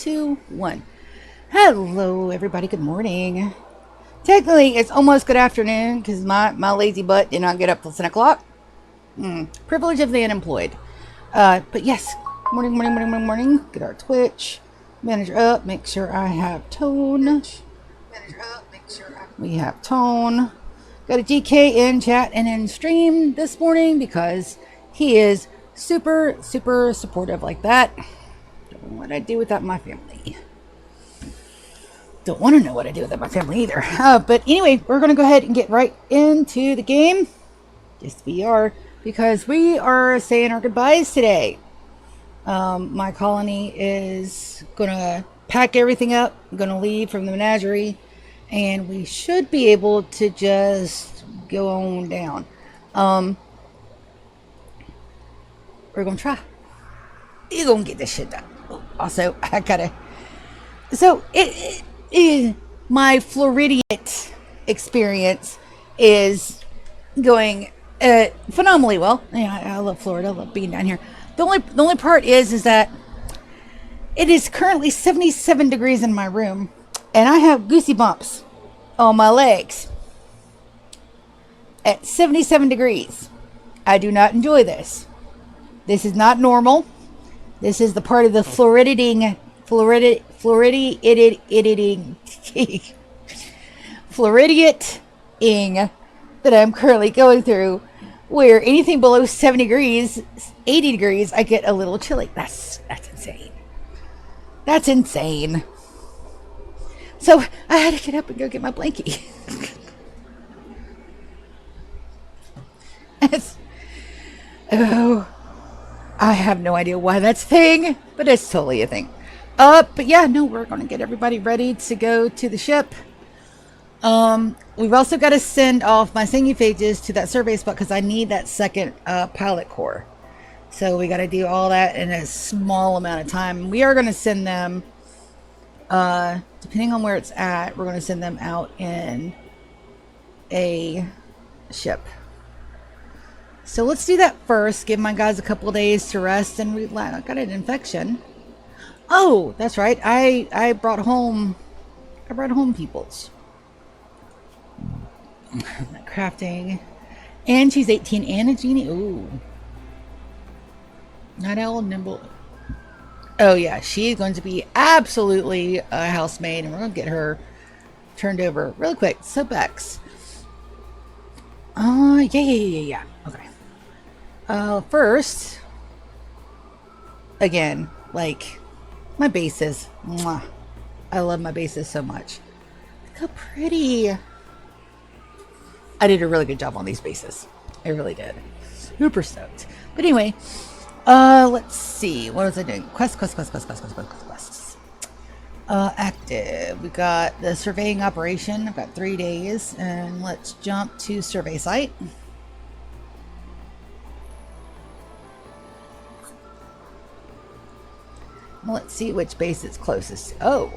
2, 1. Hello, everybody. Good morning. Technically, it's almost good afternoon because my lazy butt did not get up till 10 o'clock. Privilege of the unemployed. But yes, morning. Get our Twitch. Manager up. Make sure I have tone. We have tone. Got a GK in chat and in stream this morning because he is super supportive like that. Don't know what I'd do without my family. Don't want to know what I do without my family either. But anyway, we're going to go ahead and get right into the game. Yes, we are. Because we are saying our goodbyes today. My colony is going to pack everything up. I'm going to leave from the menagerie. And we should be able to just go on down. We're going to try. You're going to get this shit done. Also, I got to... So, my Floridian experience is going phenomenally well. Yeah, I love Florida. I love being down here. The only part is that it is currently 77 degrees in my room, and I have goosey bumps on my legs at 77 degrees. I do not enjoy this. This is not normal. This is the part of the Floridian that I'm currently going through, where anything below 70 degrees, 80 degrees, I get a little chilly. That's insane. That's insane. So I had to get up and go get my blankie. I have no idea why that's a thing, but it's totally a thing. But yeah, no, we're going to get everybody ready to go to the ship. We've also got to send off my singing phages to that survey spot because I need that second pilot core. So we got to do all that in a small amount of time. We are going to send them, depending on where it's at, we're going to send them out in a ship. So let's do that first. Give my guys a couple of days to rest and relax. I got an infection. Oh, that's right. I brought home peoples. Crafting. And she's 18 and a genie. Ooh. Not all nimble. Oh yeah, she's going to be absolutely a housemaid, and we're going to get her turned over really quick. So Bex. Yeah. Okay. First, again, like, my bases. Mwah. I love my bases so much. Look how pretty. I did a really good job on these bases. I really did. Super stoked. But anyway, let's see. What was I doing? Quests. Active. We got the surveying operation. I've got 3 days. And let's jump to survey site. Let's see which base is closest. Oh,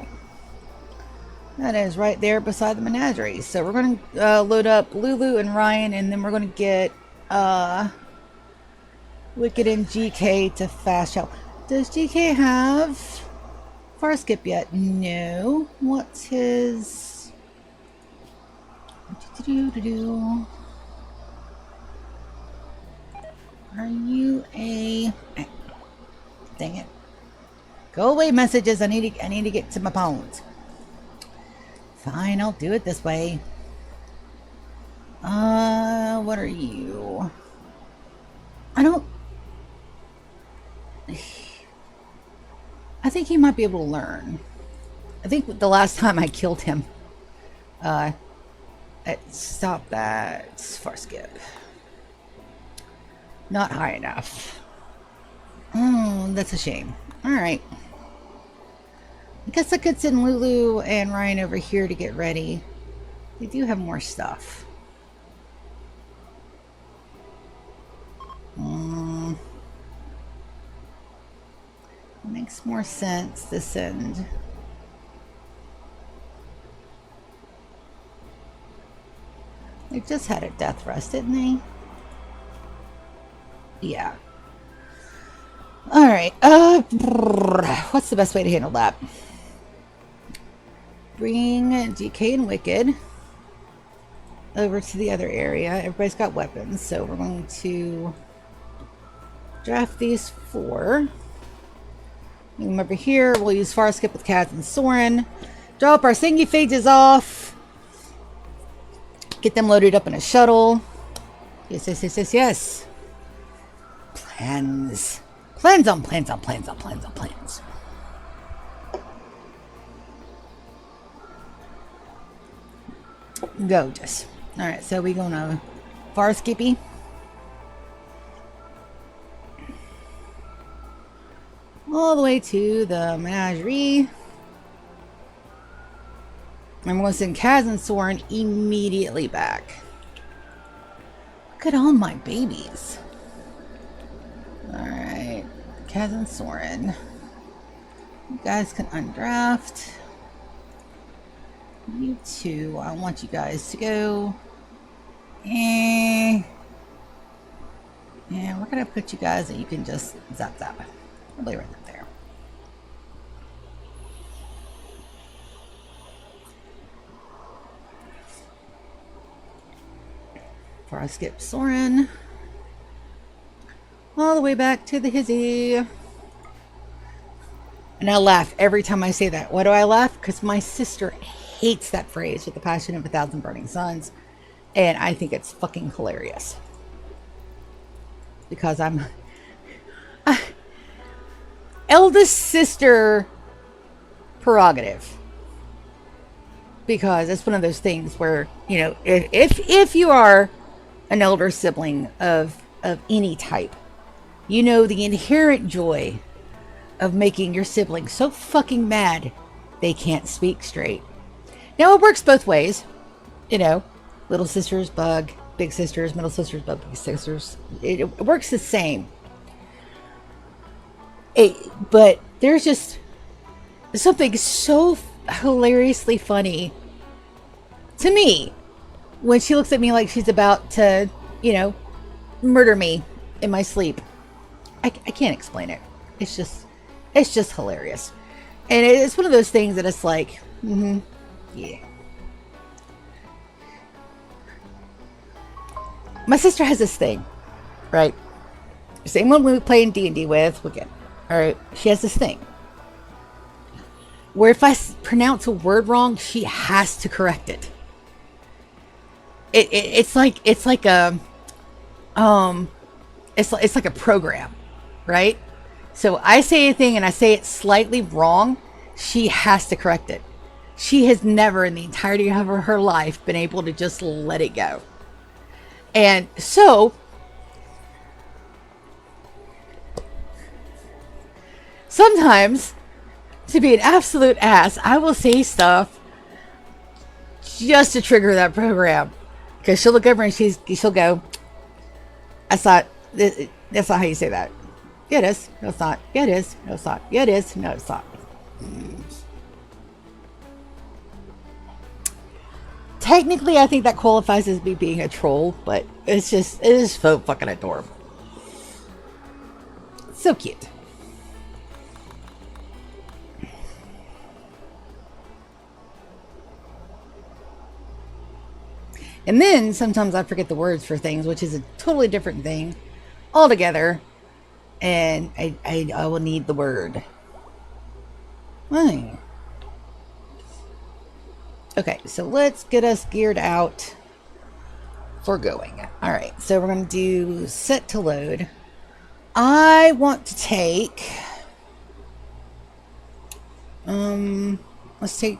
that is right there beside the menagerie. So we're going to load up Lulu and Ryan, and then we're going to get Wicked and GK to fast travel. Does GK have far skip yet? No. What's his... Are you a... Dang it. Go away, messages. I need to get to my phones. Fine, I'll do it this way. What are you? I think he might be able to learn. I think the last time I killed him, stop that. Far skip. Not high enough. Oh, that's a shame. Alright. I guess I could send Lulu and Ryan over here to get ready. They do have more stuff. Makes more sense to send. They just had a death rest, didn't they? Yeah. All right. What's the best way to handle that? Bring DK and Wicked over to the other area. Everybody's got weapons, so we're going to draft these 4. Move them over here. We'll use Far Skip with Kaz and Soren. Drop our Singiphages off. Get them loaded up in a shuttle. Yes, yes, yes, yes, yes. Plans. Plans on plans on plans on plans on plans. Gorgeous. Alright, so we're gonna Far Skippy. All the way to the menagerie. I'm going to send Kaz and Soren immediately back. Look at all my babies. Alright. Kaz and Soren. You guys can undraft. You two, I want you guys to go. Yeah, we're going to put you guys that you can just zap zap. Probably right up there. Before I skip Soren. All the way back to the hizzy. And I laugh every time I say that. Why do I laugh? Because my sister hates that phrase with the passion of 1,000 burning suns. And I think it's fucking hilarious. Because I'm... eldest sister prerogative. Because it's one of those things where, you know, if you are an elder sibling of any type, you know the inherent joy of making your sibling so fucking mad they can't speak straight. Now it works both ways, you know. Little sisters bug big sisters, middle sisters bug big sisters. It works the same. But there's just something so hilariously funny to me when she looks at me like she's about to, you know, murder me in my sleep. I can't explain it. It's just hilarious. And it's one of those things that it's like, yeah. My sister has this thing, right? Same one we play in D&D with, Wicked. All right, she has this thing where if I pronounce a word wrong, she has to correct it. It's like a it's like a program, right? So I say a thing and I say it slightly wrong, she has to correct it. She has never in the entirety of her life been able to just let it go. And so sometimes, to be an absolute ass, I will say stuff just to trigger that program. Because she'll look over and she'll go, that's not how you say that. Yeah, it is. No, it's not. Yeah, it is. No, it's not. Yeah, it is. No, it's not. Technically, I think that qualifies as me being a troll, but it is so fucking adorable. So cute. And then sometimes I forget the words for things, which is a totally different thing altogether. And I will need the word. Right. Okay, so let's get us geared out for going. All right, so we're going to do set to load. I want to take... let's take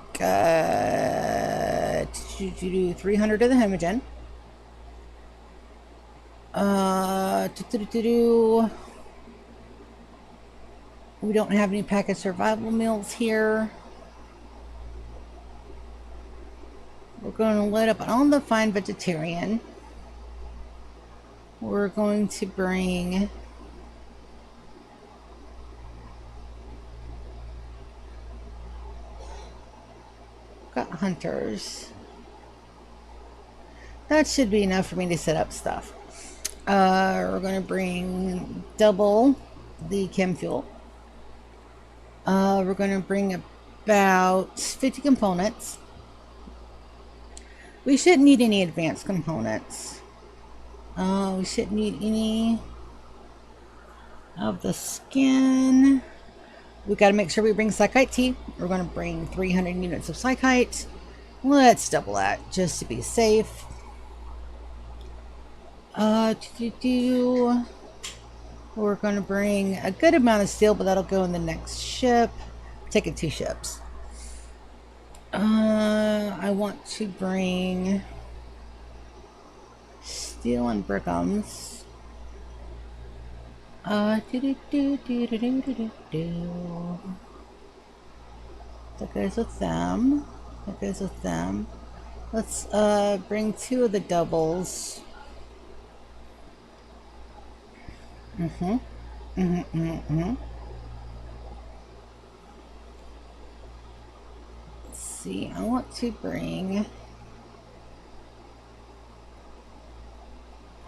300 of the Hemogen. We don't have any packaged survival meals here. We're going to load up on the fine vegetarian. We're going to bring got hunters. That should be enough for me to set up stuff. We're going to bring double the chem fuel. We're going to bring about 50 components. We shouldn't need any advanced components. We shouldn't need any of the skin. We got to make sure we bring Psychite tea. We're going to bring 300 units of Psychite. Let's double that just to be safe. We're going to bring a good amount of steel, but that'll go in the next ship. Taking 2 ships. I want to bring steel and brickums. That goes with them. That goes with them. Let's bring 2 of the doubles. Let's see. I want to bring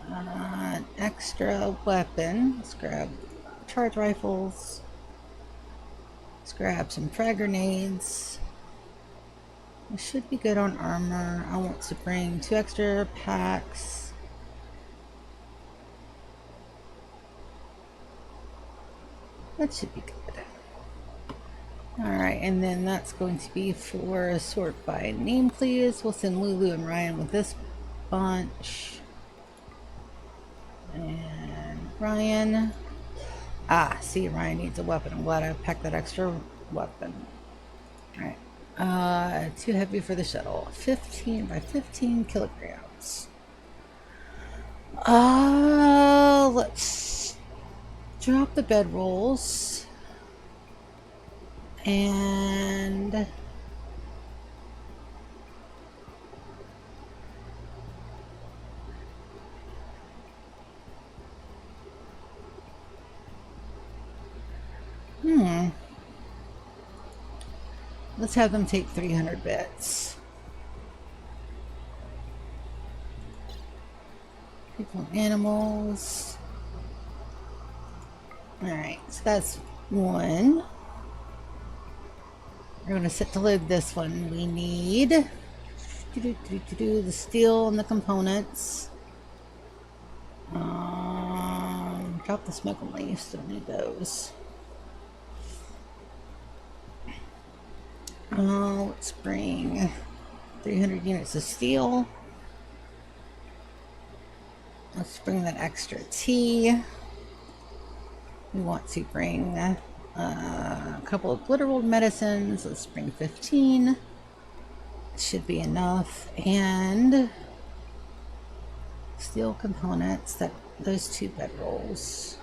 an extra weapon. Let's grab charge rifles. Let's grab some frag grenades. We should be good on armor. I want to bring 2 extra packs. That should be good. Alright, and then that's going to be for sort by name, please. We'll send Lulu and Ryan with this bunch. And Ryan. See, Ryan needs a weapon. I'm glad I packed that extra weapon. Alright. Too heavy for the shuttle. 15 by 15 kilograms. Let's drop the bedrolls. And let's have them take 300 bits. People and animals. Alright, so that's 1. We're going to set to load this one. We need the steel and the components. Drop the smoke and leaves. Don't need those. Let's bring 300 units of steel. Let's bring that extra tea. We want to bring a couple of Glitterworld medicines. Let's bring 15. Should be enough. And steel components, those 2 bedrolls.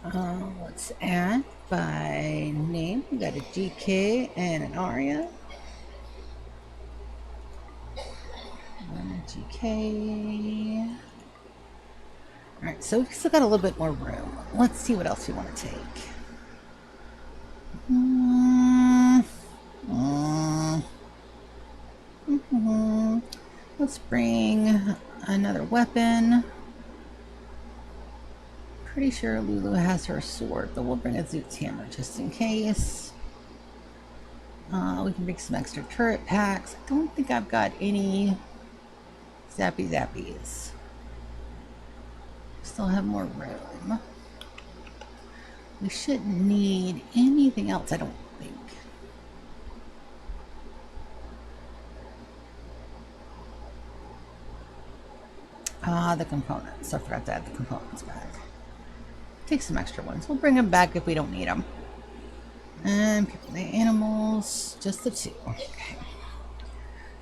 Let's add by name. We got a GK and an Aria. And a GK. Alright, so we've still got a little bit more room. Let's see what else we want to take. Let's bring another weapon. Pretty sure Lulu has her sword, but we'll bring a Zoot's hammer just in case. We can bring some extra turret packs. I don't think I've got any zappies. Still have more room. We shouldn't need anything else, I don't think. The components. I forgot to add the components back. Take some extra ones. We'll bring them back if we don't need them. And people, the animals, just the 2. Okay.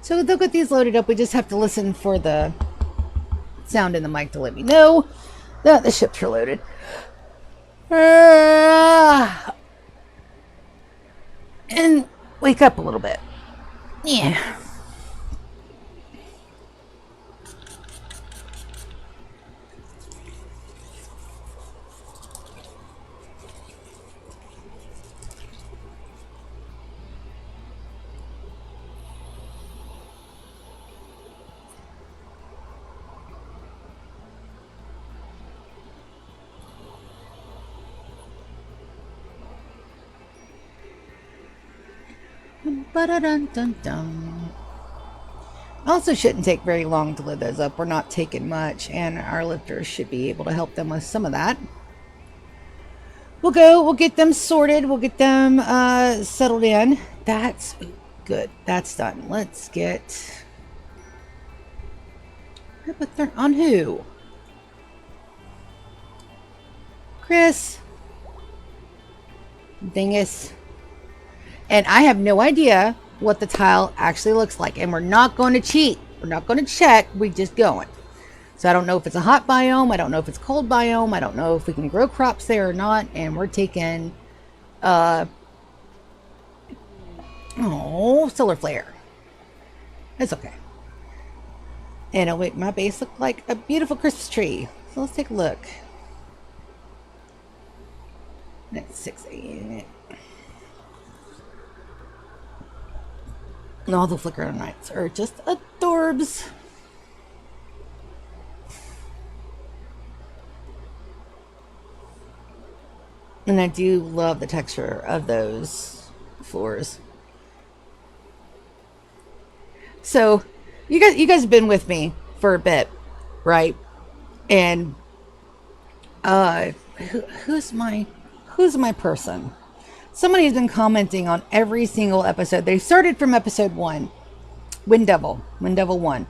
So they'll get these loaded up. We just have to listen for the sound in the mic to let me know that the ships are loaded. And wake up a little bit. Yeah. Ba-da-dun-dun-dun. Also shouldn't take very long to lift those up. We're not taking much, and our lifters should be able to help them with some of that. We'll get them sorted, we'll get them settled in. That's good. That's done. Let's get... But they're on who? Chris. Dingus. And I have no idea what the tile actually looks like. And we're not going to cheat. We're not going to check. We're just going. So I don't know if it's a hot biome. I don't know if it's a cold biome. I don't know if we can grow crops there or not. And we're taking... solar flare. It's okay. And it'll make my base look like a beautiful Christmas tree. So let's take a look. Next 6 8. And all the flickering lights are just adorbs. And I do love the texture of those floors. So you guys have been with me for a bit, right? And who's my person? Somebody has been commenting on every single episode. They started from episode 1, Wind Devil 1.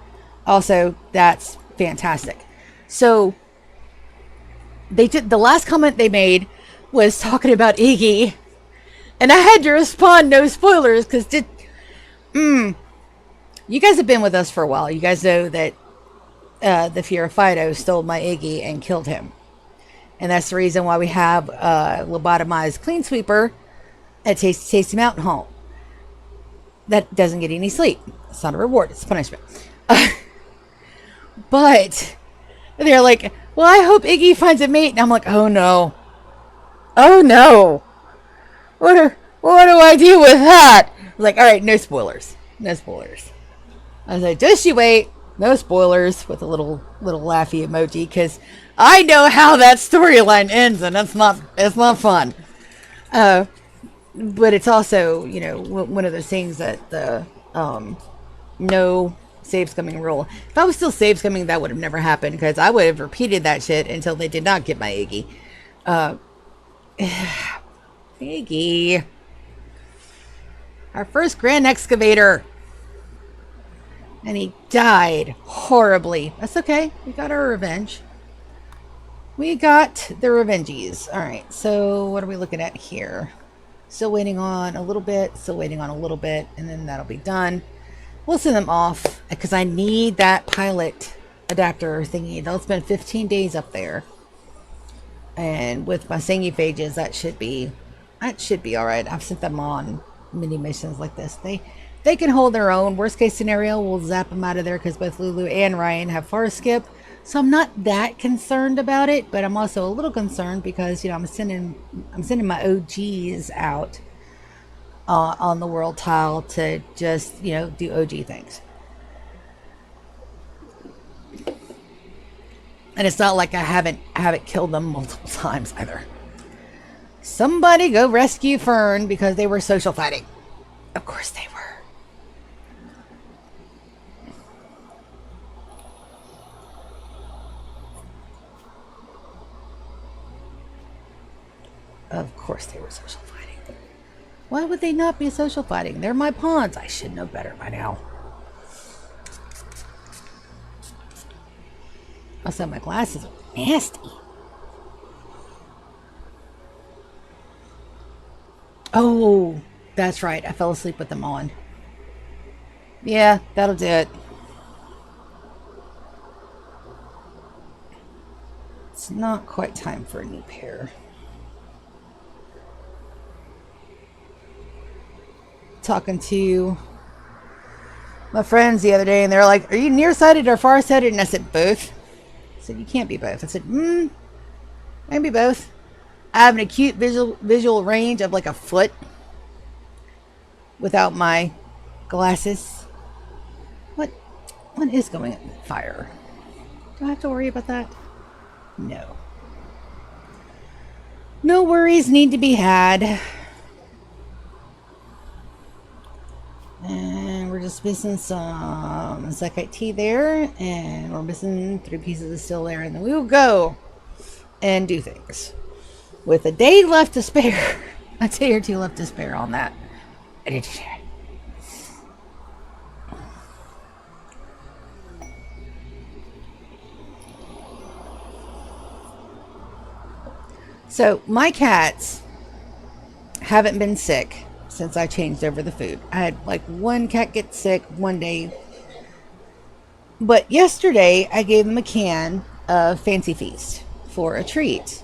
Also, that's fantastic. So they did, the last comment they made was talking about Iggy, and I had to respond, no spoilers, because you guys have been with us for a while. You guys know that the Fiero stole my Iggy and killed him. And that's the reason why we have lobotomized Clean Sweeper at Tasty Mountain Hall. That doesn't get any sleep. It's not a reward. It's a punishment. But they're like, well, I hope Iggy finds a mate. And I'm like, oh no. Oh no. What do I do with that? I was like, all right, no spoilers. No spoilers. I was like, just you wait. No spoilers, with a little laughy emoji, because I know how that storyline ends, and it's not fun. But it's also, you know, one of those things that the no save scumming rule. If I was still save scumming, that would have never happened, because I would have repeated that shit until they did not get my Iggy. Iggy, our first Grand Excavator. And he died horribly. That's okay. We got our revenge. We got the revenges. Alright, so what are we looking at here? Still waiting on a little bit. Still waiting on a little bit. And then that'll be done. We'll send them off, because I need that pilot adapter thingy. They'll spend 15 days up there. And with my Sangiphages, that should be alright. I've sent them on mini missions like this. They can hold their own. Worst case scenario, we'll zap them out of there, because both Lulu and Ryan have forest skip. So I'm not that concerned about it, but I'm also a little concerned because, you know, I'm sending my OGs out on the world tile to just, you know, do OG things. And it's not like I haven't killed them multiple times either. Somebody go rescue Fern because they were social fighting. Of course they were. Of course they were social fighting. Why would they not be social fighting? They're my pawns. I should know better by now. Also, my glasses are nasty. Oh, that's right. I fell asleep with them on. Yeah, that'll do it. It's not quite time for a new pair. Talking to my friends the other day, and they're like, are you nearsighted or farsighted? And I said, both. I said, you can't be both. I said, I can be both. I have an acute visual range of like a foot without my glasses. What is going on? Fire. Do I have to worry about that? No. No worries need to be had. just missing some Zekite tea there, and we're missing 3 pieces of steel there, and then we will go and do things. With a day left to spare. A day or 2 left to spare on that. So, my cats haven't been sick since I changed over the food. I had like 1 cat get sick one day. But yesterday, I gave them a can of Fancy Feast for a treat.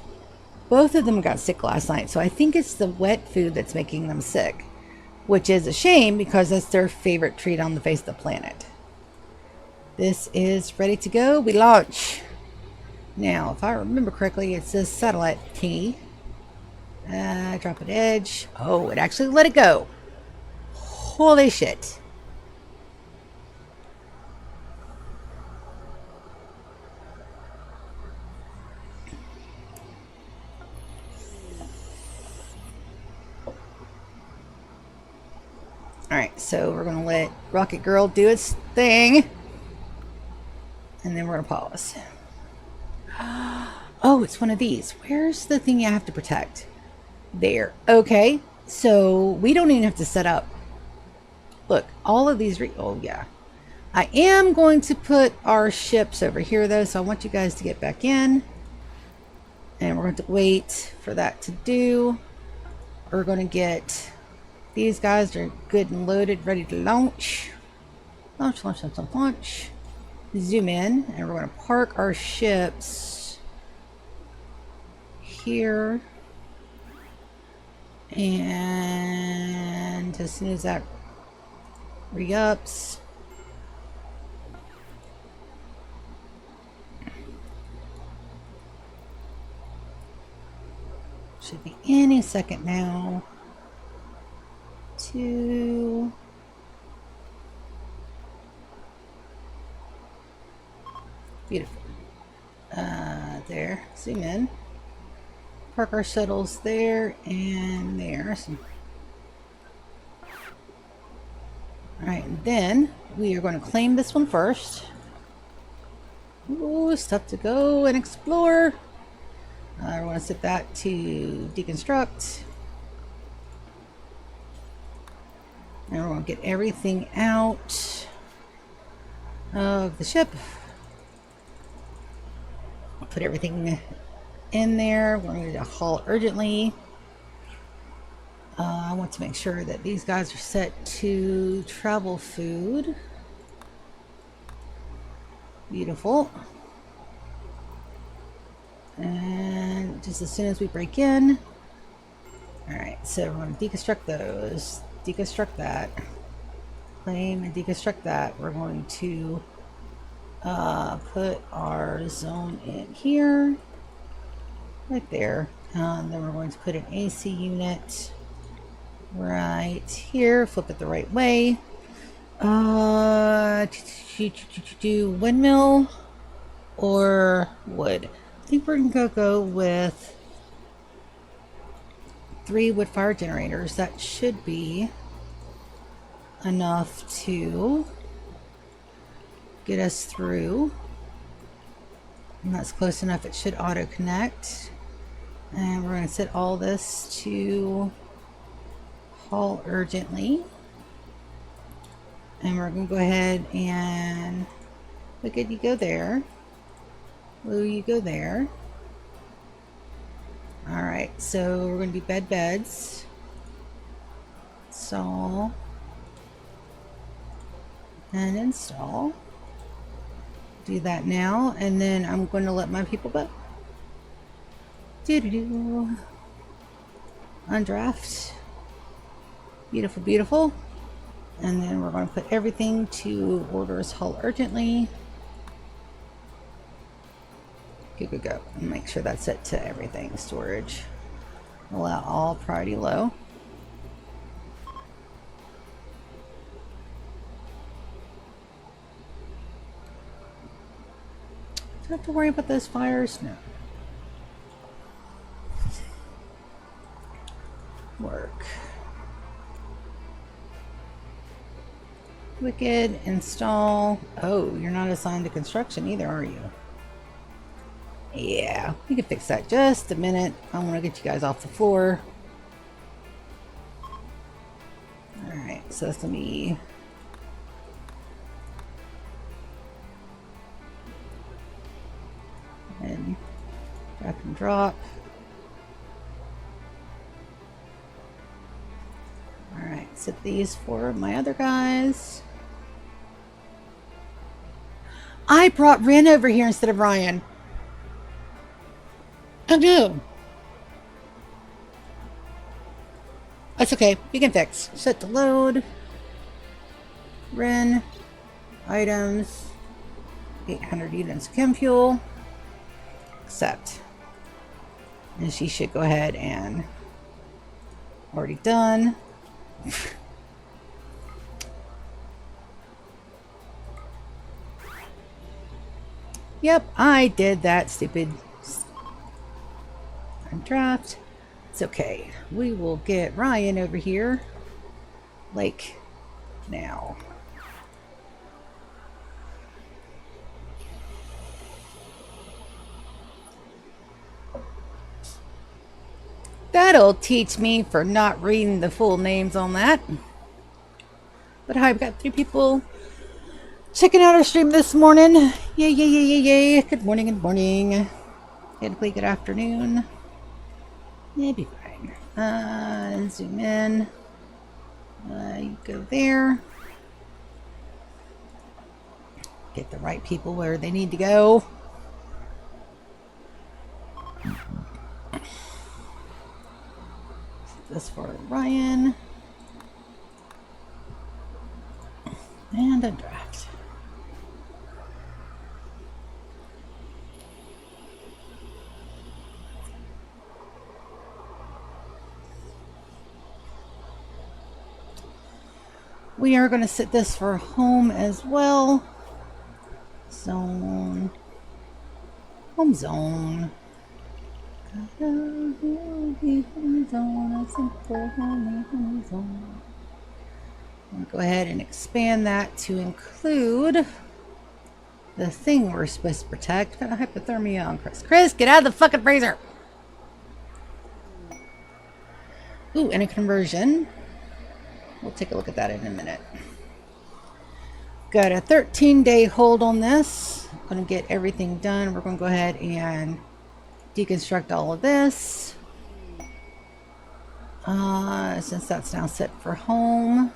Both of them got sick last night, so I think it's the wet food that's making them sick. Which is a shame because that's their favorite treat on the face of the planet. This is ready to go. We launch. Now, if I remember correctly, it says satellite key. Drop an edge. Oh, it actually let it go. Holy shit. Alright, so we're going to let Rocket Girl do its thing. And then we're going to pause. Oh, it's one of these. Where's the thing you have to protect? There. Okay, so we don't even have to set up. Look, all of these... oh, yeah. I am going to put our ships over here, though, so I want you guys to get back in. And we're going to wait for that to do. We're going to get... these guys are good and loaded, ready to launch. Launch, launch, launch, launch, launch. Zoom in, and we're going to park our ships here. And as soon as that re-ups, should be any second now. 2. Beautiful. There. Zoom in. Park our shuttles there and there. Alright, and then we are going to claim this one first. Ooh, stuff to go and explore. I want to set that to deconstruct. Now we're going to get everything out of the ship. Put everything in there. We're going to haul urgently. I want to make sure that these guys are set to travel food. Beautiful. And just as soon as we break in. Alright, so we're going to deconstruct those. Deconstruct that. Claim and deconstruct that. We're going to put our zone in here. Right there. And then we're going to put an AC unit right here. Flip it the right way. Do windmill or wood? I think we're going to go with 3 wood fire generators. That should be enough to get us through. And that's close enough. It should auto connect. And we're going to set all this to haul urgently. And we're going to go ahead and look at you go there. Blue, you go there. Alright, so we're going to do beds. Install. And install. Do that now, and then I'm going to let my people go. Doo-doo-doo. Undraft. Beautiful, beautiful. And then we're going to put everything to orders haul urgently. Go, go, go. And make sure that's set to everything. Storage. Allow all priority low. Do I have to worry about those fires? No. Work. Wicked, install. Oh, you're not assigned to construction either, are you? Yeah, we can fix that. Just a minute. I want to get you guys off the floor. Alright, so that's going to be... and drag and drop. Alright, set these for my other guys. I brought Rin over here instead of Ryan. Oh no. That's okay. We can fix. Set to load. Rin. Items. 800 units of chem fuel. Accept. And she should go ahead and... already done. Yep, I did that stupid draft. It's okay. We will get Ryan over here. Like, now. That'll teach me for not reading the full names on that. But hi, we've got 3 people checking out our stream this morning. Yay, yay, yay, yay, yay. Good morning, good morning. Technically, good afternoon. Maybe fine. Zoom in. You go there. Get the right people where they need to go. This for Ryan. And a draft. We are going to set this for home as well. Zone. Home zone. I'm going to go ahead and expand that to include the thing we're supposed to protect. Got a hypothermia on Chris. Chris, get out of the fucking freezer! Ooh, and a conversion. We'll take a look at that in a minute. Got a 13-day hold on this. I'm going to get everything done. We're going to go ahead and deconstruct all of this. Since that's now set for home.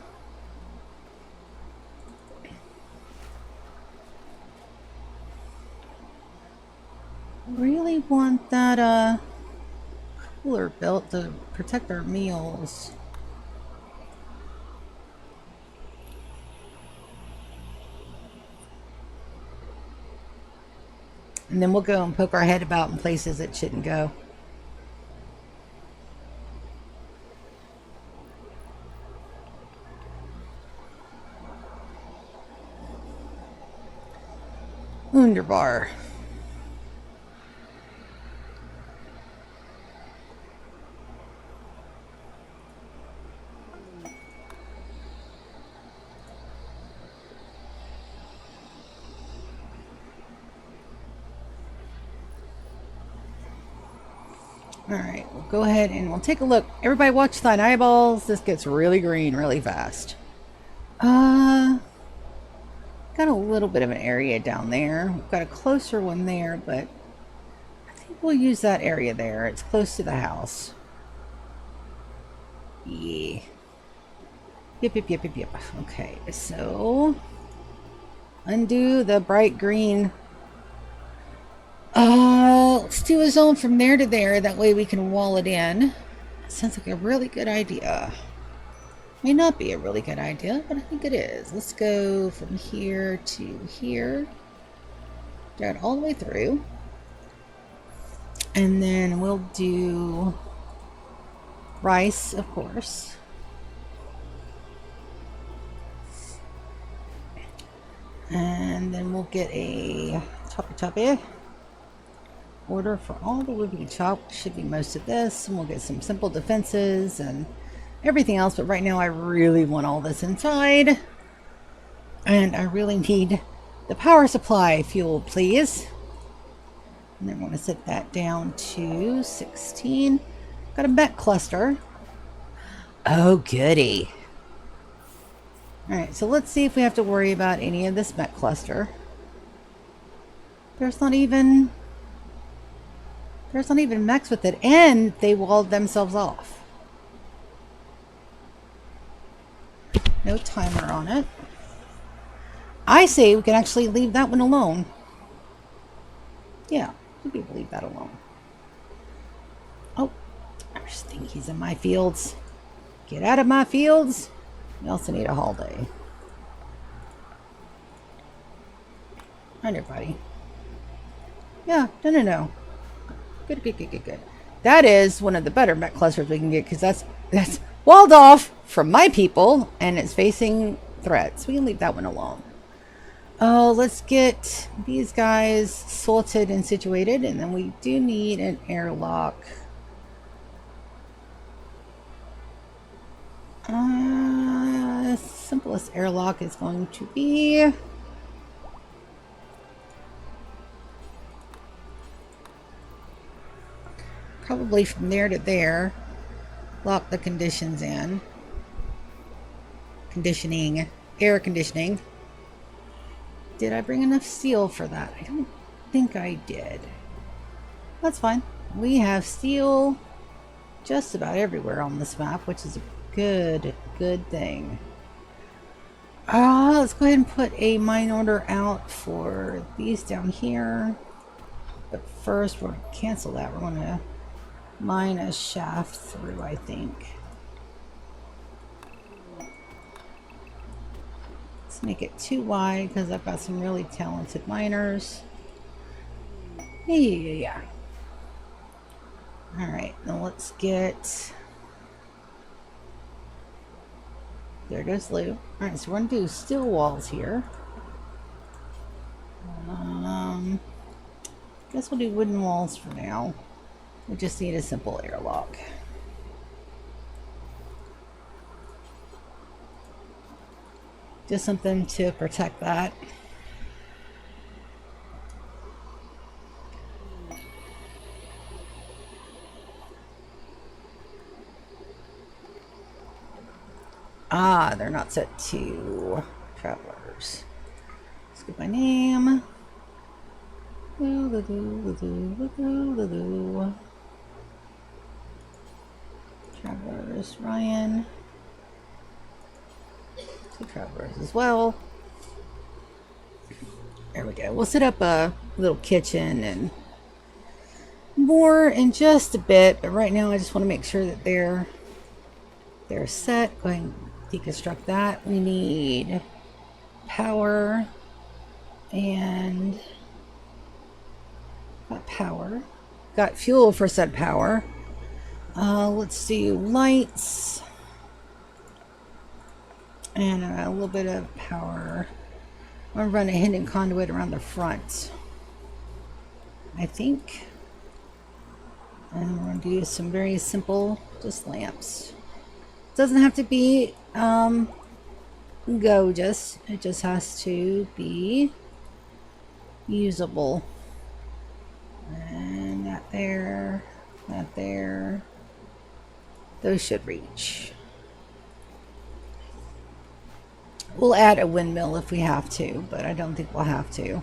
Really want that cooler built to protect our meals. And then we'll go and poke our head about in places it shouldn't go. Wunderbar. Alright, we'll go ahead and we'll take a look. Everybody watch thine eyeballs. This gets really green really fast. Got a little bit of an area down there. We've got a closer one there, but I think we'll use that area there. It's close to the house. Yeah. Yep, yep, yep, yep, yep. Okay, so undo the bright green. Let's do a zone from there to there. That way we can wall it in. Sounds like a really good idea. May not be a really good idea, but I think it is. Let's go from here to here. Drag it all the way through. And then we'll do rice, of course. And then we'll get a choppy order for all the wood we can chop. Should be most of this, and we'll get some simple defenses and everything else, but right now I really want all this inside. And I really need the power supply fuel, please. And then I want to set that down to 16. Got a mech cluster. Oh, goody. Alright, so let's see if we have to worry about any of this mech cluster. There's not even mechs with it, and they walled themselves off. No timer on it. I say we can actually leave that one alone. Yeah, we can leave that alone. Oh, there's Stinky's in my fields. Get out of my fields. We also need a holiday. Right there, buddy. Yeah, no. Good. That is one of the better mech clusters we can get, because that's walled off from my people, and it's facing threats. We can leave that one alone. Oh, let's get these guys sorted and situated, and then we do need an airlock. Simplest airlock is going to be probably from there to there. Lock the conditions in. Air conditioning. Did I bring enough steel for that? I don't think I did. That's fine. We have steel just about everywhere on this map, which is a good thing. Let's go ahead and put a mine order out for these down here. But first, we're going to cancel that. We're going to mine a shaft through, I think. Let's make it too wide because I've got some really talented miners. Yeah. Alright, now let's get... There goes Lou. Alright, so we're going to do steel walls here. Guess we'll do wooden walls for now. We just need a simple airlock. Just something to protect that. They're not set to travelers. Skip my name. Travelers, Ryan. Two travelers as well. There we go. We'll set up a little kitchen and more in just a bit, but right now I just want to make sure that they're set. Go ahead and deconstruct that. We need power and got power. Got fuel for said power. Let's do lights and a little bit of power. I'm going to run a hidden conduit around the front, I think. And we're going to do some very simple, just lamps. Doesn't have to be gorgeous. It just has to be usable. And that there, that there. Those should reach. We'll add a windmill if we have to, but I don't think we'll have to.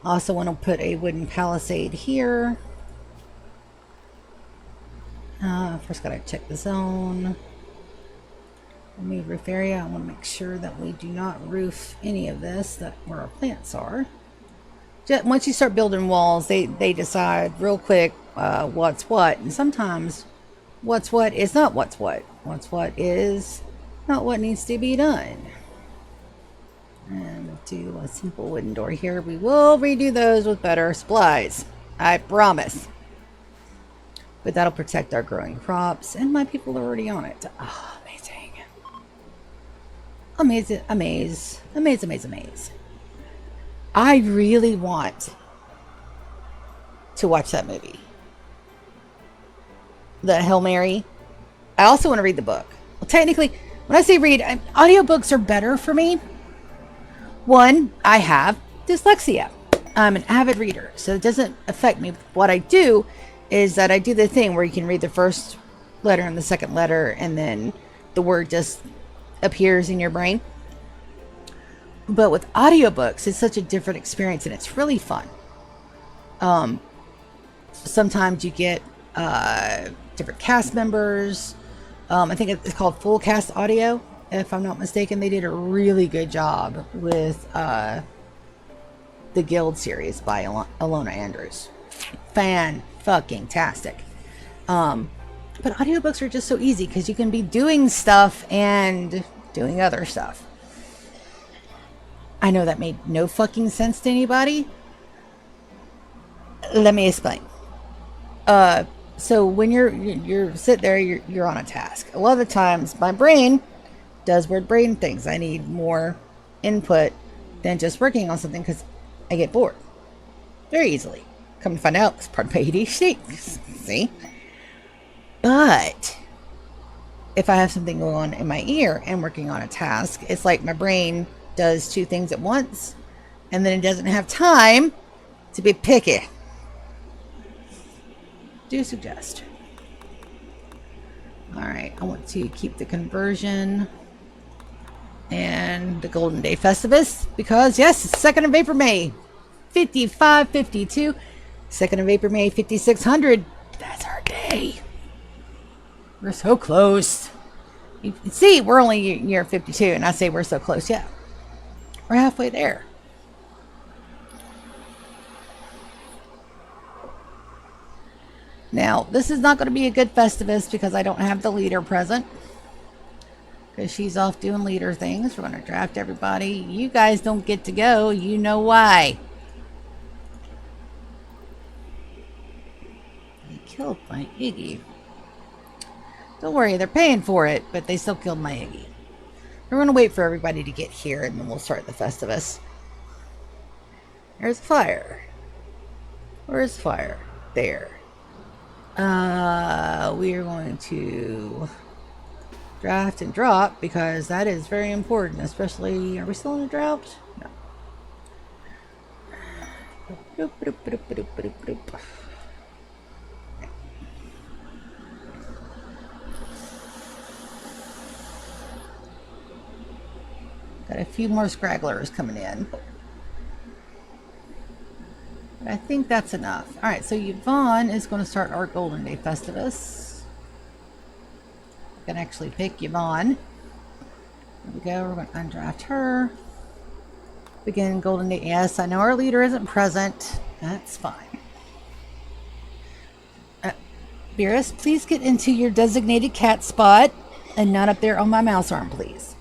Also want to put a wooden palisade here. First gotta check the zone. Remove roof area. I want to make sure that we do not roof any of this, that where our plants are. Just, once you start building walls, they decide real quick what's what, and sometimes what's what is not what's what. What's what is not what needs to be done. And we'll do a simple wooden door here. We will redo those with better supplies. I promise. But that'll protect our growing crops, and my people are already on it. Oh, amazing. Amaze. I really want to watch that movie. The Hail Mary. I also want to read the book. Well, technically, when I say read, audiobooks are better for me. One, I have dyslexia. I'm an avid reader, so it doesn't affect me. What I do is that I do the thing where you can read the first letter and the second letter, and then the word just appears in your brain. But with audiobooks, it's such a different experience, and it's really fun. Sometimes you get different cast members. I think it's called full cast audio, if I'm not mistaken. They did a really good job with the Guild series by Alona Andrews. Fan-fucking-tastic. But audiobooks are just so easy because you can be doing stuff and doing other stuff. I know that made no fucking sense to anybody. Let me explain. So when you're sit there, you're on a task. A lot of the times, my brain does weird brain things. I need more input than just working on something because I get bored very easily. Come to find out, it's part of my ADHD. See? But if I have something going on in my ear and working on a task, it's like my brain does two things at once, and then it doesn't have time to be picky. Do suggest. Alright, I want to keep the conversion and the Golden Day Festivus because, yes, it's 2nd of April, May 5552. 2nd of April, May 5600. That's our day. We're so close. You can see, we're only year 52, and I say we're so close. Yeah, we're halfway there. Now, this is not going to be a good Festivus because I don't have the leader present. Because she's off doing leader things. We're going to draft everybody. You guys don't get to go. You know why. They killed my Iggy. Don't worry, they're paying for it, but they still killed my Iggy. We're going to wait for everybody to get here, and then we'll start the Festivus. There's fire. Where's fire? There. We are going to draft and drop because that is very important, especially, are we still in a drought? No. Got a few more scragglers coming in. But I think that's enough. Alright, so Yvonne is going to start our Golden Day Festivus. I can actually pick Yvonne. There we go. We're going to undraft her. Begin Golden Day. Yes, I know our leader isn't present. That's fine. Beerus, please get into your designated cat spot and not up there on my mouse arm, please.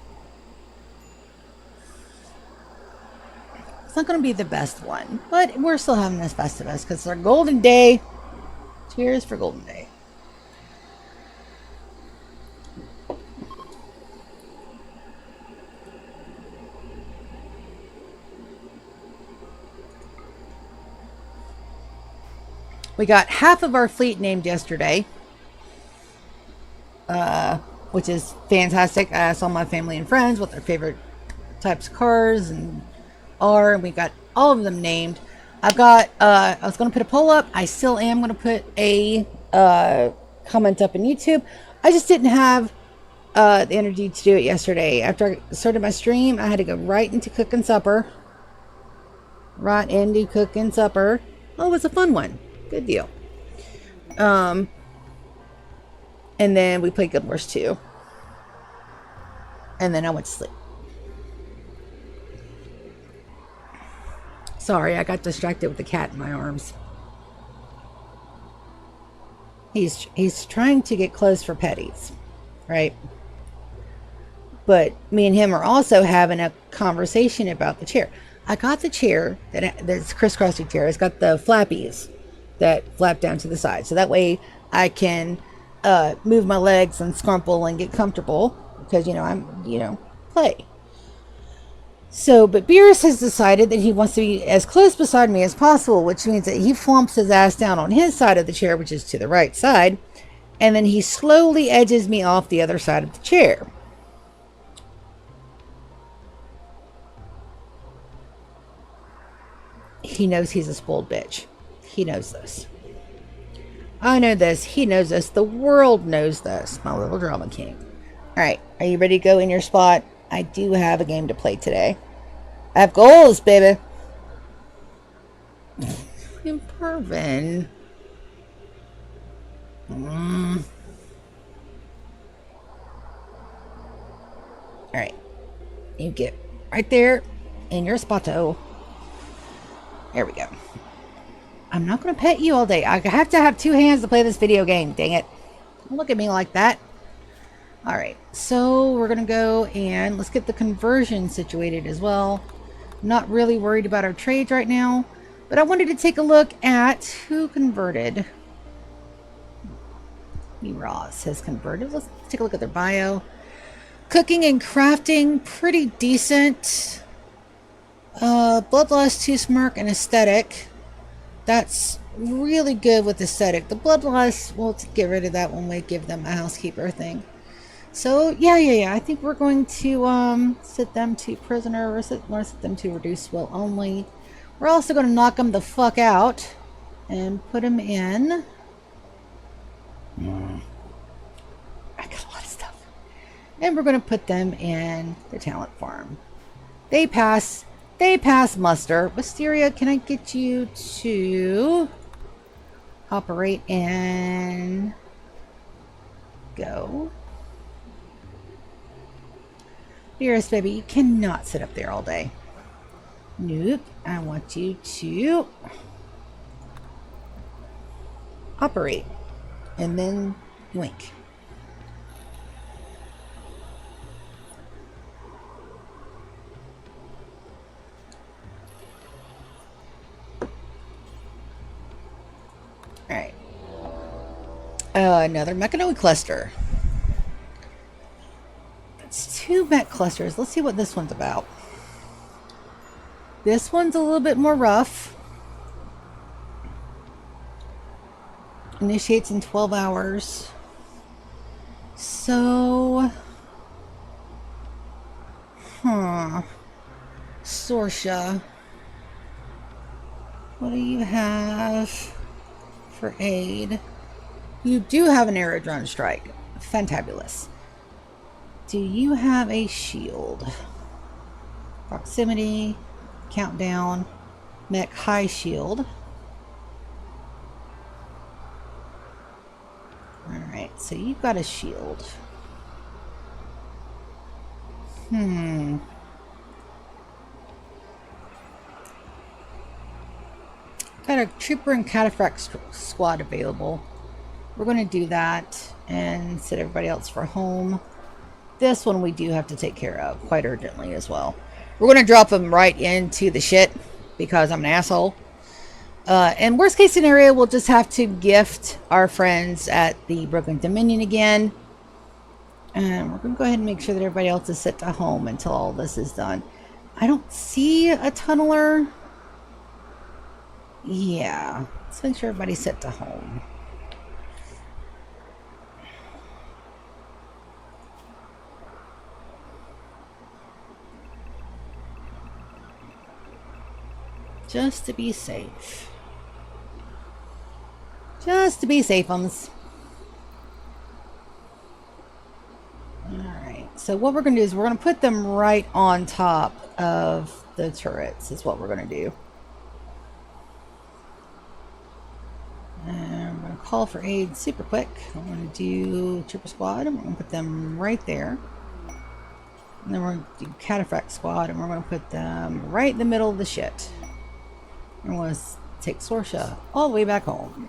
It's not going to be the best one, but we're still having this Festivus because it's our Golden Day. Cheers for Golden Day. We got half of our fleet named yesterday, which is fantastic. I asked all my family and friends what their favorite types of cars and we got all of them named. I've got I was going to put a poll up. I still am going to put a comment up in YouTube. I just didn't have the energy to do it yesterday. After I started my stream, I had to go right into cooking supper. Oh, it was a fun one. Good deal. And then we played Guild Wars 2. And then I went to sleep. Sorry, I got distracted with the cat in my arms. He's trying to get close for petties, right? But me and him are also having a conversation about the chair. I got the chair that's crisscrossing chair. It's got the flappies that flap down to the side, so that way I can move my legs and scrumple and get comfortable because I'm play. So, but Beerus has decided that he wants to be as close beside me as possible, which means that he flumps his ass down on his side of the chair, which is to the right side, and then he slowly edges me off the other side of the chair. He knows he's a spoiled bitch. He knows this. I know this. He knows this. The world knows this. My little drama king. All right. Are you ready to go in your spot? I do have a game to play today. I have goals, baby. Pervin. All right. You get right there in your spotto. There we go. I'm not going to pet you all day. I have to have two hands to play this video game. Dang it. Don't look at me like that. All right. So we're going to go and let's get the conversion situated as well. I'm not really worried about our trades right now, but I wanted to take a look at who converted. Ross has converted. Let's take a look at their bio. Cooking and crafting, pretty decent. Bloodlust, Too Smart, and Aesthetic. That's really good with aesthetic. The bloodlust, we'll get rid of that when we give them a housekeeper thing. So yeah. I think we're going to set them to prisoner. We're going to set them to reduce will only. We're also going to knock them the fuck out and put them in. I got a lot of stuff. And we're going to put them in the talent farm. They pass muster. Wisteria, can I get you to operate and go? Dearest baby, you cannot sit up there all day. Nope. I want you to operate and then wink. Alright. Another mechanoid cluster. That's 2 mech clusters. Let's see what this one's about. This one's a little bit more rough. Initiates in 12 hours. So... Sorsha. What do you have for aid? You do have an aerodrone strike. Fantabulous. Do you have a shield? Proximity, countdown, mech high shield. Alright, so you've got a shield. Got a trooper and cataphract squad available. We're going to do that and set everybody else for home. This one we do have to take care of quite urgently as well. We're going to drop them right into the shit because I'm an asshole. And worst case scenario, we'll just have to gift our friends at the Broken Dominion again. And we're going to go ahead and make sure that everybody else is set to home until all this is done. I don't see a tunneler. Yeah, let's make sure everybody's set to home. Just to be safe. Just to be safe-ums. Alright, so what we're going to do is we're going to put them right on top of the turrets is what we're going to do. And I'm going to call for aid super quick. I'm going to do Trooper Squad, and we're going to put them right there. And then we're going to do Cataphract Squad, and we're going to put them right in the middle of the shit. And we're going to take Sorsha all the way back home.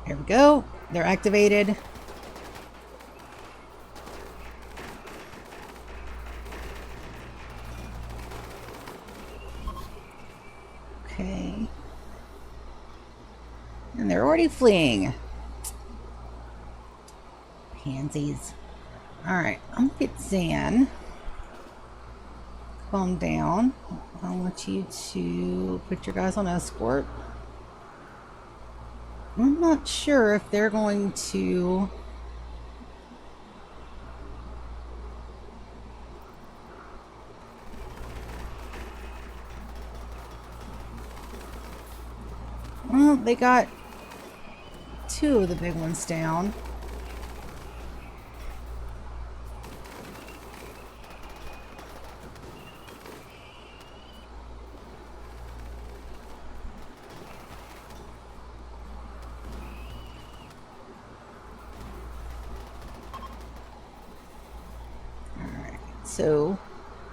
Here we go. They're activated. Okay. And they're already fleeing. Pansies. Alright, I'm gonna get Zan. Calm down. I want you to put your guys on escort. I'm not sure if they're going to... they got 2 of the big ones down. Alright, so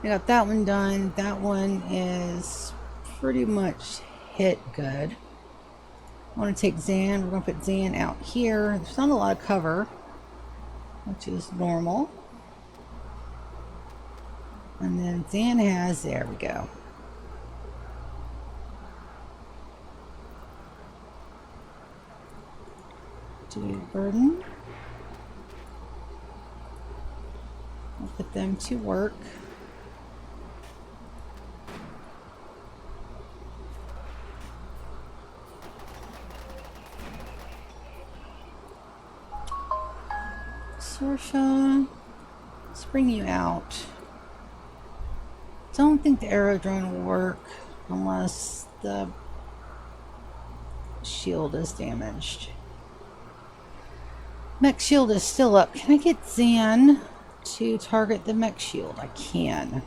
I got that one done. That one is pretty much hit good. I want to take Zan. We're going to put Zan out here. There's not a lot of cover, which is normal. And then Zan has, there we go. Do burden. I'll put them to work. Sorsha, let's bring you out. Don't think the aerodrone will work unless the shield is damaged. Mech shield is still up. Can I get Zan to target the mech shield? I can.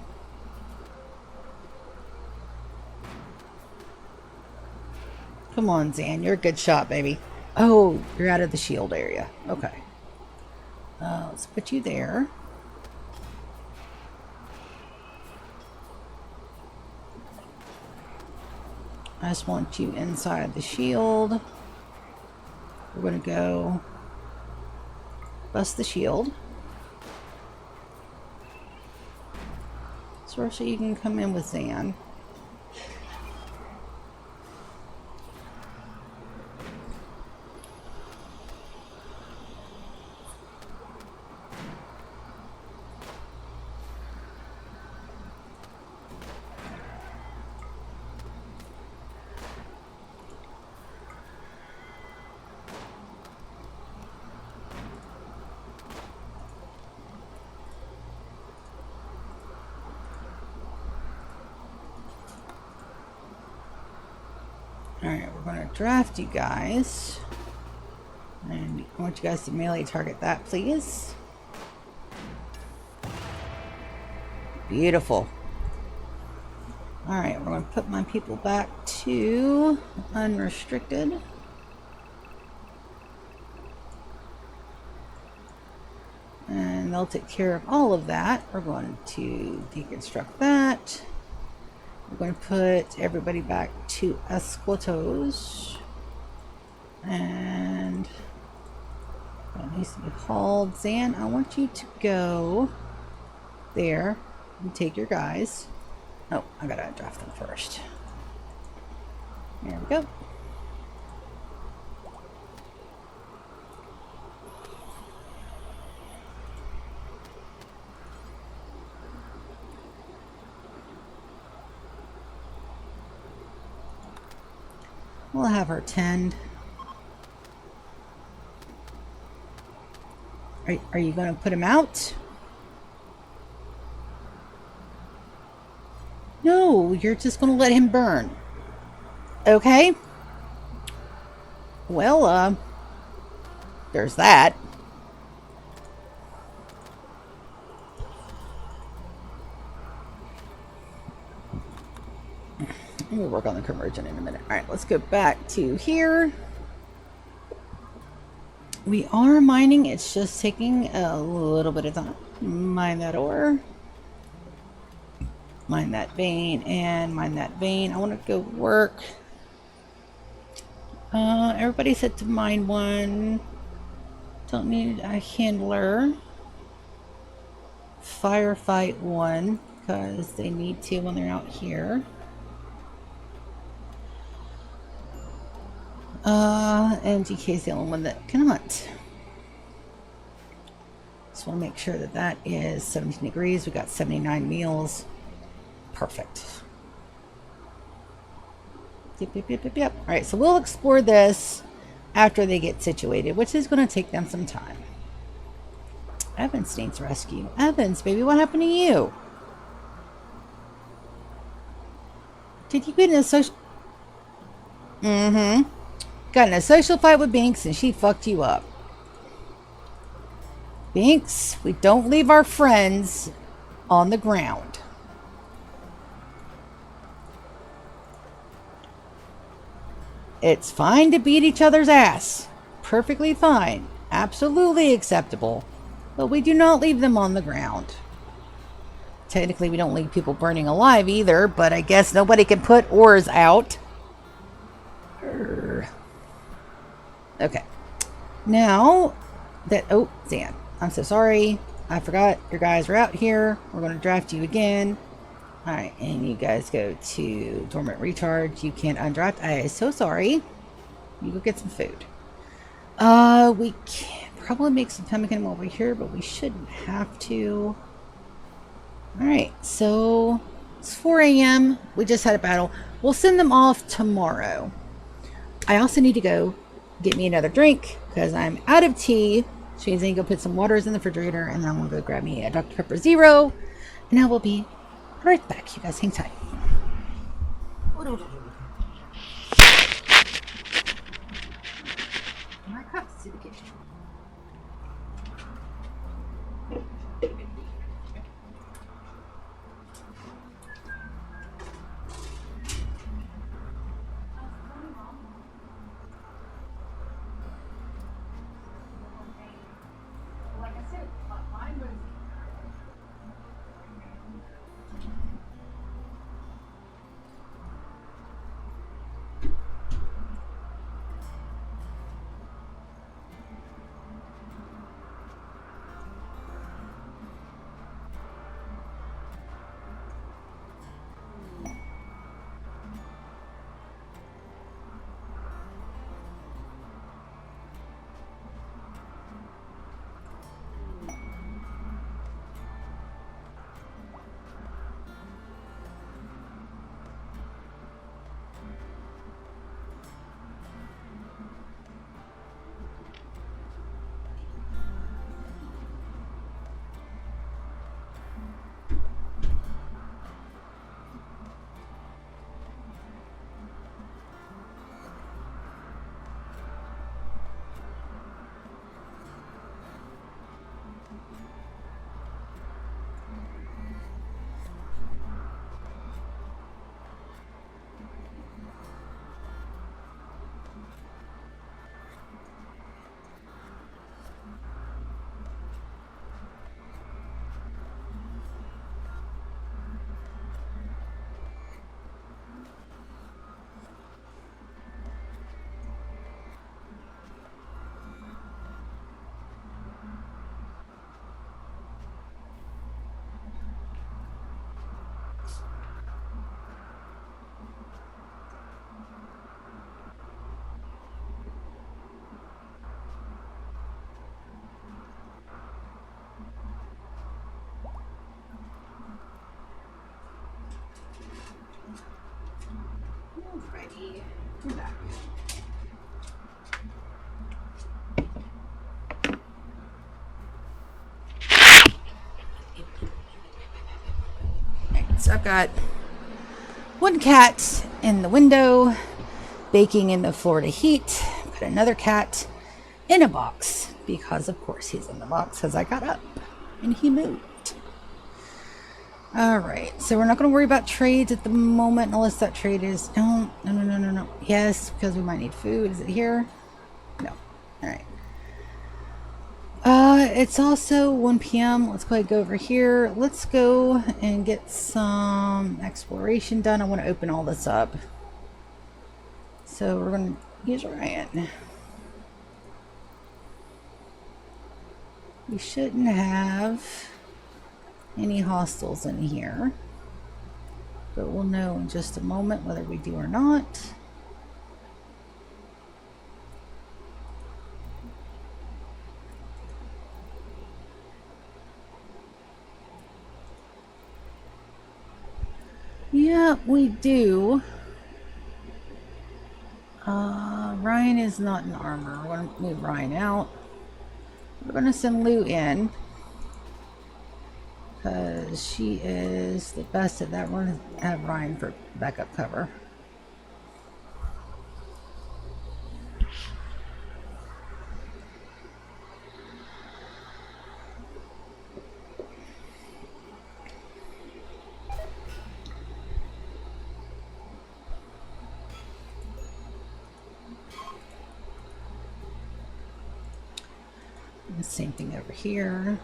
Come on, Zan. You're a good shot, baby. Oh, you're out of the shield area. Okay. Let's put you there. I just want you inside the shield. We're going to go bust the shield. Sorsha, you can come in with Zan. Alright, we're going to draft you guys. And I want you guys to melee target that, please. Beautiful. Alright, we're going to put my people back to unrestricted. And they'll take care of all of that. We're going to deconstruct that. We're going to put everybody back to Esquatos. And that needs to be hauled. Zan, I want you to go there and take your guys. Oh, I gotta draft them first. There we go. We'll have her tend. Are you going to put him out? No, you're just going to let him burn. Okay. Well, there's that. We'll work on the conversion in a minute. All right, let's go back to here. We are mining. It's just taking a little bit of time. Mine that ore. Mine that vein and mine that vein. I want to go work. Everybody set to mine one. Don't need a handler. Firefight one because they need to when they're out here. And GK is the only one that can hunt. Just want to make sure that that is 17 degrees. We got 79 meals. Perfect. Yep. All right, so we'll explore this after they get situated, which is going to take them some time. Evans needs rescue. Evans, baby, what happened to you? Did you get an associate? Mm-hmm. Got in a social fight with Binks and she fucked you up. Binks, we don't leave our friends on the ground. It's fine to beat each other's ass. Perfectly fine. Absolutely acceptable. But we do not leave them on the ground. Technically, we don't leave people burning alive either, but I guess nobody can put ores out. Okay. Now that... Oh, Zan. I'm so sorry. I forgot your guys are out here. We're going to draft you again. Alright, and you guys go to Dormant Recharge. You can't undraft. I am so sorry. You go get some food. We can probably make some pemmican while we're here, but we shouldn't have to. Alright, so it's 4 a.m. We just had a battle. We'll send them off tomorrow. I also need to go get me another drink because I'm out of tea. Which means I need to go put some waters in the refrigerator, and then I'm going to go grab me a Dr. Pepper Zero. And I will be right back. You guys hang tight. My cups to the kitchen. Alrighty, we're back. Alright, so I've got one cat in the window, baking in the Florida heat. I've got another cat in a box, because of course he's in the box, because I got up and he moved. Alright, so we're not going to worry about trades at the moment unless that trade is... No. Yes, because we might need food. Is it here? No. Alright. It's also 1 p.m. Let's go ahead and go over here. Let's go and get some exploration done. I want to open all this up. So we're going to use Ryan. We shouldn't have any hostiles in here, but we'll know in just a moment whether we do or not. Yeah, we do. Ryan is not in armor. We're going to move Ryan out. We're going to send Lou in, because she is the best at that. We're going to have Ryan for backup cover. The same thing over here.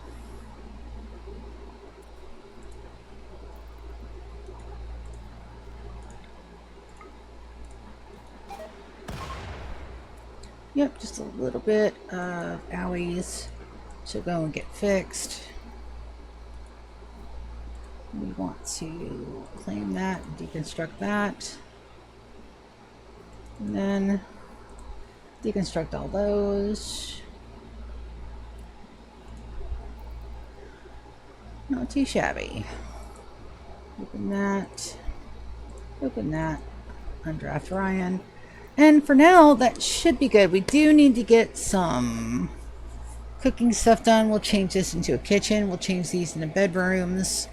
Yep, just a little bit of owies to go and get fixed. We want to claim that, deconstruct that, and then deconstruct all those. Not too shabby. Open that, undraft Ryan. And for now, that should be good. We do need to get some cooking stuff done. We'll change this into a kitchen. We'll change these into bedrooms.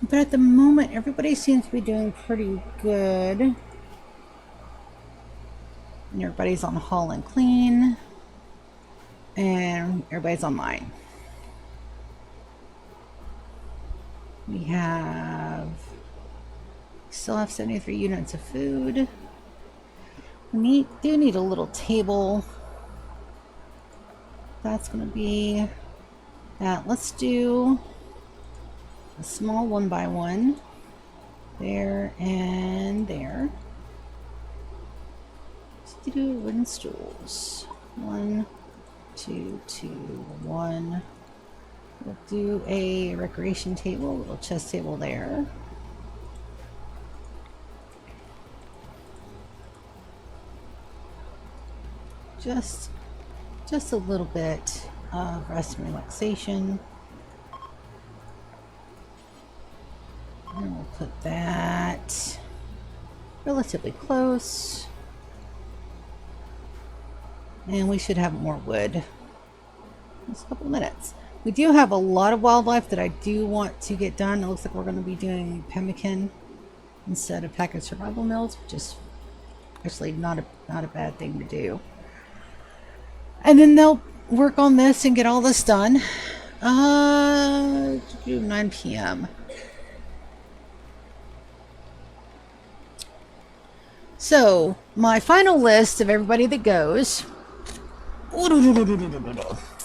But at the moment, everybody seems to be doing pretty good. And everybody's on haul and clean. And everybody's on mine. We still have 73 units of food. We do need a little table. That's going to be that. Let's do a small 1x1 there and there. Let's do wooden stools. 1, 2, 2, 1. We'll do a recreation table, a little chess table there. Just a little bit of rest and relaxation. And we'll put that relatively close. And we should have more wood in just a couple of minutes. We do have a lot of wildlife that I do want to get done. It looks like we're going to be doing pemmican instead of packaged survival meals, which is actually not a bad thing to do. And then they'll work on this and get all this done. 9 p.m. So, my final list of everybody that goes. I'm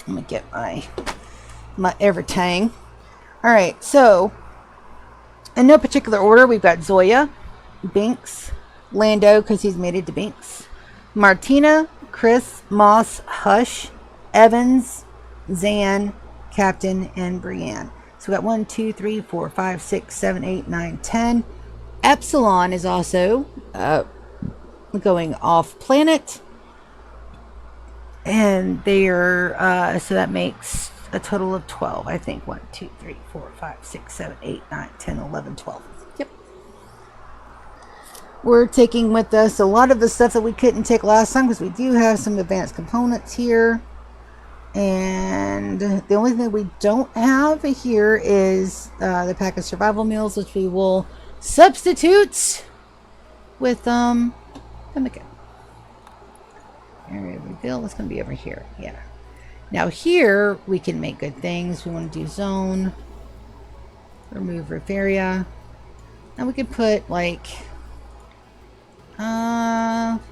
gonna get my everything. Alright, so in no particular order, we've got Zoya, Binks, Lando, because he's mated to Binks, Martina, Chris, Moss, Hush, Evans, Zan, Captain, and Brienne. So we got 1, 2, 3, 4, 5, 6, 7, 8, 9, 10. Epsilon is also going off planet. And they are, so that makes a total of 12, I think. 1, 2, 3, 4, 5, 6, 7, 8, 9, 10, 11, 12. Yep. We're taking with us a lot of the stuff that we couldn't take last time because we do have some advanced components here. And the only thing we don't have here is the pack of survival meals, which we will substitute with pemmican. Area reveal, it's going to be over here. Yeah. Now here we can make good things. We want to do zone, remove roof area, and we could put like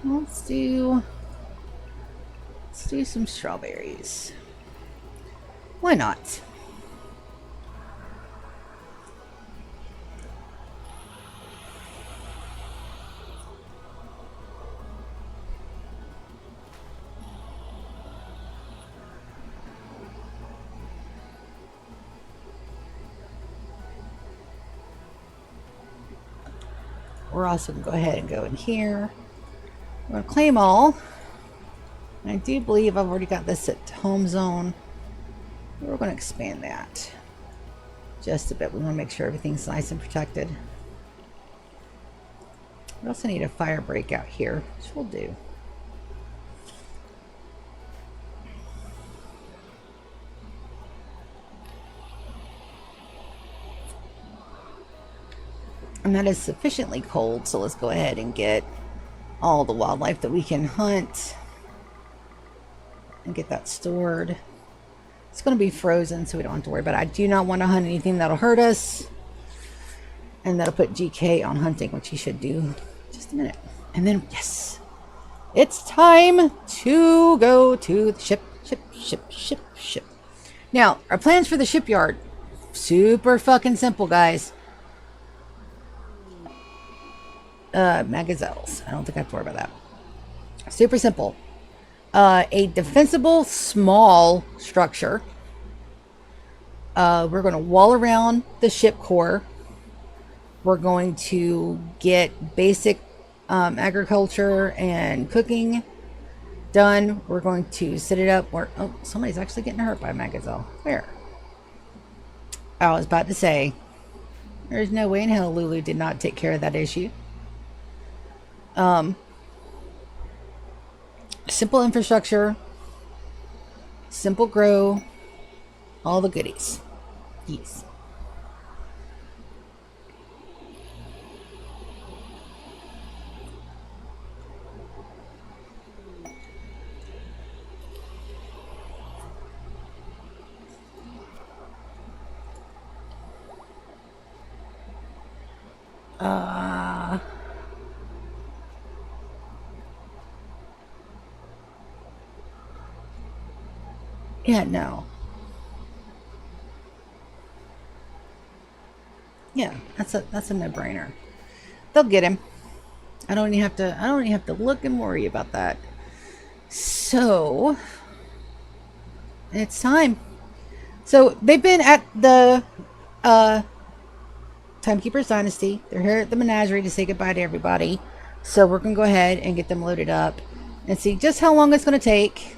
let's do some strawberries. Why not? We're also going to go ahead and go in here. We're going to claim all. And I do believe I've already got this at home zone. We're going to expand that just a bit. We want to make sure everything's nice and protected. We also need a fire break out here, which we'll do. And that is sufficiently cold, so let's go ahead and get all the wildlife that we can hunt and get that stored. It's going to be frozen, so we don't have to worry about it. I do not want to hunt anything that'll hurt us, and that'll put GK on hunting, which he should do in just a minute. And then, yes, it's time to go to the ship. Ship, ship, ship, ship. Now, our plans for the shipyard. Super fucking simple, guys. Magazelles. I don't think I have to worry about that. Super simple. A defensible small structure. We're going to wall around the ship core. We're going to get basic agriculture and cooking done. We're going to set it up where... Oh, somebody's actually getting hurt by a magazelle. Where? I was about to say, there's no way in hell Lulu did not take care of that issue. Simple infrastructure, simple grow, all the goodies. Yes. Yeah, no. Yeah, that's a no-brainer. They'll get him. I don't even have to look and worry about that. So it's time. So they've been at the Timekeeper's Dynasty. They're here at the menagerie to say goodbye to everybody. So we're gonna go ahead and get them loaded up and see just how long it's gonna take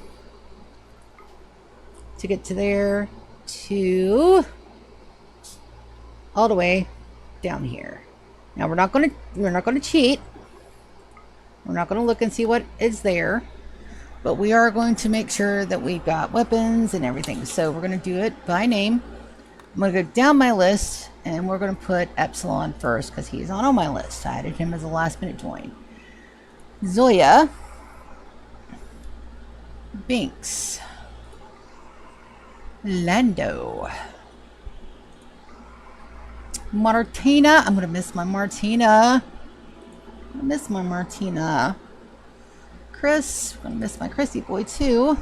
to get to there to all the way down here. Now we're not gonna cheat. We're not gonna look and see what is there, but we are going to make sure that we've got weapons and everything. So we're gonna do it by name. I'm gonna go down my list and we're gonna put Epsilon first because he's on all my list. I added him as a last minute join. Zoya, Binks, Lando, Martina. I'm gonna miss my Martina. Chris. I'm gonna miss my Chrissy boy too.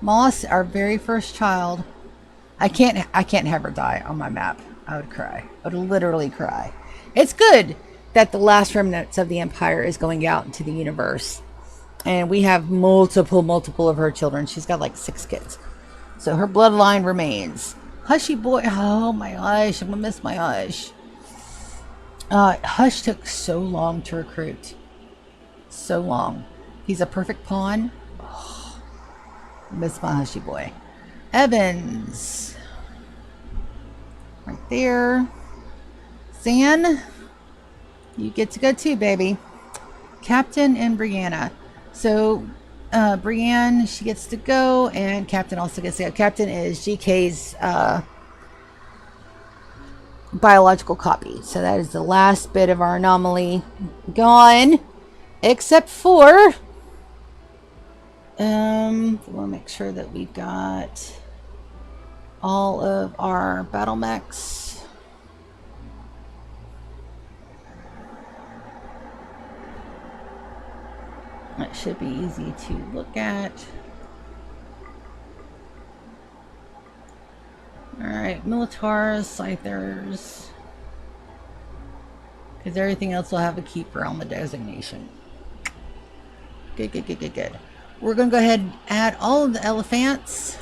Moss, our very first child. I can't have her die on my map. I would cry. I would literally cry. It's good that the last remnants of the Empire is going out into the universe. And we have multiple of her children. She's got like 6 kids. So her bloodline remains. Hushy boy. Oh my gosh. I'm going to miss my Hush. Hush took so long to recruit. So long. He's a perfect pawn. Oh, miss my Hushy boy. Evans. Right there. Zan. You get to go too, baby. Captain and Brianna. So, Brienne, she gets to go, and Captain also gets to go. Captain is GK's biological copy. So that is the last bit of our anomaly gone. Except for... we'll make sure that we've got all of our battle mechs. That should be easy to look at. Alright, Militars, Scythers. Because everything else will have a keeper on the designation. Good. We're going to go ahead and add all of the elephants.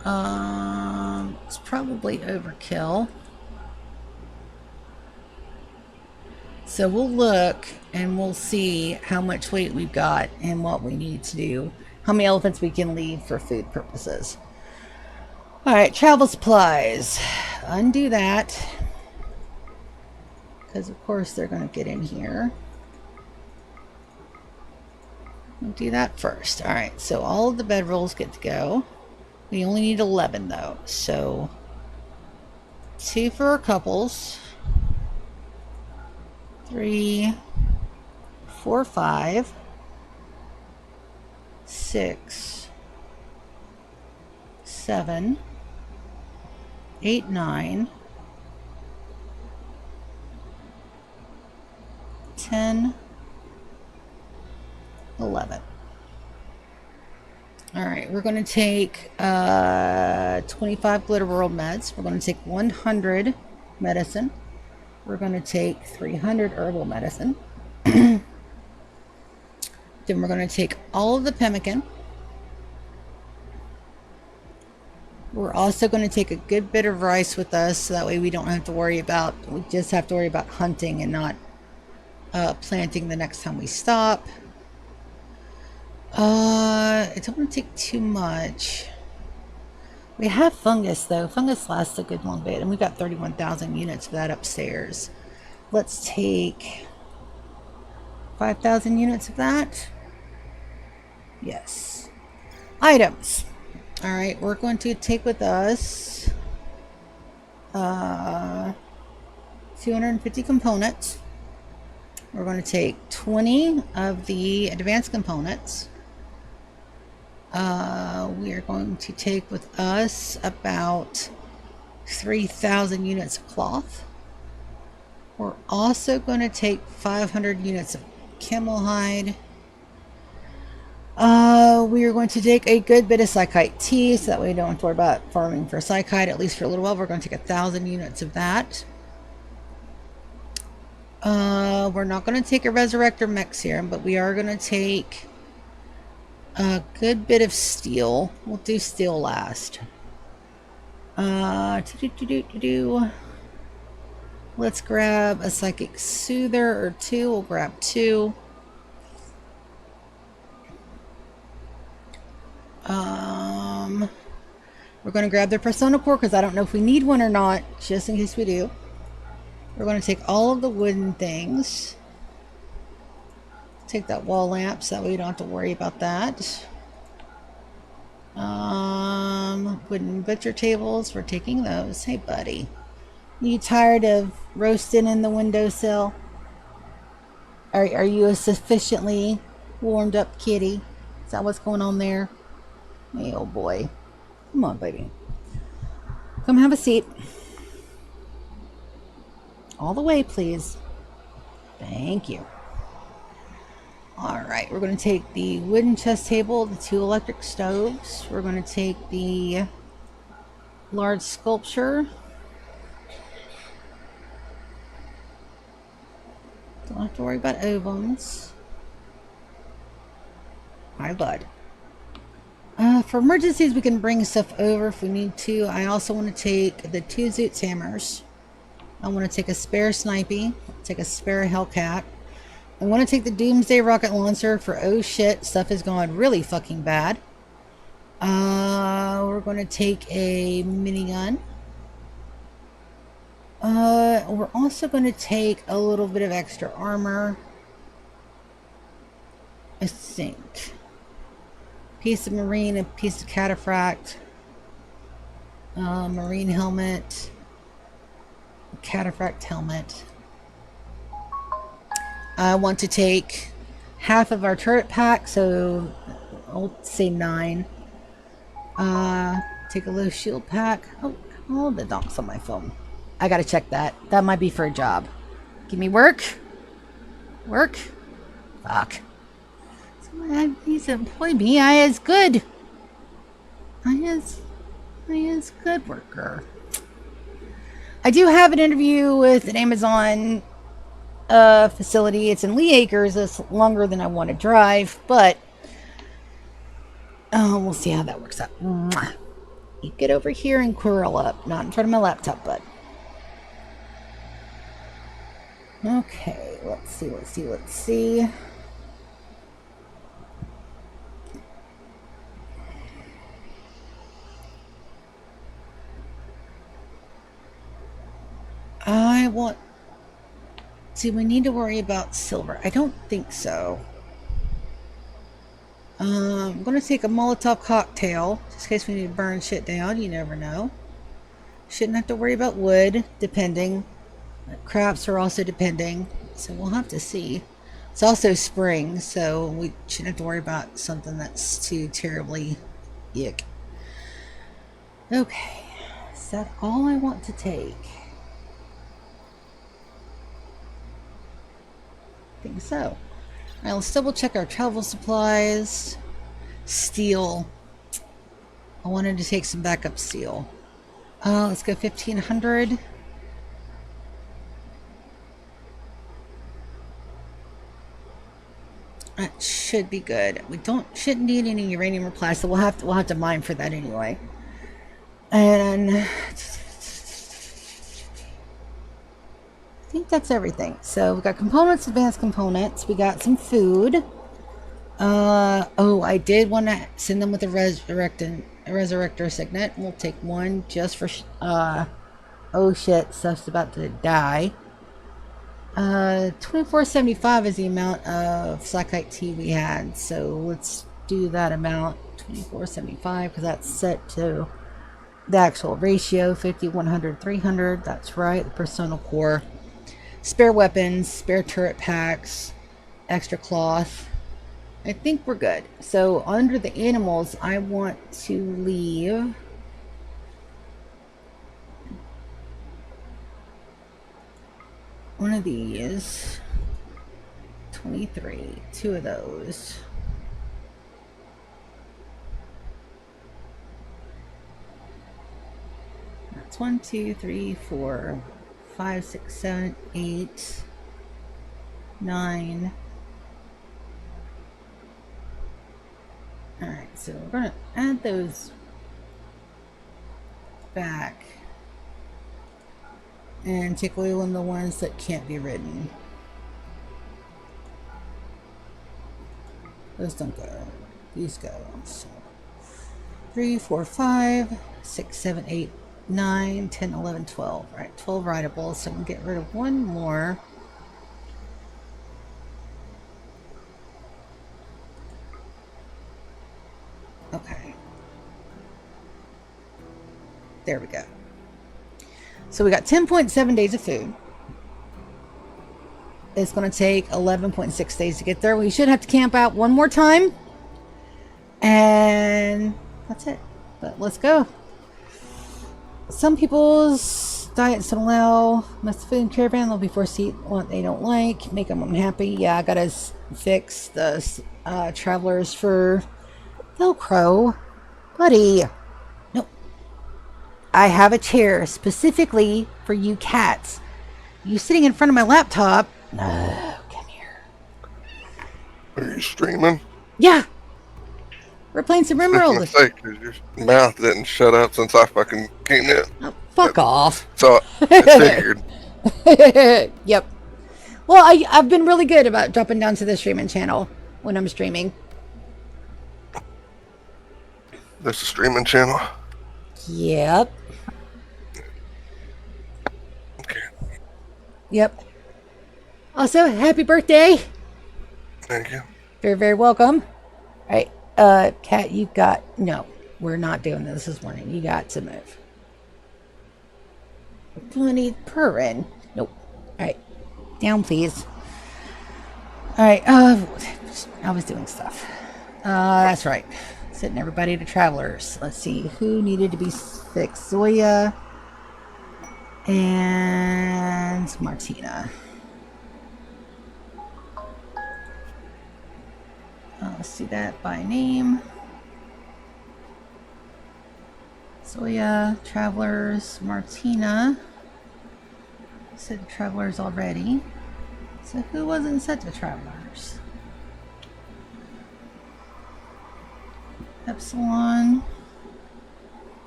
It's probably overkill. So we'll look and we'll see how much weight we've got and what we need to do. How many elephants we can leave for food purposes. Alright, travel supplies. Undo that. Because of course they're going to get in here. We'll do that first. Alright, so all of the bedrolls get to go. We only need 11 though. So 2 for our couples. 3, 4, 5, 6, 7, 8, 9, 10, 11. All right, we're going to take 25 glitter world meds. We're going to take 100 medicine. We're going to take 300 herbal medicine. Then we're going to take all of the pemmican. We're also going to take a good bit of rice with us, so that way we just have to worry about hunting and not planting the next time we stop. I don't want to take too much. We have fungus though. Fungus lasts a good long bit, and we've got 31,000 units of that upstairs. Let's take 5,000 units of that. Yes. Items. All right, we're going to take with us 250 components. We're going to take 20 of the advanced components. We are going to take with us about 3,000 units of cloth. We're also going to take 500 units of camel hide. We are going to take a good bit of psychite tea, so that way we don't have to worry about farming for psychite, at least for a little while. We're going to take 1,000 units of that. We're not going to take a resurrector mech serum, but we are going to take a good bit of steel. We'll do steel last. Let's grab a psychic soother or 2. We'll grab 2. We're going to grab the persona core because I don't know if we need one or not, just in case we do. We're going to take all of the wooden things. Take that wall lamp so that way we don't have to worry about that. Wooden butcher tables, we're taking those. Hey buddy, you tired of roasting in the windowsill? Are you a sufficiently warmed up kitty? Is that what's going on there? Hey, oh boy. Come on, baby. Come have a seat. All the way, please. Thank you. Alright, we're going to take the wooden chest table, the 2 electric stoves. We're going to take the large sculpture. Don't have to worry about ovums. Hi, bud. For emergencies, we can bring stuff over if we need to. I also want to take the 2 Zoots hammers. I want to take a spare snipey, take a spare Hellcat. I want to take the Doomsday rocket launcher for oh shit, stuff is going really fucking bad. We're going to take a minigun. We're also going to take a little bit of extra armor. I think. Piece of marine, a piece of cataphract. Marine helmet. Cataphract helmet. I want to take half of our turret pack, so I'll say 9. Take a low shield pack. Oh, the docs on my phone. I gotta check that. That might be for a job. Give me work. Work. Fuck. Someone needs to employ me. I is good. I is good worker. I do have an interview with an Amazon facility. It's in Lee Acres. It's longer than I want to drive, but we'll see how that works out. Mwah. You get over here and curl up, not in front of my laptop, bud. Okay, let's see. Do we need to worry about silver? I don't think so. I'm going to take a Molotov cocktail, just in case we need to burn shit down. You never know. Shouldn't have to worry about wood, depending. Crops are also depending, so we'll have to see. It's also spring, so we shouldn't have to worry about something that's too terribly yuck. Okay, is that all I want to take? I think so. Alright, let's double check our travel supplies. Steel. I wanted to take some backup steel. Let's go 1500. That should be good. We shouldn't need any uranium or plastic. We'll have to mine for that anyway. And I think that's everything. So we got components, advanced components. We got some food. Oh, I did want to send them with a resurrector signet. We'll take one just for oh shit, stuff's about to die. 2475 is the amount of Slackite tea we had, so let's do that amount. 2475, because that's set to the actual ratio. 50, 100, 300. That's right. The personal core. Spare weapons, spare turret packs, extra cloth. I think we're good. So under the animals, I want to leave one of these. 23. Two of those. That's 1, 2, 3, 4, 5, 6, 7, 8, 9. Alright, so we're going to add those back and take away one of the ones that can't be ridden. Those don't go. These go. So 3, 4, 5, 6, 7, 8, 9, 10, 11, 12. Alright, 12 rideables. So I'm going to get rid of one more. Okay. There we go. So we got 10.7 days of food. It's going to take 11.6 days to get there. We should have to camp out one more time. And that's it. But let's go. Some people's diets don't allow must food and caravan. They'll be forced to eat what they don't like. Make them unhappy. Yeah, I got to fix the travelers for Velcro. Buddy. Nope. I have a chair specifically for you cats. You sitting in front of my laptop. No, come here. Are you streaming? Yeah. We're playing some Rimworld. Because your mouth didn't shut up since I fucking came in. Oh, fuck off. So I figured. Yep. Well, I've been really good about dropping down to the streaming channel when I'm streaming. There's a streaming channel? Yep. Okay. Yep. Also, happy birthday. Thank you. Very, very welcome. All right. Kat, you got... No, we're not doing this morning. You got to move. Plenty purring. Nope. All right. Down, please. All right. I was doing stuff. That's right. Sending everybody to travelers. Let's see who needed to be fixed. Zoya and Martina. Let's see that by name. Zoya, travelers, Martina. Said travelers already. So who wasn't set to travelers? Epsilon.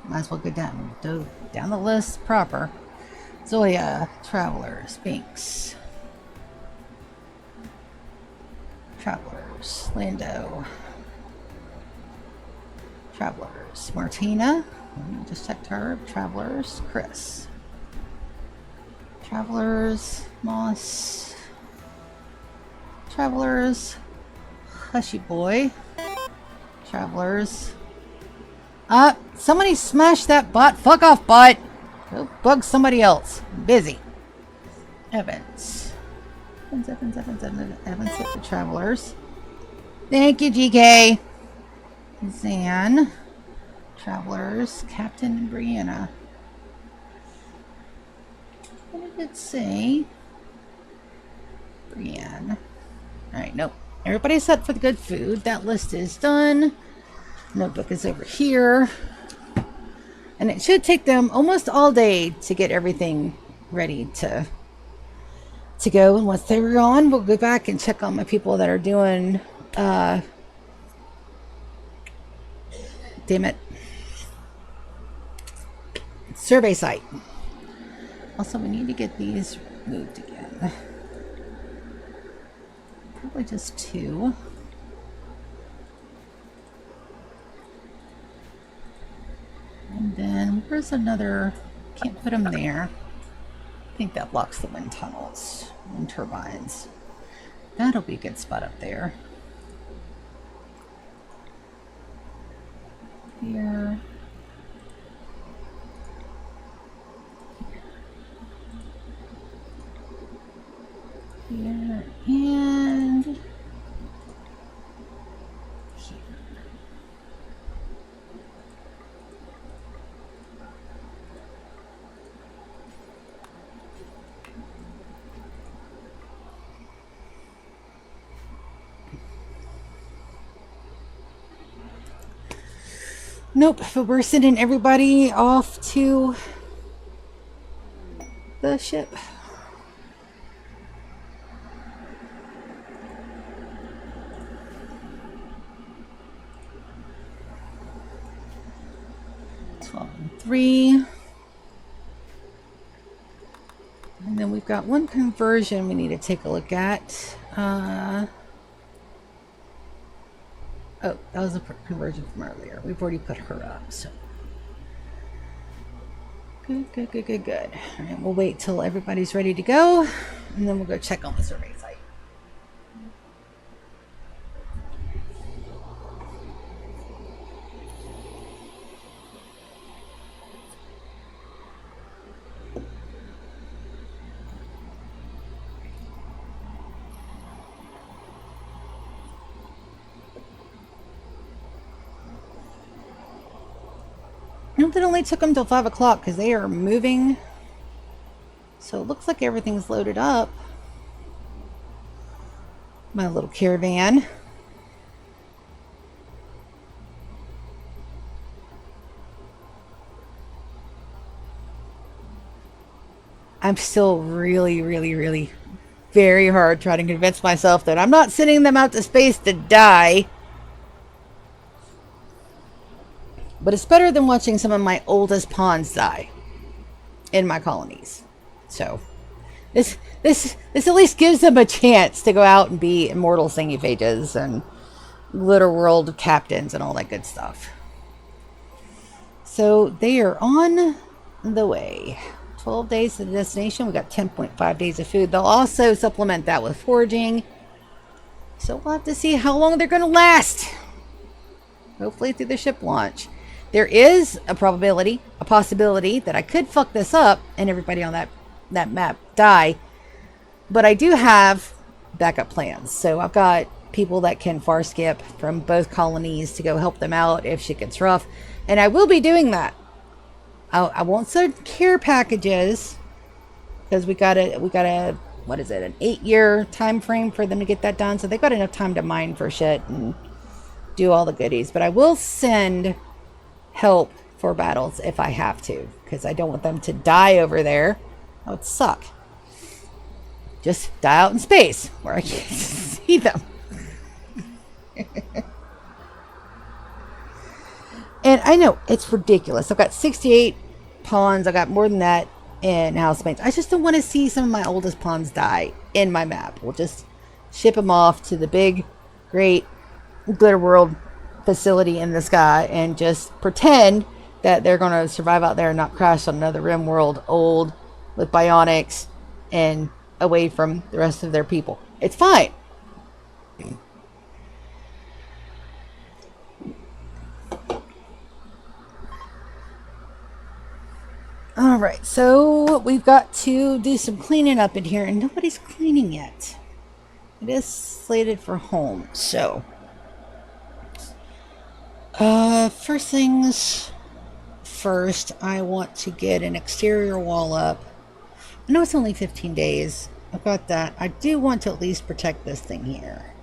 Might as well go down the list proper. Zoya, travelers, Binks. Travelers, Lando. Travelers, Martina. Just checked her. Travelers, Chris. Travelers, Moss. Travelers, Hushy Boy. Travelers. Somebody smashed that bot. Fuck off, bot. Go bug somebody else. I'm busy. Evans. Evans hit the travelers. Thank you, GK. Zan. Travelers. Captain and Brianna. What did it say? Brianne. Alright, nope. everybody's set for the good food. That list is done. Notebook is over here. And it should take them almost all day to get everything ready to go. And once they're gone, we'll go back and check on my people that are doing damn it, survey site. Also, we need to get these moved again. Probably just 2. And then where's another? Can't put them there. I think that blocks the wind tunnels, wind turbines. That'll be a good spot up there. Here. Here and here. Nope, but we're sending everybody off to the ship. And 3. And then we've got one conversion we need to take a look at. Oh, that was a conversion from earlier. We've already put her up, so. Good. All right, we'll wait till everybody's ready to go, and then we'll go check on the survey site. Nope, it only took them till 5 o'clock because they are moving. So it looks like everything's loaded up. My little caravan. I'm still really very hard trying to convince myself that I'm not sending them out to space to die. But it's better than watching some of my oldest pawns die in my colonies. So this at least gives them a chance to go out and be immortal thingy pages and Glitter World captains and all that good stuff. So they are on the way. 12 days to the destination. We got 10.5 days of food. They'll also supplement that with foraging. So we'll have to see how long they're going to last. Hopefully through the ship launch. There is a possibility that I could fuck this up and everybody on that map die. But I do have backup plans. So I've got people that can far skip from both colonies to go help them out if shit gets rough. And I will be doing that. I won't send care packages because we got a what is it, an 8-year time frame for them to get that done. So they've got enough time to mine for shit and do all the goodies. But I will send help for battles if I have to, because I don't want them to die over there. That would suck. Just die out in space where I can't see them. And I know it's ridiculous. I've got 68 pawns. I got more than that in housemates. I just don't want to see some of my oldest pawns die in my map. We'll just ship them off to the big, great Glitter World facility in the sky and just pretend that they're going to survive out there and not crash on another Rimworld old with bionics and away from the rest of their people. It's fine. All right, so we've got to do some cleaning up in here, and nobody's cleaning yet. It is slated for home, so first things first, I want to get an exterior wall up. I know it's only 15 days. I've got that. I do want to at least protect this thing here.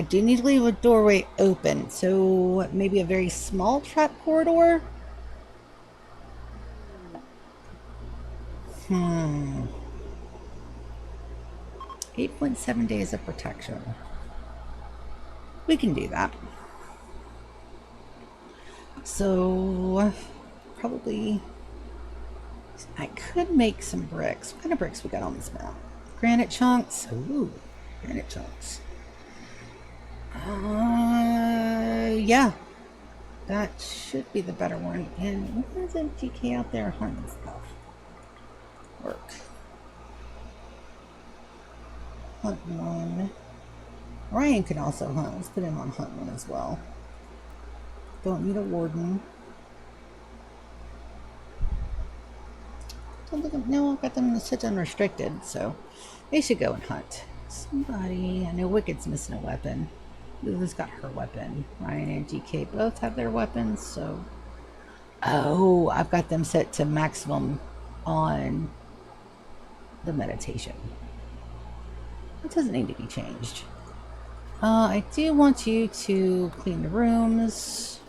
I do need to leave a doorway open, so maybe a very small trap corridor. 8.7 days of protection. We can do that. So, probably, I could make some bricks. What kind of bricks we got on this map? Granite chunks. Ooh, granite chunks. Yeah. That should be the better one. And what is MTK out there hunting stuff? Work. Hunt one. Ryan can also hunt. Let's put him on hunt one as well. Don't need a warden. No, I've got them set unrestricted, so they should go and hunt. Somebody, I know Wicked's missing a weapon. Lulu's got her weapon. Ryan and GK both have their weapons, so. Oh, I've got them set to maximum on the meditation. It doesn't need to be changed. I do want you to clean the rooms.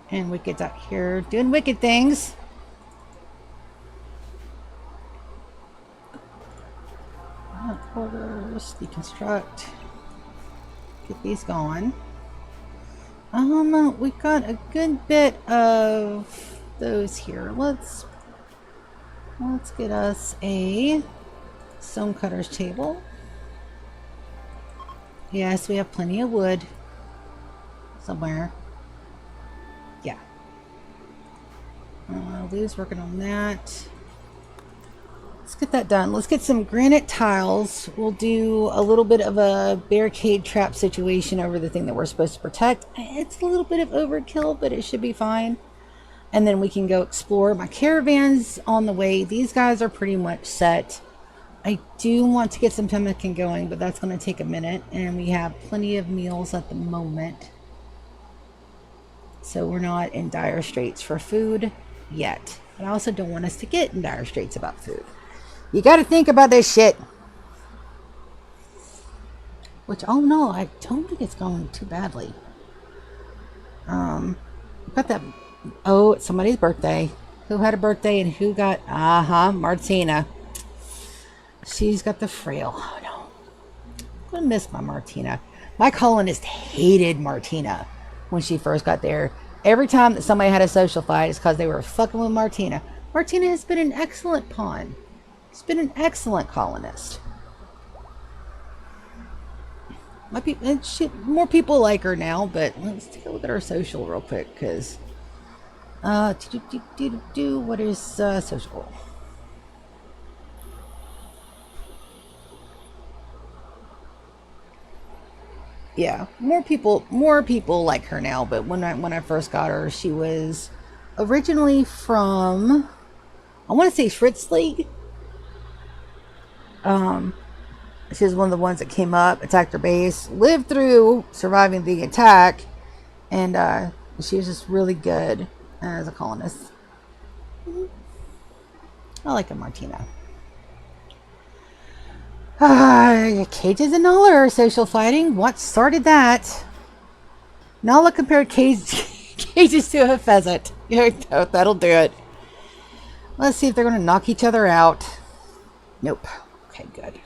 And Wicked's out here doing wicked things. Quarters, deconstruct. Get these going. We've got a good bit of those here. Let's get us a stonecutter's table. Yes, we have plenty of wood somewhere. Yeah. Lou's working on that. Let's get that done. Let's get some granite tiles. We'll do a little bit of a barricade trap situation over the thing that we're supposed to protect. It's a little bit of overkill, but it should be fine. And then we can go explore. My caravan's on the way. These guys are pretty much set. I do want to get some pemmican going, but that's going to take a minute. And we have plenty of meals at the moment. So we're not in dire straits for food yet. But I also don't want us to get in dire straits about food. You got to think about this shit. Which, oh no, I don't think it's going too badly. Got that. Oh, it's somebody's birthday. Who had a birthday and who got? Martina. She's got the frail. Oh no, I'm gonna miss my Martina. My colonist hated Martina when she first got there. Every time that somebody had a social fight, it's because they were fucking with Martina. Martina has been an excellent pawn. She's been an excellent colonist. More people like her now, but let's take a look at her social real quick, because what is social? Yeah, more people like her now, but when I first got her, she was originally from, I want to say, Fritz League. She was one of the ones that came up, attacked her base, lived through surviving the attack, and she was just really good as a colonist. I like a Martina. Cages and Nala are social fighting. What started that? Nala compared cages to a pheasant. That'll do it. Let's see if they're going to knock each other out. Nope. Okay, good.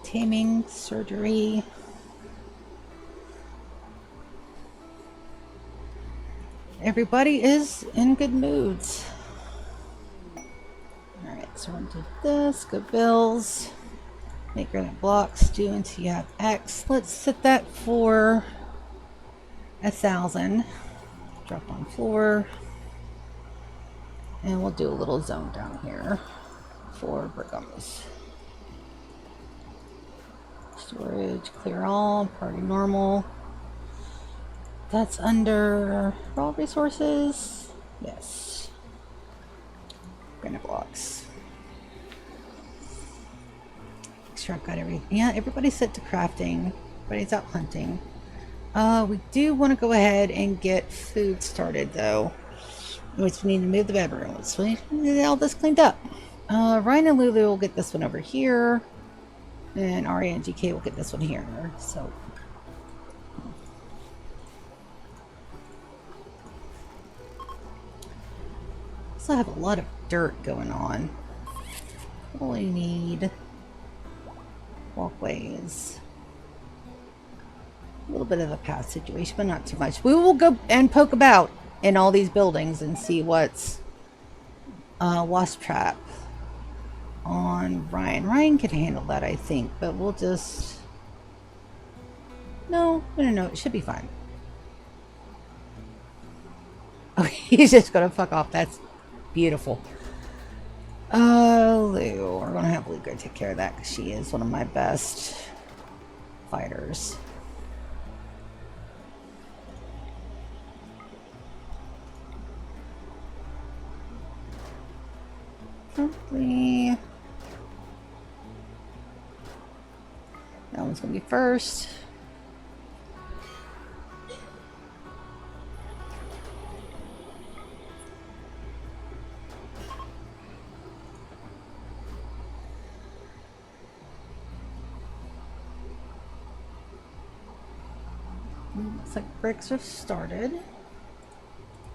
Taming, surgery. Everybody is in good moods. Alright, so we're going to do this. Good bills. Make granite blocks. Do until you have X. Let's set that for 1,000. Drop on floor. And we'll do a little zone down here for brickums. Storage, clear all, party normal. That's under raw resources. Yes. Granite blocks. Make sure I've got everything. Yeah, everybody's set to crafting. Everybody's out hunting. We do want to go ahead and get food started though. Which we need to move the bedrooms. We need all this cleaned up. Ryan and Lulu will get this one over here. And Aria and GK will get this one here. So still have a lot of dirt going on. Probably need walkways. A little bit of a path situation, but not too much. We will go and poke about in all these buildings and see what's wasp trap on Ryan. Ryan can handle that, I think, but we'll just... No, it should be fine. Oh, he's just gonna fuck off. That's beautiful. Lou. We're gonna have Lou go take care of that because she is one of my best fighters. Probably that one's gonna be first. Looks like bricks have started.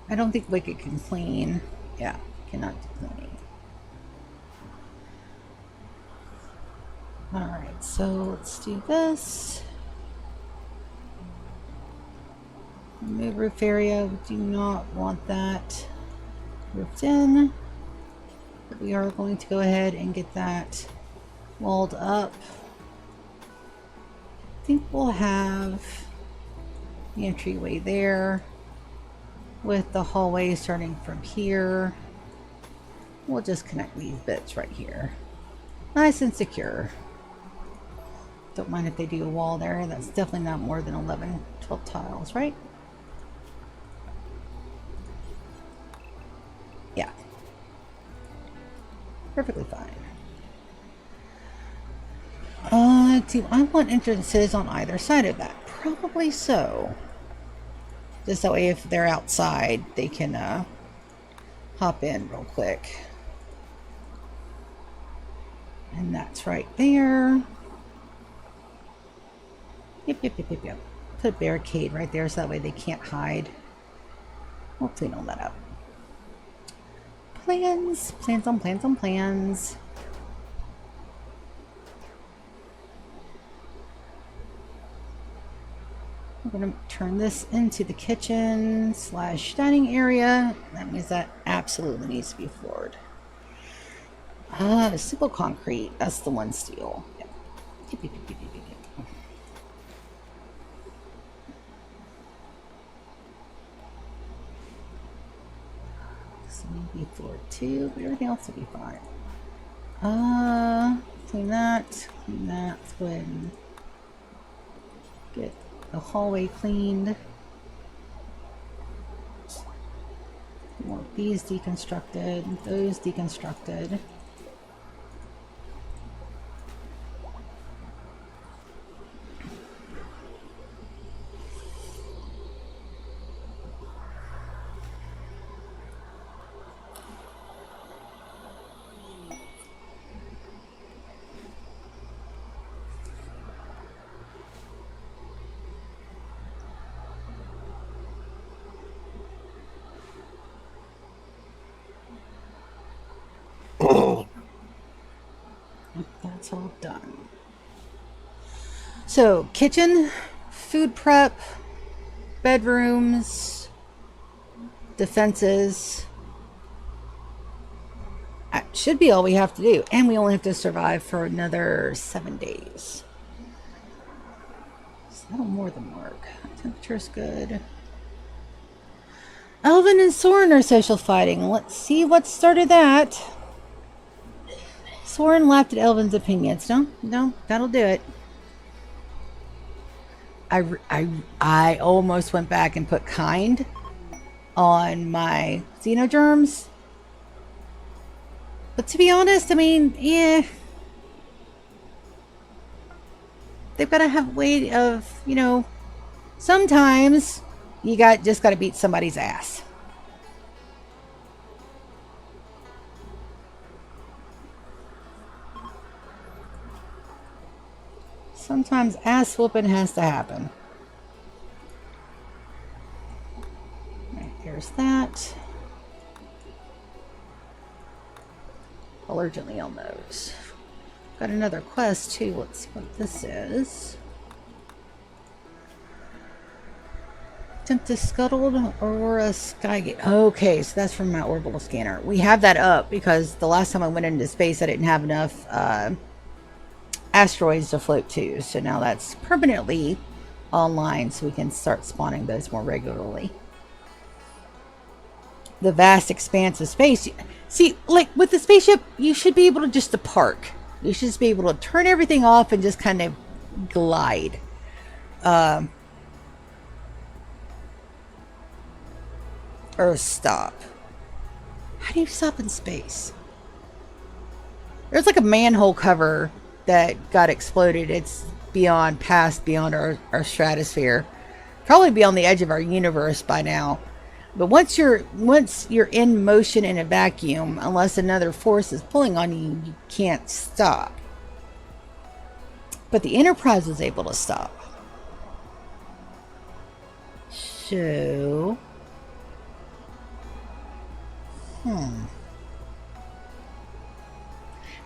I don't think Wicked can clean. Yeah, cannot clean. Alright, so let's do this. Remove roof area. We do not want that roofed in. But we are going to go ahead and get that walled up. I think we'll have the entryway there with the hallway starting from here. We'll just connect these bits right here. Nice and secure. Don't mind if they do a wall there. That's definitely not more than 11, 12 tiles, right? Yeah. Perfectly fine. Do I want entrances on either side of that? Probably so. Just that way if they're outside, they can hop in real quick. And that's right there. Yep. Put a barricade right there so that way they can't hide. We'll clean all that up. Plans on plans. We're going to turn this into the kitchen / dining area. That means that absolutely needs to be floored. The simple concrete. That's the one steel. Yep. This may be floored too, but everything else will be fine. Clean that. Let's go ahead and get the hallway cleaned. Want these deconstructed, those deconstructed. That's all done. So, kitchen, food prep, bedrooms, defenses. That should be all we have to do. And we only have to survive for another 7 days. So that'll more than work. Temperature's good. Elvin and Soren are social fighting. Let's see what started that. Soren laughed at Elvin's opinions. No, that'll do it. I almost went back and put kind on my xenogerms. But to be honest, I mean, yeah, they've got to have a way of, sometimes you just got to beat somebody's ass. Sometimes ass whooping has to happen. Right, there's that. Color gently on those. Got another quest too. Let's see what this is. Tempest Scuttled Aurora Skygate. Okay, so that's from my orbital scanner. We have that up because the last time I went into space I didn't have enough asteroids to float to. So now that's permanently online so we can start spawning those more regularly. The vast expanse of space. See, like with the spaceship, you should be able to just park. You should just be able to turn everything off and just kind of glide. Or stop. How do you stop in space? There's like a manhole cover that got exploded. It's beyond our stratosphere. Probably beyond the edge of our universe by now. But once you're in motion in a vacuum, unless another force is pulling on you, you can't stop. But the Enterprise was able to stop. So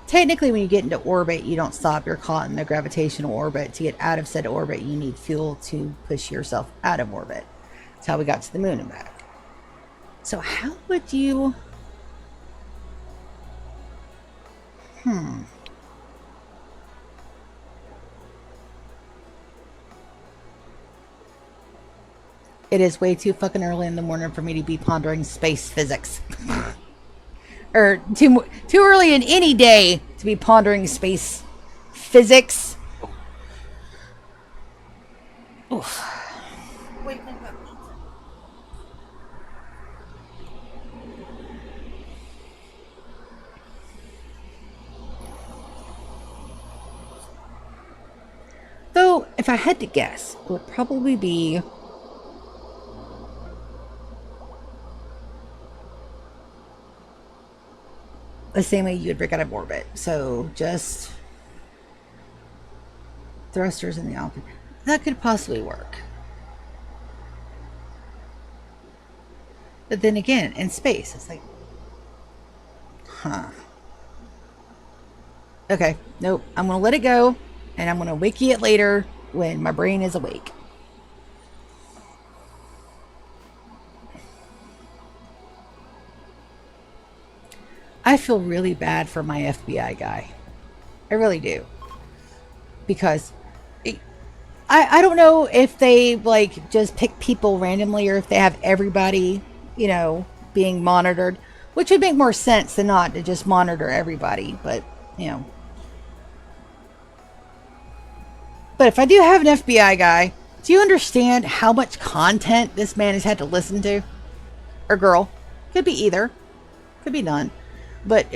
technically, when you get into orbit, you don't stop. You're caught in the gravitational orbit. To get out of said orbit, you need fuel to push yourself out of orbit. That's how we got to the moon and back. So how would you... It is way too fucking early in the morning for me to be pondering space physics. Or too early in any day to be pondering space physics. Oof. Though, if I had to guess, it would probably be the same way you would break out of orbit. So just thrusters in the opposite. That could possibly work. But then again, in space, it's like, okay, nope. I'm going to let it go, and I'm going to wiki it later when my brain is awake. I feel really bad for my FBI guy. I really do. Because I don't know if they like just pick people randomly or if they have everybody, being monitored, which would make more sense than not to just monitor everybody. But, But if I do have an FBI guy, do you understand how much content this man has had to listen to? Or girl. Could be either. Could be none. But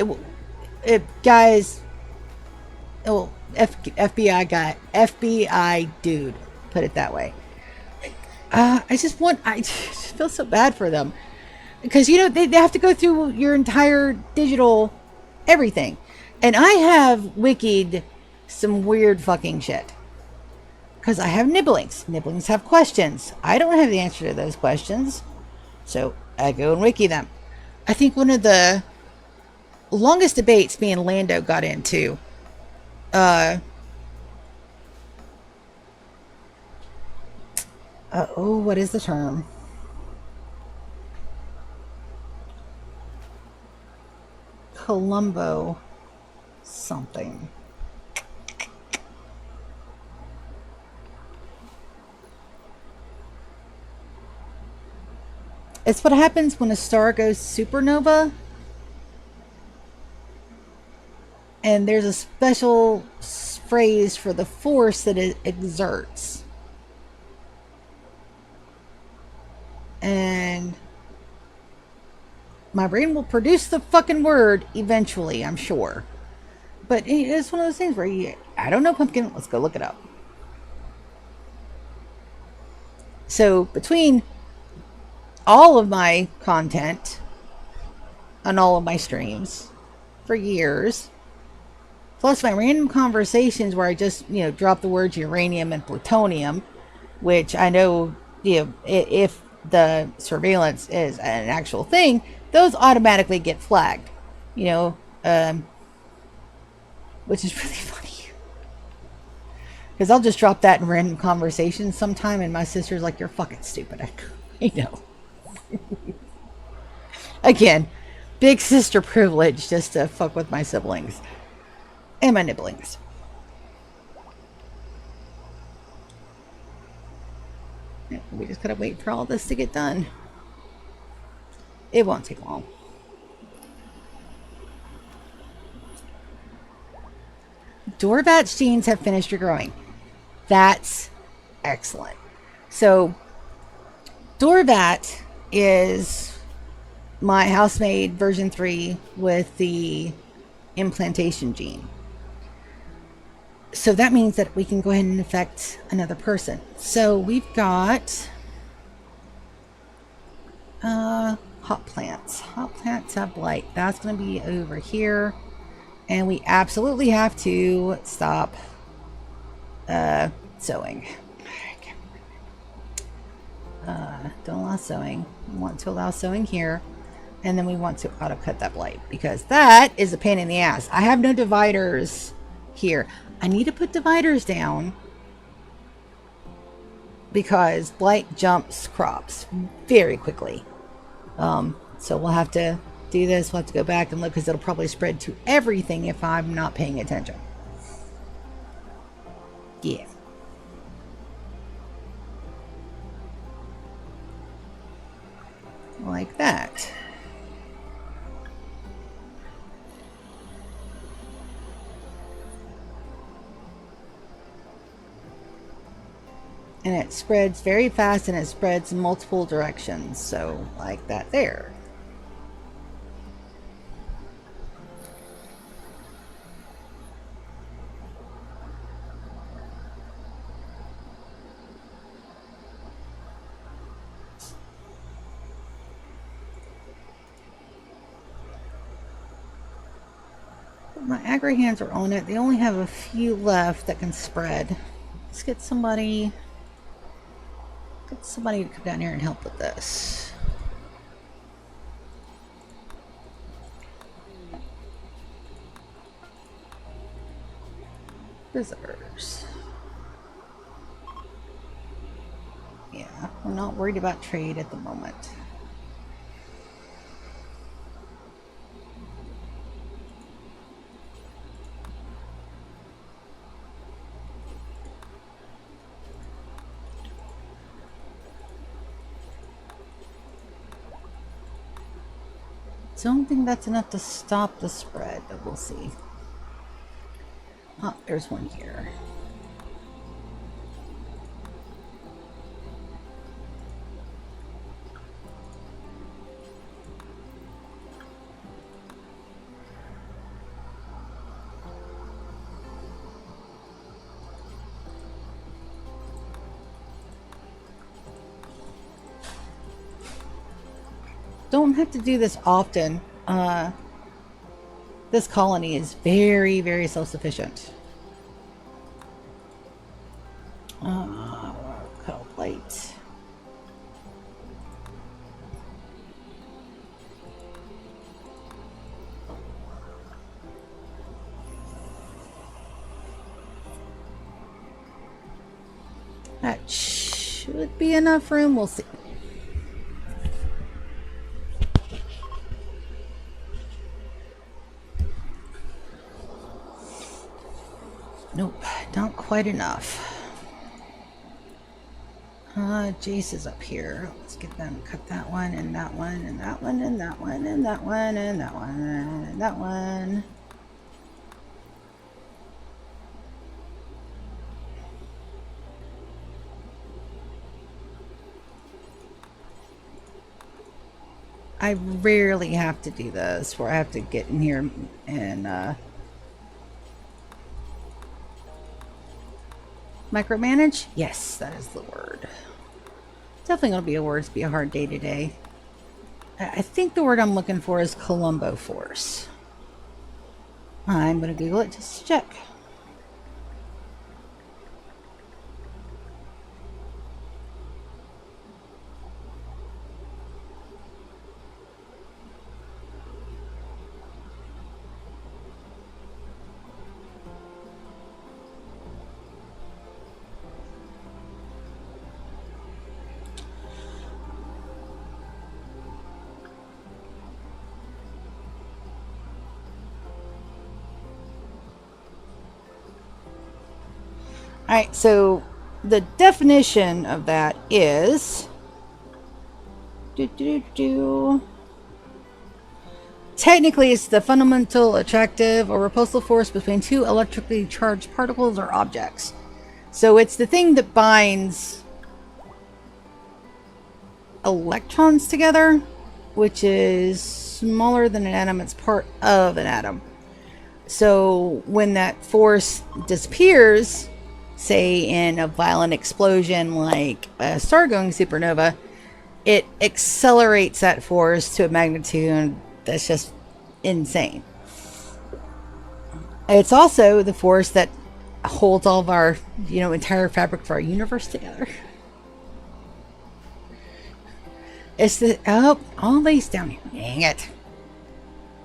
guys, FBI dude, put it that way. I just feel so bad for them. Because, they have to go through your entire digital everything. And I have wikied some weird fucking shit. Because I have nibblings. Nibblings have questions. I don't have the answer to those questions. So I go and wiki them. I think one of the longest debates me and Lando got into what is the term? Columbo something. It's what happens when a star goes supernova. And there's a special phrase for the force that it exerts. My brain will produce the fucking word eventually, I'm sure. But it's one of those things where I don't know pumpkin. Let's go look it up. So between all of my content on all of my streams for years, plus my random conversations where I just, drop the words uranium and plutonium, which I know, if the surveillance is an actual thing, those automatically get flagged, which is really funny. Because I'll just drop that in random conversations sometime, and my sister's like, "You're fucking stupid." I know. Again, big sister privilege just to fuck with my siblings and my nibblings. We just gotta wait for all this to get done. It won't take long. Dorvat's genes have finished regrowing. That's excellent. So, Dorvat is my housemaid version 3 with the implantation gene. So that means that we can go ahead and infect another person. So we've got hot plants. Hot plants have blight. That's going to be over here. And we absolutely have to stop sowing. Don't allow sowing. We want to allow sowing here. And then we want to auto cut that blight, because that is a pain in the ass. I have no dividers here. I need to put dividers down because blight jumps crops very quickly. So we'll have to do this. We'll have to go back and look, because it'll probably spread to everything if I'm not paying attention. Yeah. Like that. And it spreads very fast, and it spreads in multiple directions. So like that there. My agri hands are on it. They only have a few left that can spread. Let's get somebody to come down here and help with this. Visitors. Yeah, I'm not worried about trade at the moment. Don't think that's enough to stop the spread, but we'll see. Oh, there's one here. Don't have to do this often. This colony is very, very self-sufficient. Coal plate. That should be enough room. We'll see. Nope, not quite enough. Jace is up here. Let's get them. Cut that one, and that one, and that one, and that one, and that one, and that one, and that one. I rarely have to do this where I have to get in here and micromanage. Yes, that is the word. Definitely going to be a word. It's be a hard day today. I think the word I'm looking for is Colombo Force. I'm going to Google it just to check. All right, so the definition of that is technically it's the fundamental attractive or repulsive force between two electrically charged particles or objects. So it's the thing that binds electrons together, which is smaller than an atom. It's part of an atom. So when that force disappears, say in a violent explosion like a star-going supernova, it accelerates that force to a magnitude that's just insane. It's also the force that holds all of our, entire fabric of our universe together. It's the, all these down here. Dang it.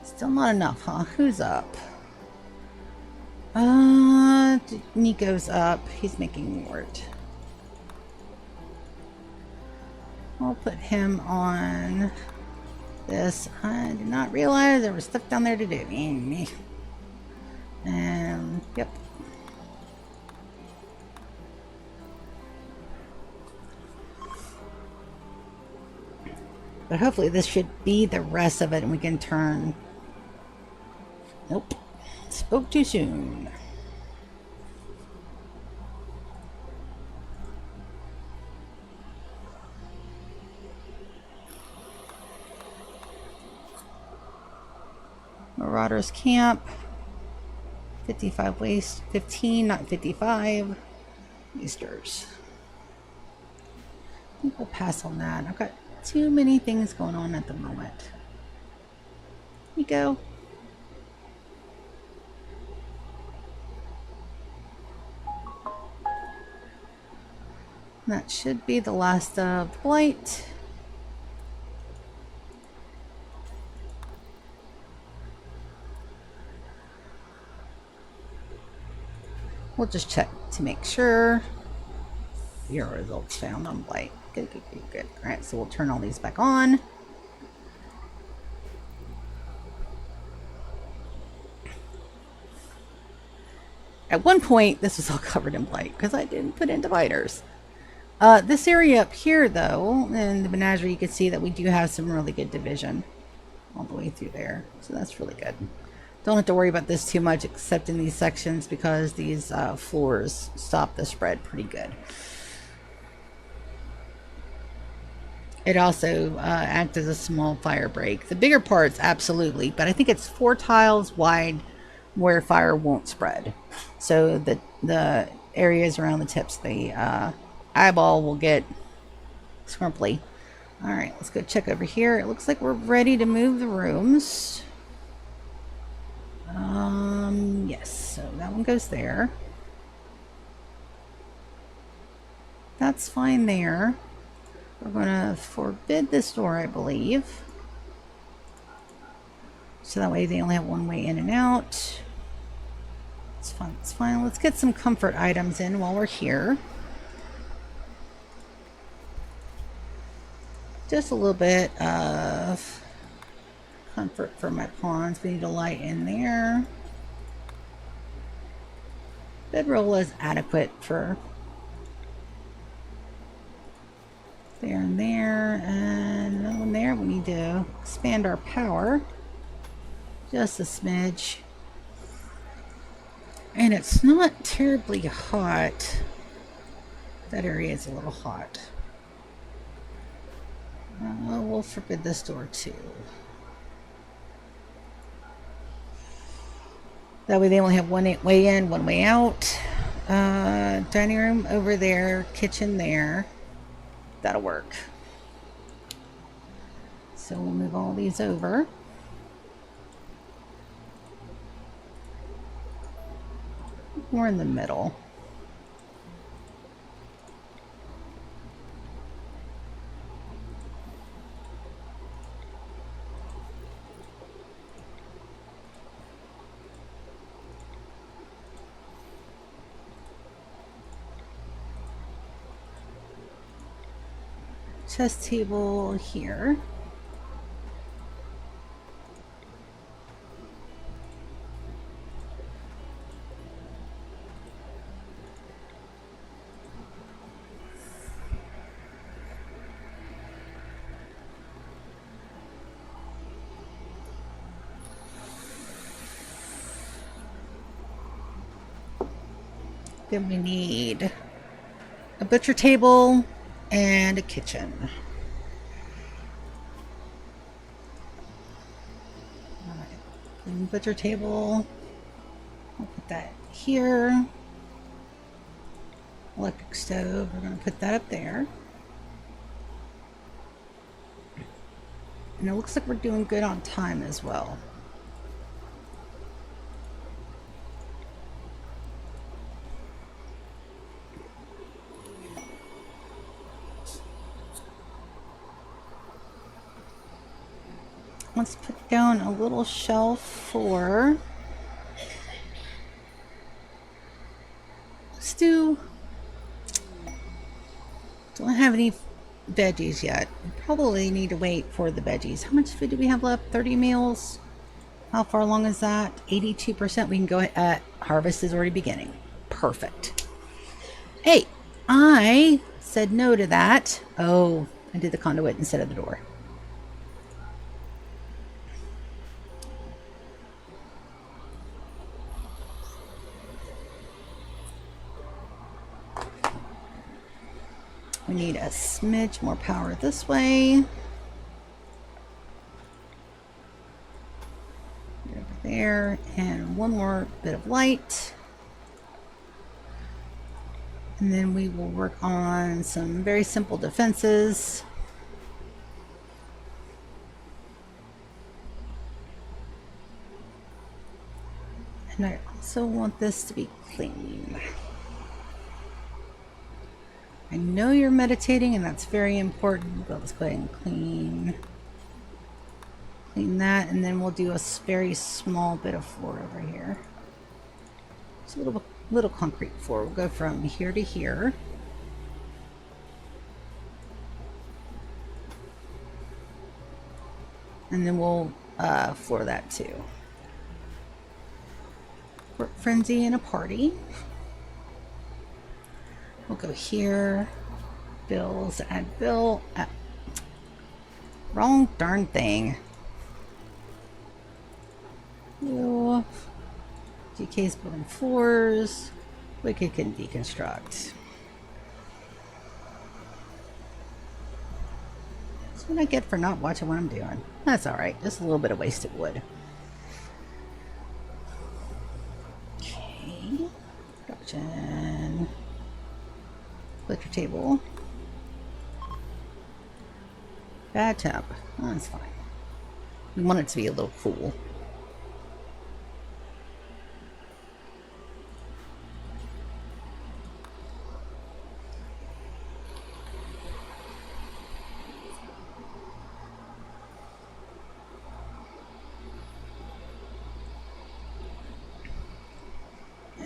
Still not enough, huh? Who's up? Nico's up. He's making wort. I'll put him on this. I did not realize there was stuff down there to do. Yep. But hopefully this should be the rest of it and we can turn... Nope. Spoke too soon. Marauders Camp. 55 waste. 15, not 55. Easters. I think we'll pass on that. I've got too many things going on at the moment. Here you go. That should be the last of the blight. We'll just check to make sure. Your results found on blight. Good, good, good, good. Alright, so we'll turn all these back on. At one point, this was all covered in blight because I didn't put in dividers. This area up here, though, in the menagerie, you can see that we do have some really good division all the way through there. So that's really good. Don't have to worry about this too much, except in these sections, because these floors stop the spread pretty good. It also acts as a small fire break. The bigger parts, absolutely, but I think it's 4 tiles wide where fire won't spread. So the areas around the tips, the eyeball will get scrumply. Alright, let's go check over here. It looks like we're ready to move the rooms. Yes, so that one goes there. That's fine there. We're gonna forbid this door, I believe. So that way they only have one way in and out. It's fine, it's fine. Let's get some comfort items in while we're here. Just a little bit of comfort for my pawns. We need a light in there. Bedroll is adequate for there and there, and another one there. We need to expand our power just a smidge. And it's not terribly hot. That area is a little hot. We'll forbid this door too. That way they only have one way in, one way out. Dining room over there, kitchen there. That'll work. So we'll move all these over. More in the middle. Chess table here. Then we need a butcher table and a kitchen. And butcher table. I'll put that here. Electric stove, we're going to put that up there. And it looks like we're doing good on time as well. Let's put down a little shelf for stew. Don't have any veggies yet. Probably need to wait for the veggies. How much food do we have left? 30 meals. How far along is that? 82%. We can go at harvest is already beginning. Perfect. Hey, I said no to that. Oh, I did the conduit instead of the door. We need a smidge more power this way. Over there, and one more bit of light. And then we will work on some very simple defenses. And I also want this to be clean. I know you're meditating, and that's very important, but let's go ahead and clean that, and then we'll do a very small bit of floor over here. It's a little concrete floor. We'll go from here to here. And then we'll floor that too. Work frenzy and a party. We'll go here. Bills, add bill. Wrong darn thing. GK's building floors. Wicked can deconstruct. That's what I get for not watching what I'm doing. That's alright. Just a little bit of wasted wood. Okay. Production. Butcher table. Bad temp. Oh, that's fine. We want it to be a little cool.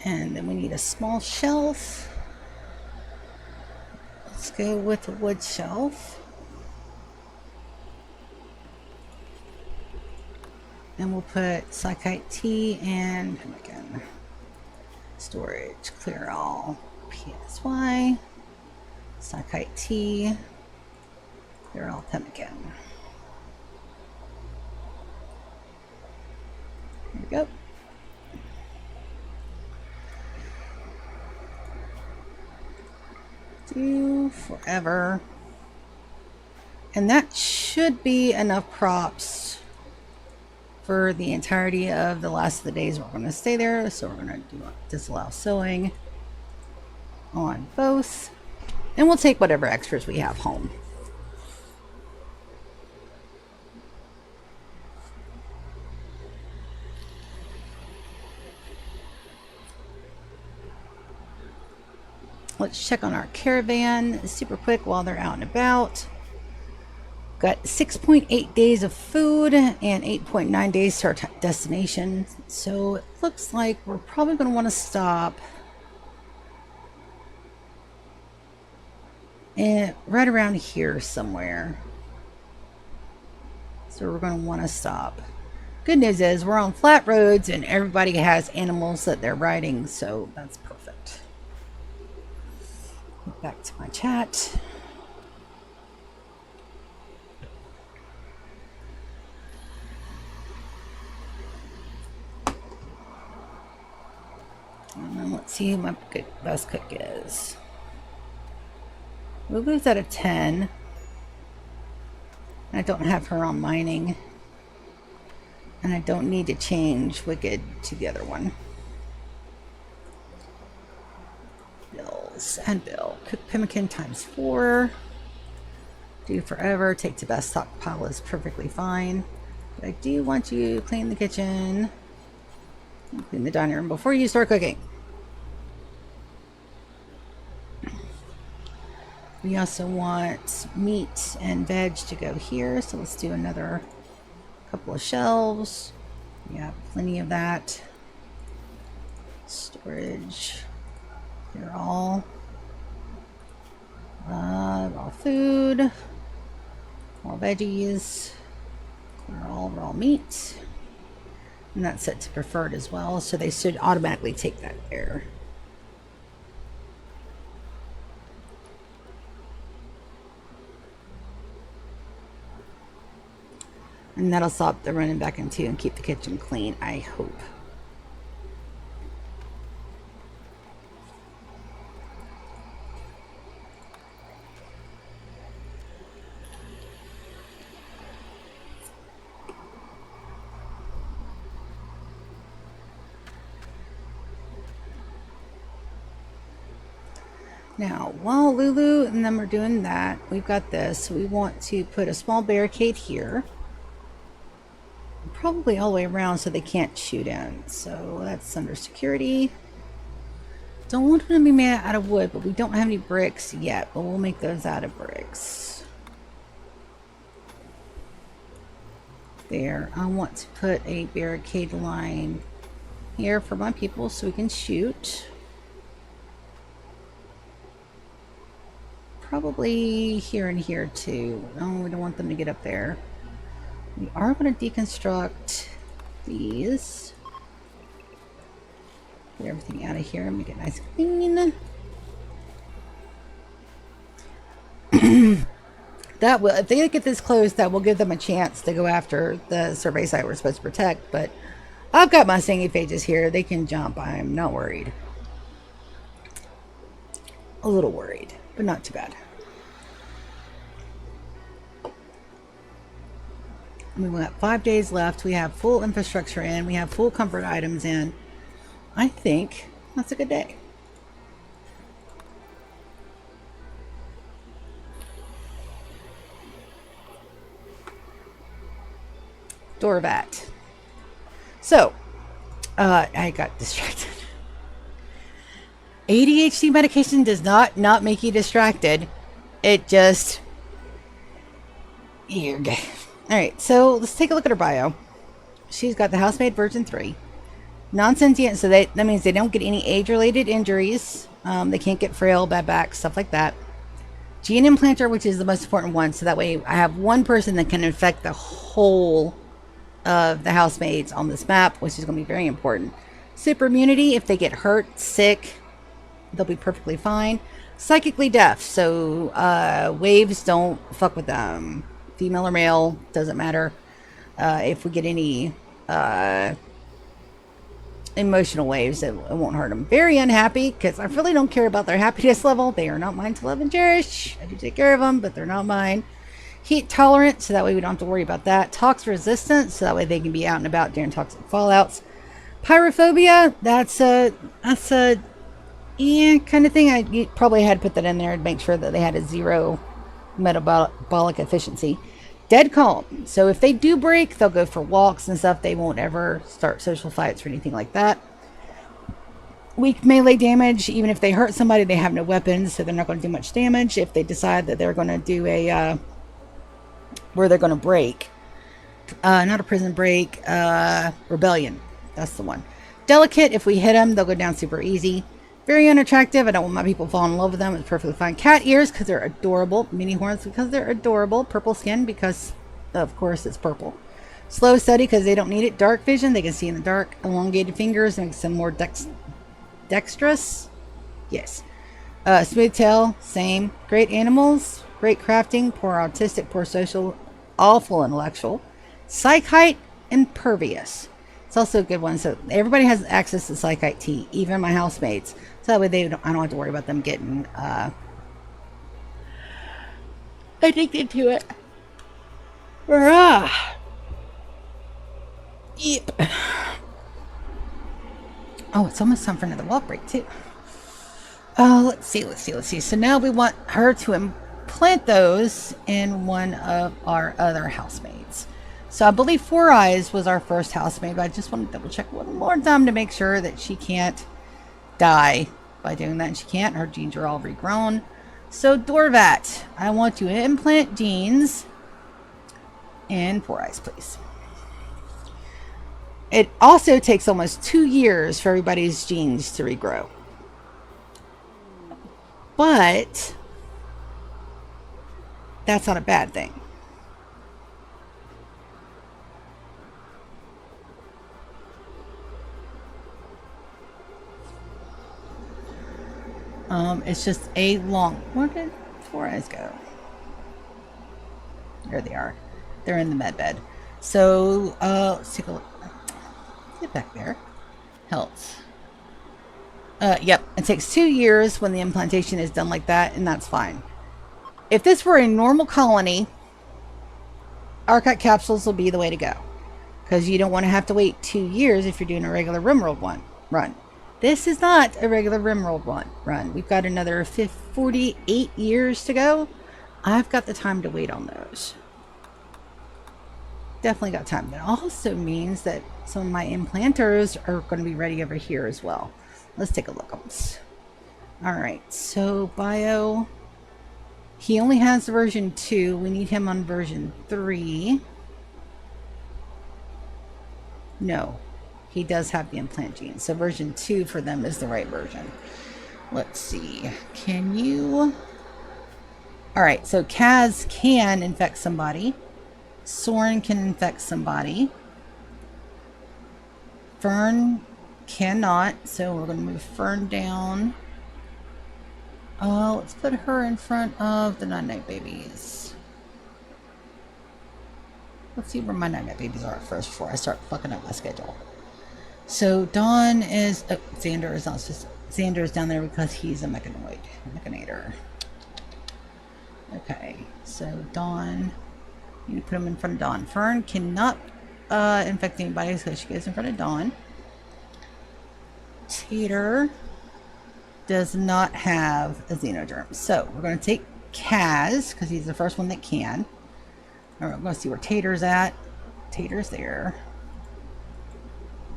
And then we need a small shelf. Let's go with a wood shelf. And we'll put Psychite tea and pemmican. Storage, clear all. PSY. Psychite tea. Clear all pemmican. There we go. Do forever. And that should be enough props for the entirety of the last of the days we're going to stay there. So we're going to do disallow sewing on both. And we'll take whatever extras we have home. Let's check on our caravan super quick while they're out and about. Got 6.8 days of food and 8.9 days to our destination. So it looks like we're probably going to want to stop right around here somewhere. So we're going to want to stop. Good news is we're on flat roads and everybody has animals that they're riding, so that's perfect. Back to my chat. And then let's see who my best cook is. Lulu's at a 10. I don't have her on mining. And I don't need to change Wicked to the other one. Bills and Bill. Cook pemmican times 4. Do forever. Take to best stockpile is perfectly fine. But I do want you to clean the kitchen. Clean the dining room before you start cooking. We also want meat and veg to go here. So let's do another couple of shelves. We have plenty of that. Storage. They're all raw food, raw veggies, they're all raw meat. And that's set to preferred as well, so they should automatically take that there. And that'll stop the running back into and keep the kitchen clean, I hope. Now, while Lulu and them are doing that, we've got this. We want to put a small barricade here. Probably all the way around so they can't shoot in. So that's under security. Don't want them to be made out of wood, but we don't have any bricks yet. But we'll make those out of bricks. There. I want to put a barricade line here for my people so we can shoot. Probably here and here too. No, we don't want them to get up there. We are going to deconstruct these. Get everything out of here and make it nice and clean. That will, if they get this close, that will give them a chance to go after the survey site we're supposed to protect. But I've got my singing phages here. They can jump. I'm not worried. A little worried, but not too bad. We've got 5 days left. We have full infrastructure in. We have full comfort items in. I think that's a good day. Dorvat. So, I got distracted. ADHD medication does not make you distracted. It just... You're good. Alright, so let's take a look at her bio. She's got the housemaid version 3. Non-sentient, so that means they don't get any age-related injuries. They can't get frail, bad back, stuff like that. Gene implanter, which is the most important one, so that way I have one person that can infect the whole of the housemaids on this map, which is going to be very important. Super immunity, if they get hurt, sick, they'll be perfectly fine. Psychically deaf, so waves don't fuck with them. Female or male, doesn't matter. If we get any emotional waves, it won't hurt them. Very unhappy, because I really don't care about their happiness level. They are not mine to love and cherish. I do take care of them, but they're not mine. Heat tolerant, so that way we don't have to worry about that. Tox resistant, so that way they can be out and about during toxic fallouts. Pyrophobia, that's a kind of thing. I probably had to put that in there to make sure that they had a 0 metabolic efficiency. Dead calm. So if they do break, they'll go for walks and stuff. They won't ever start social fights or anything like that. Weak melee damage. Even if they hurt somebody, they have no weapons, so they're not going to do much damage. If they decide that they're going to do a where they're going to break, not a prison break, rebellion. That's the one. Delicate. If we hit them, they'll go down super easy. Very unattractive. I don't want my people falling in love with them. It's perfectly fine. Cat ears because they're adorable. Mini horns because they're adorable. Purple skin because, of course, it's purple. Slow steady because they don't need it. Dark vision. They can see in the dark. Elongated fingers makes them more dexterous. Yes. Smooth tail. Same. Great animals. Great crafting. Poor autistic. Poor social. Awful intellectual. Psychite. Impervious. It's also a good one. So everybody has access to Psychite tea, even my housemates. So that way I don't have to worry about them getting addicted to it. Yep. Oh, it's almost time for another walk break too. Let's see. So now we want her to implant those in one of our other housemates. So I believe Four Eyes was our first housemaid, but I just want to double check one more time to make sure that she can't die by doing that. And she can't. Her genes are all regrown. So Dorvat, I want to implant genes in Four Eyes, please. It also takes almost 2 years for everybody's genes to regrow. But that's not a bad thing. It's just a long... Where did Four Eyes go? There they are. They're in the med bed. So, let's take a look. Get back there. Health. Yep. It takes 2 years when the implantation is done like that, and that's fine. If this were a normal colony, Archive capsules will be the way to go. Because you don't want to have to wait 2 years if you're doing a regular Rimworld run. This is not a regular Rimworld run. We've got another 48 years to go. I've got the time to wait on those. Definitely got time. That also means that some of my implanters are going to be ready over here as well. Let's take a look. Alright, so bio. He only has version 2. We need him on version 3. No. He does have the implant gene. So version 2 for them is the right version. Let's see. Can you... Alright, so Kaz can infect somebody. Soren can infect somebody. Fern cannot. So we're going to move Fern down. Let's put her in front of the Night babies. Let's see where my Night babies are first before I start fucking up my schedule. So Dawn is... Oh, Xander is not just... Xander is down there because he's a mechanator. Okay, so Dawn... You need to put him in front of Dawn. Fern cannot infect anybody, so she goes in front of Dawn. Tater does not have a xenogerm. So we're going to take Kaz, because he's the first one that can. Alright, we're going to see where Tater's at. Tater's there.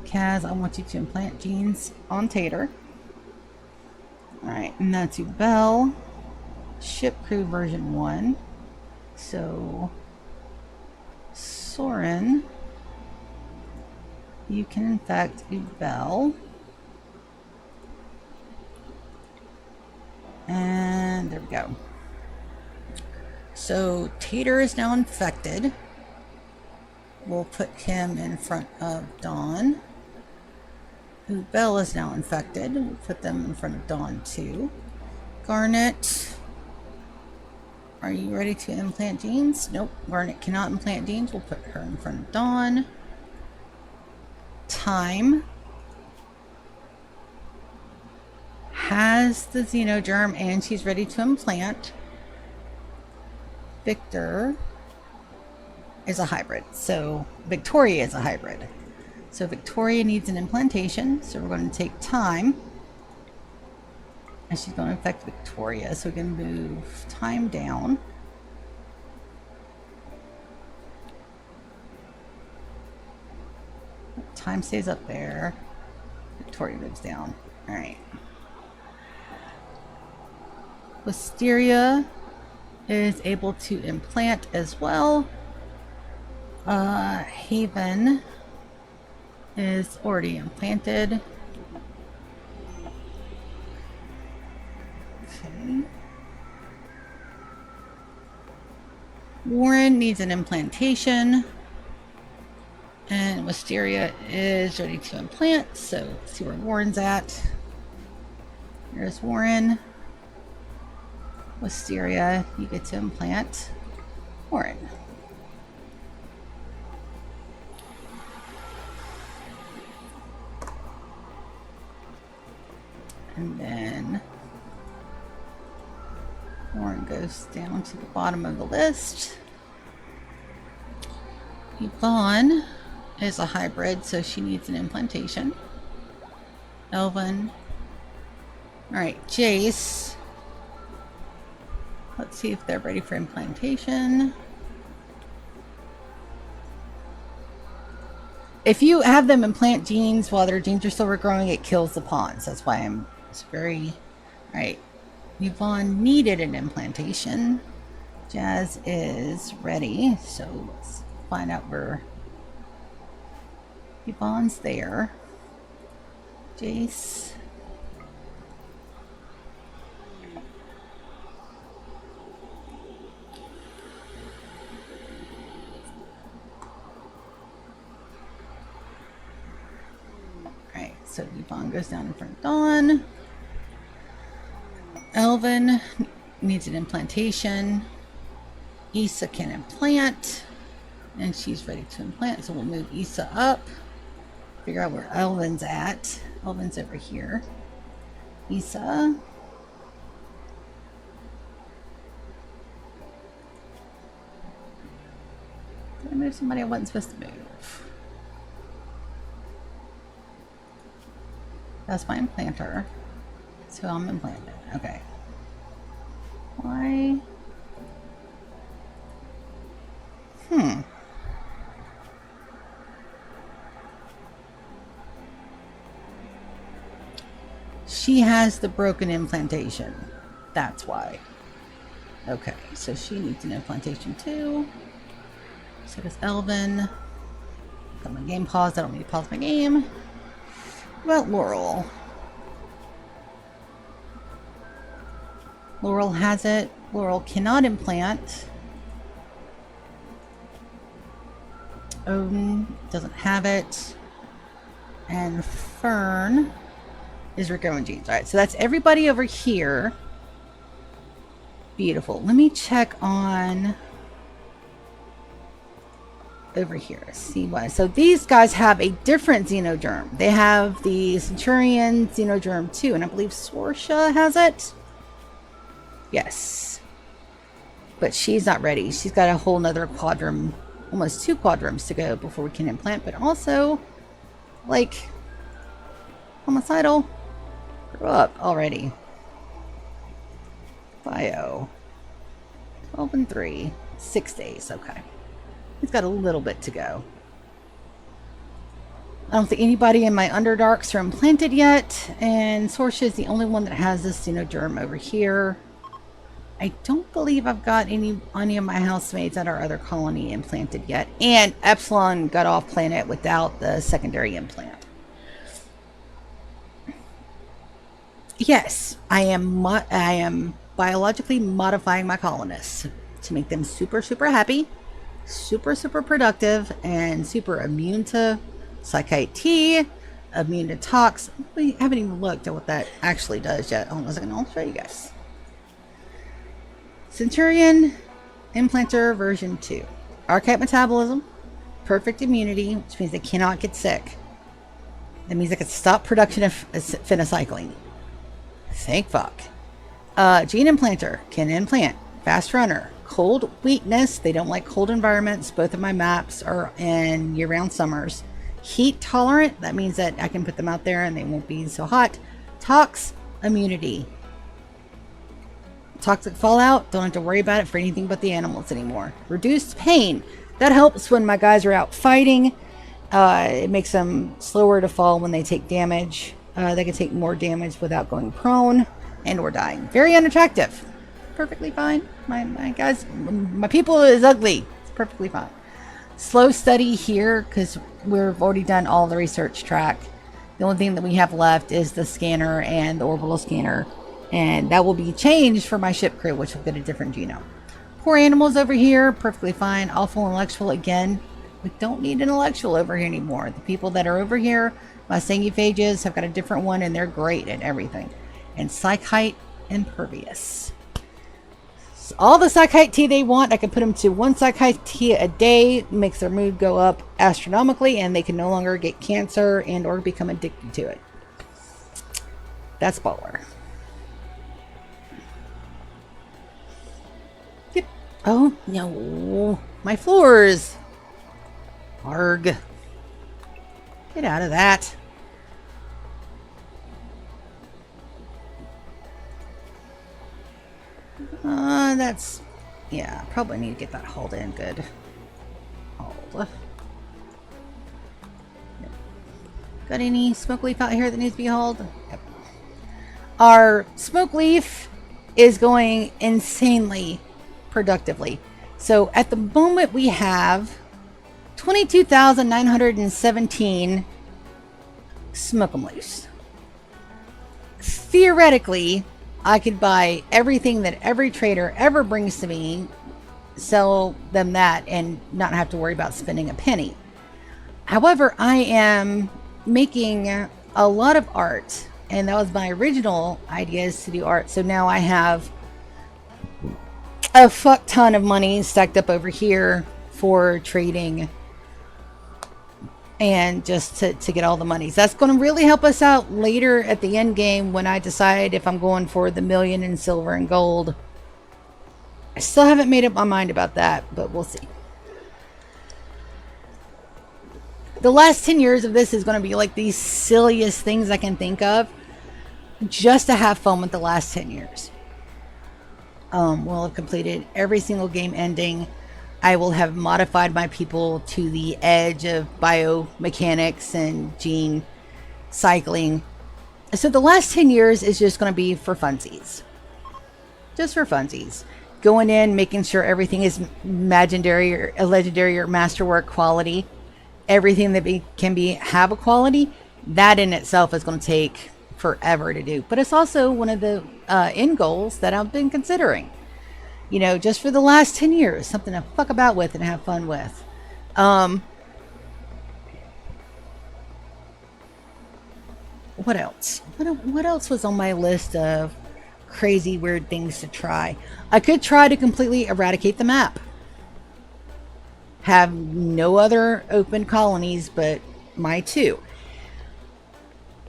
Kaz, I want you to implant genes on Tater. Alright, and that's Bell. Ship crew version 1. So, Soren, you can infect Bell. And there we go. So, Tater is now infected. We'll put him in front of Dawn. Bell is now infected. We'll put them in front of Dawn too. Garnet, are you ready to implant genes? Nope, Garnet cannot implant genes. We'll put her in front of Dawn. Time has the xenogerm and she's ready to implant. Victor is a hybrid. So Victoria is a hybrid. So Victoria needs an implantation. So we're going to take time. And she's going to affect Victoria. So we can move time down. Time stays up there. Victoria moves down. Alright. Wisteria is able to implant as well. Haven is already implanted. Okay. Warren needs an implantation. And Wisteria is ready to implant. So let's see where Warren's at. There's Warren. Wisteria, you get to implant Warren. And then Warren goes down to the bottom of the list. Yvonne is a hybrid, so she needs an implantation. Elvin. Alright, Jace. Let's see if they're ready for implantation. If you have them implant genes while their genes are still regrowing, it kills the pawns. That's why it's very... Alright. Yvonne needed an implantation. Jazz is ready. So let's find out where Yvonne's there. Jace. Alright, so Yvonne goes down in front of Dawn. Elvin needs an implantation. Issa can implant. And she's ready to implant, so we'll move Issa up. Figure out where Elvin's at. Elvin's over here. Issa. Did I move somebody I wasn't supposed to move? That's my implanter. So I'm implanted. Okay. Why? She has the broken implantation. That's why. Okay, so she needs an implantation too. So does Elvin. Got my game paused. I don't need to pause my game. What about Laurel? Laurel has it. Laurel cannot implant. Odin doesn't have it. And Fern is regrowing genes. Alright, so that's everybody over here. Beautiful. Let me check on over here. See what. So these guys have a different xenogerm. They have the Centurion xenogerm too, and I believe Sorsha has it. Yes. But she's not ready. She's got a whole nother quadrum, almost 2 quadrums to go before we can implant, but also like homicidal. Grow up already. Bio. 12 and 3. 6 days. Okay. He's got a little bit to go. I don't think anybody in my Underdarks are implanted yet. And Sorsha is the only one that has this xenogerm over here. I don't believe I've got any of my housemates at our other colony implanted yet. And Epsilon got off planet without the secondary implant. Yes, I am biologically modifying my colonists to make them super, super happy, super, super productive, and super immune to Psychite T, immune to tox. We haven't even looked at what that actually does yet. Hold on a second, I'll show you guys. Centurion Implanter version 2. Archetype metabolism, perfect immunity, which means they cannot get sick. That means they can stop production of phenycycline. Thank fuck. Gene implanter can implant. Fast runner. cold weakness. They don't like cold environments. Both of my maps are in year-round summers. Heat tolerant. That means that I can put them out there and they won't be so hot. Tox immunity. Toxic fallout. Don't have to worry about it for anything but the animals anymore. Reduced pain. That helps when my guys are out fighting. It makes them slower to fall when they take damage. They can take more damage without going prone and or dying. Very unattractive. Perfectly fine. My guys, my people is ugly. It's perfectly fine. Slow study here because we've already done all the research track. The only thing that we have left is the scanner and the orbital scanner. And that will be changed for my ship crew, which will get a different genome. Poor animals over here, perfectly fine. Awful intellectual again. We don't need an intellectual over here anymore. The people that are over here, my sanguiphages, have got a different one and they're great at everything. And psychite impervious. So all the psychite tea they want, I can put them to 1 psychite tea a day. Makes their mood go up astronomically and they can no longer get cancer and or become addicted to it. That's baller. Yep. Oh, no. My floors. Arg. Get out of that. That's... Yeah, probably need to get that hauled in good. Hold. Yep. Got any smoke leaf out here that needs to be hauled? Yep. Our smoke leaf is going insanely productively. So at the moment we have 22,917 smoke 'em loose. Theoretically, I could buy everything that every trader ever brings to me, sell them that, and not have to worry about spending a penny. However, I am making a lot of art, and that was my original idea, is to do art. So now I have a fuck ton of money stacked up over here for trading and just to get all the monies. That's going to really help us out later at the end game when I decide if I'm going for the 1 million in silver and gold. I still haven't made up my mind about that, but we'll see. The last 10 years of this is going to be like the silliest things I can think of just to have fun with the last 10 years. We'll have completed every single game ending. I will have modified my people to the edge of biomechanics and gene cycling. So the last 10 years is just going to be for funsies. Just for funsies. Going in, making sure everything is legendary or masterwork quality. Everything that can have a quality, that in itself is going to take forever to do. But it's also one of the end goals that I've been considering. You know, just for the last 10 years, something to fuck about with and have fun with. What else? What else was on my list of crazy, weird things to try? I could try to completely eradicate the map. Have no other open colonies but my 2.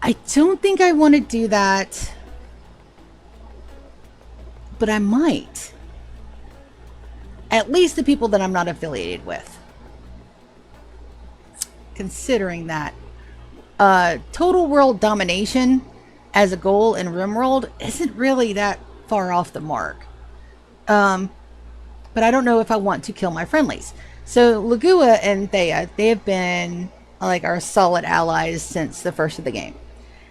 I don't think I want to do that, but I might. At least the people that I'm not affiliated with. Considering that. Total world domination as a goal in Rimworld isn't really that far off the mark. But I don't know if I want to kill my friendlies. So Lagua and Thea, they have been like our solid allies since the first of the game.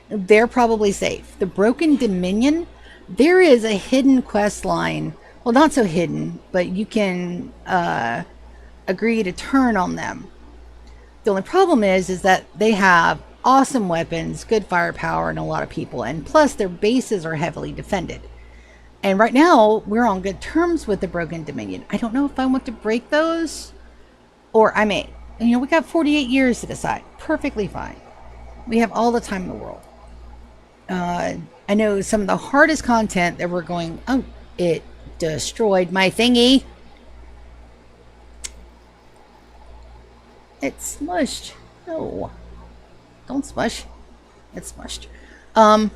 They're probably safe. The Broken Dominion, there is a hidden quest line. Well, not so hidden, but you can agree to turn on them. The only problem is that they have awesome weapons, good firepower, and a lot of people. And plus, their bases are heavily defended. And right now, we're on good terms with the Broken Dominion. I don't know if I want to break those, or I may. And, you know, we got 48 years to decide. Perfectly fine. We have all the time in the world. I know some of the hardest content that we're going... Oh, it destroyed my thingy. It's smushed. No. Don't smush. It's smushed. I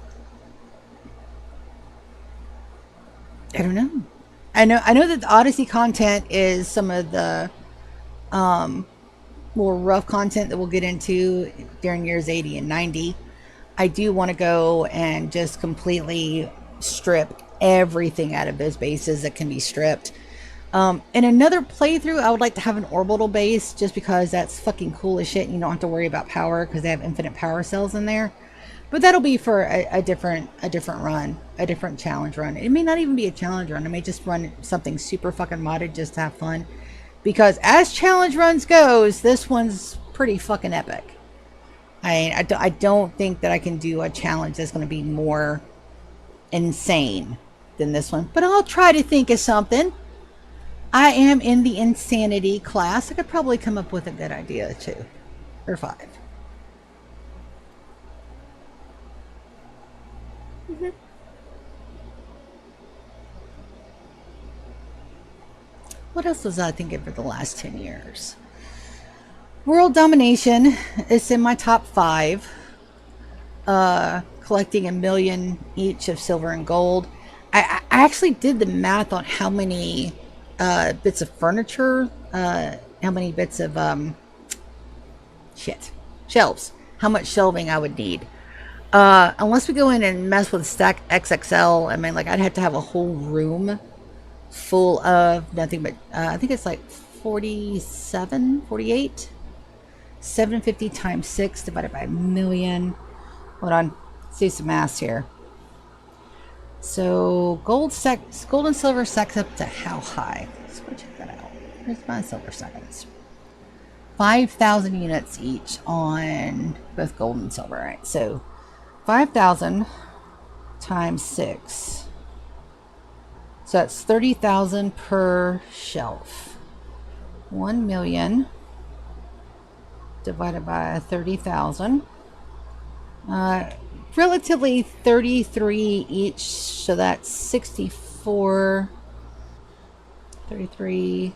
don't know. I know that the Odyssey content is some of the more rough content that we'll get into during years 80 and 90. I do want to go and just completely strip everything out of those bases that can be stripped. In another playthrough, I would like to have an orbital base just because that's fucking cool as shit and you don't have to worry about power because they have infinite power cells in there. But that'll be for a different run, a different challenge run. It may not even be a challenge run. I may just run something super fucking modded just to have fun. Because as challenge runs goes, this one's pretty fucking epic. I don't think that I can do a challenge that's going to be more insane than this one. But I'll try to think of something. I am in the insanity class. I could probably come up with a good idea too. Or 5. Mm-hmm. What else was I thinking for the last 10 years? World domination is in my top 5. Collecting 1,000,000 each of silver and gold. I actually did the math on how many bits of furniture, how many bits of shelves, how much shelving I would need. Unless we go in and mess with Stack XXL, I mean, like I'd have to have a whole room full of nothing but I think it's like 47, 48, 750 times 6 divided by 1,000,000. Hold on, let's do some math here. So gold and silver stacks up to how high? Let's go check that out. Here's my silver seconds. 5,000 units each on both gold and silver, right? So 5,000 times 6. So that's 30,000 per shelf. 1,000,000 divided by 30,000. Relatively 33 each, so that's 64, 33,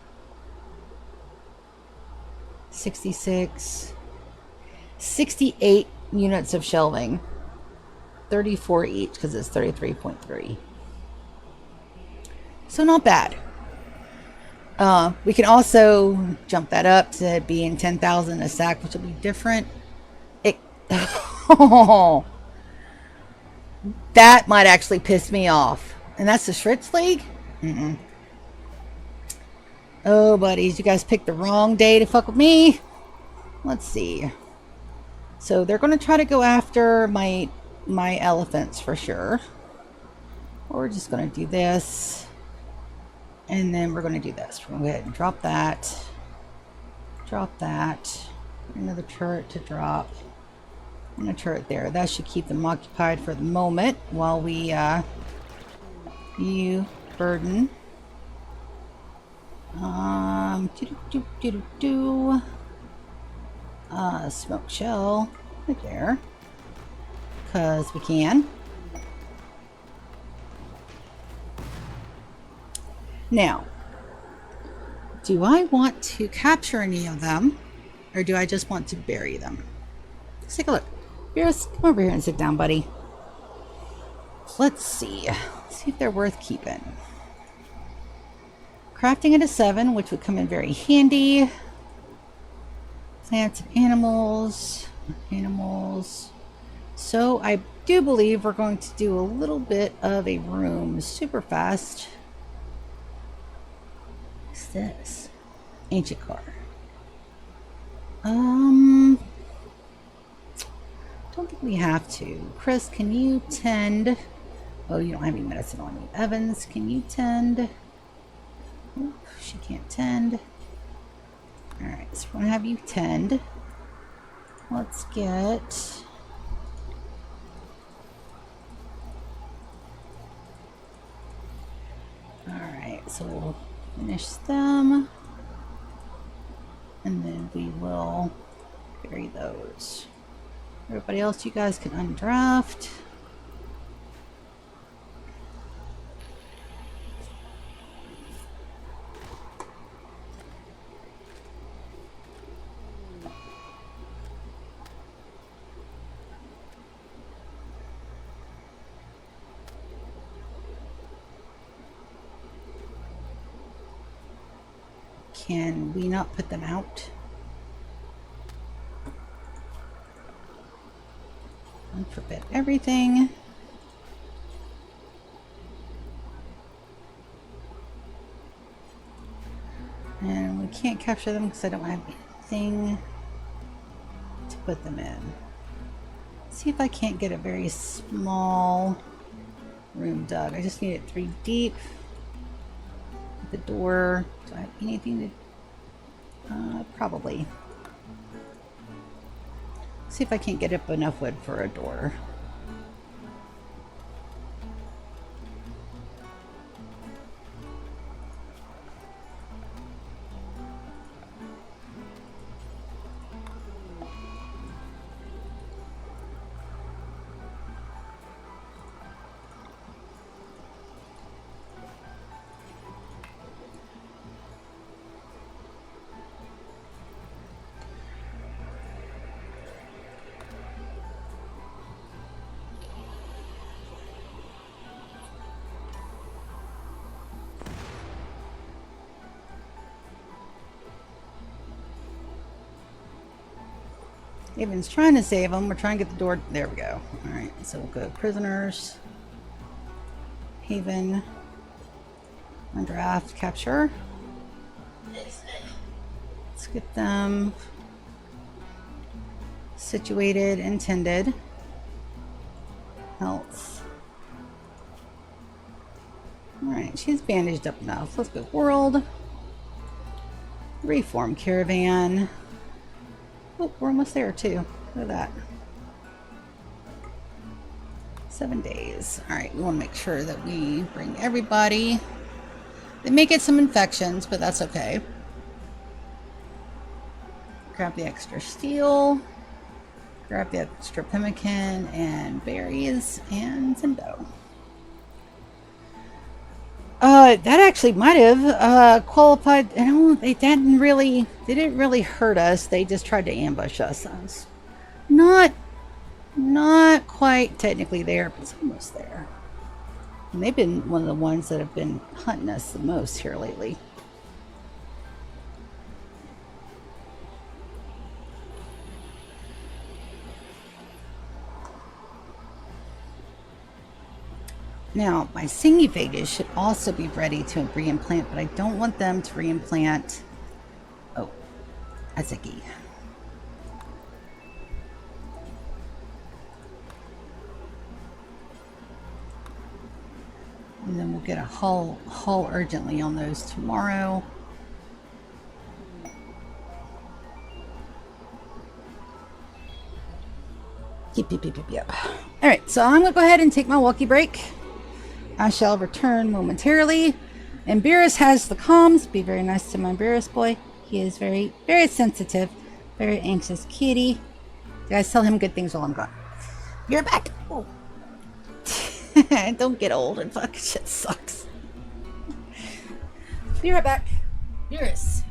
66, 68 units of shelving. 34 each because it's 33.3. So not bad. We can also jump that up to being 10,000 a stack, which will be different. Oh, that might actually piss me off. And that's the Shritz League? Mm-mm. Oh, buddies, you guys picked the wrong day to fuck with me. Let's see. So they're going to try to go after my elephants for sure. We're just going to do this. And then we're going to do this. We're going to go ahead and drop that. Drop that. Another turret to drop. And a turret there. That should keep them occupied for the moment while we you burden. Smoke shell right there. Because we can. Now, do I want to capture any of them? Or do I just want to bury them? Let's take a look. Beerus, come over here and sit down, buddy. Let's see. See if they're worth keeping. Crafting at a 7, which would come in very handy. Plants and animals. Animals. So I do believe we're going to do a little bit of a room super fast. What's this? Ancient car. Don't think we have to. Chris, can you tend? Oh, you don't have any medicine on you. Evans, can you tend? Oop, she can't tend. Alright, so we're gonna have you tend. Let's get... Alright, so we'll finish them. And then we will bury those. Everybody else, you guys can undraft. Can we not put them out? Unforbid everything. And we can't capture them because I don't have anything to put them in. See if I can't get a very small room dug. I just need it 3 deep. The door. Do I have anything to... probably. See if I can't get up enough wood for a door. Haven's trying to save them. We're trying to get the door. There we go. All right, so we'll go prisoners. Haven. On draft. Capture. Let's get them situated and tended. Health. All right, she's bandaged up enough. Let's go world. Reform caravan. Oh, we're almost there too. Look at that. 7 days. All right, we want to make sure that we bring everybody. They may get some infections, but that's okay. Grab the extra steel. Grab the extra pemmican and berries and Zindo. That actually might have qualified. No, they didn't really hurt us. They just tried to ambush us. I was not quite technically there, but it's almost there. And they've been one of the ones that have been hunting us the most here lately. Now, my Singiphagus should also be ready to reimplant, but I don't want them to reimplant. Oh, Azeki. And then we'll get a haul urgently on those tomorrow. Yep. All right, so I'm gonna go ahead and take my walkie break. I shall return momentarily. And Beerus has the comms. Be very nice to my Beerus boy. He is very, very sensitive, very anxious kitty. You guys tell him good things while I'm gone. You're back. Oh. Don't get old and fucking shit sucks. Be right back. Beerus.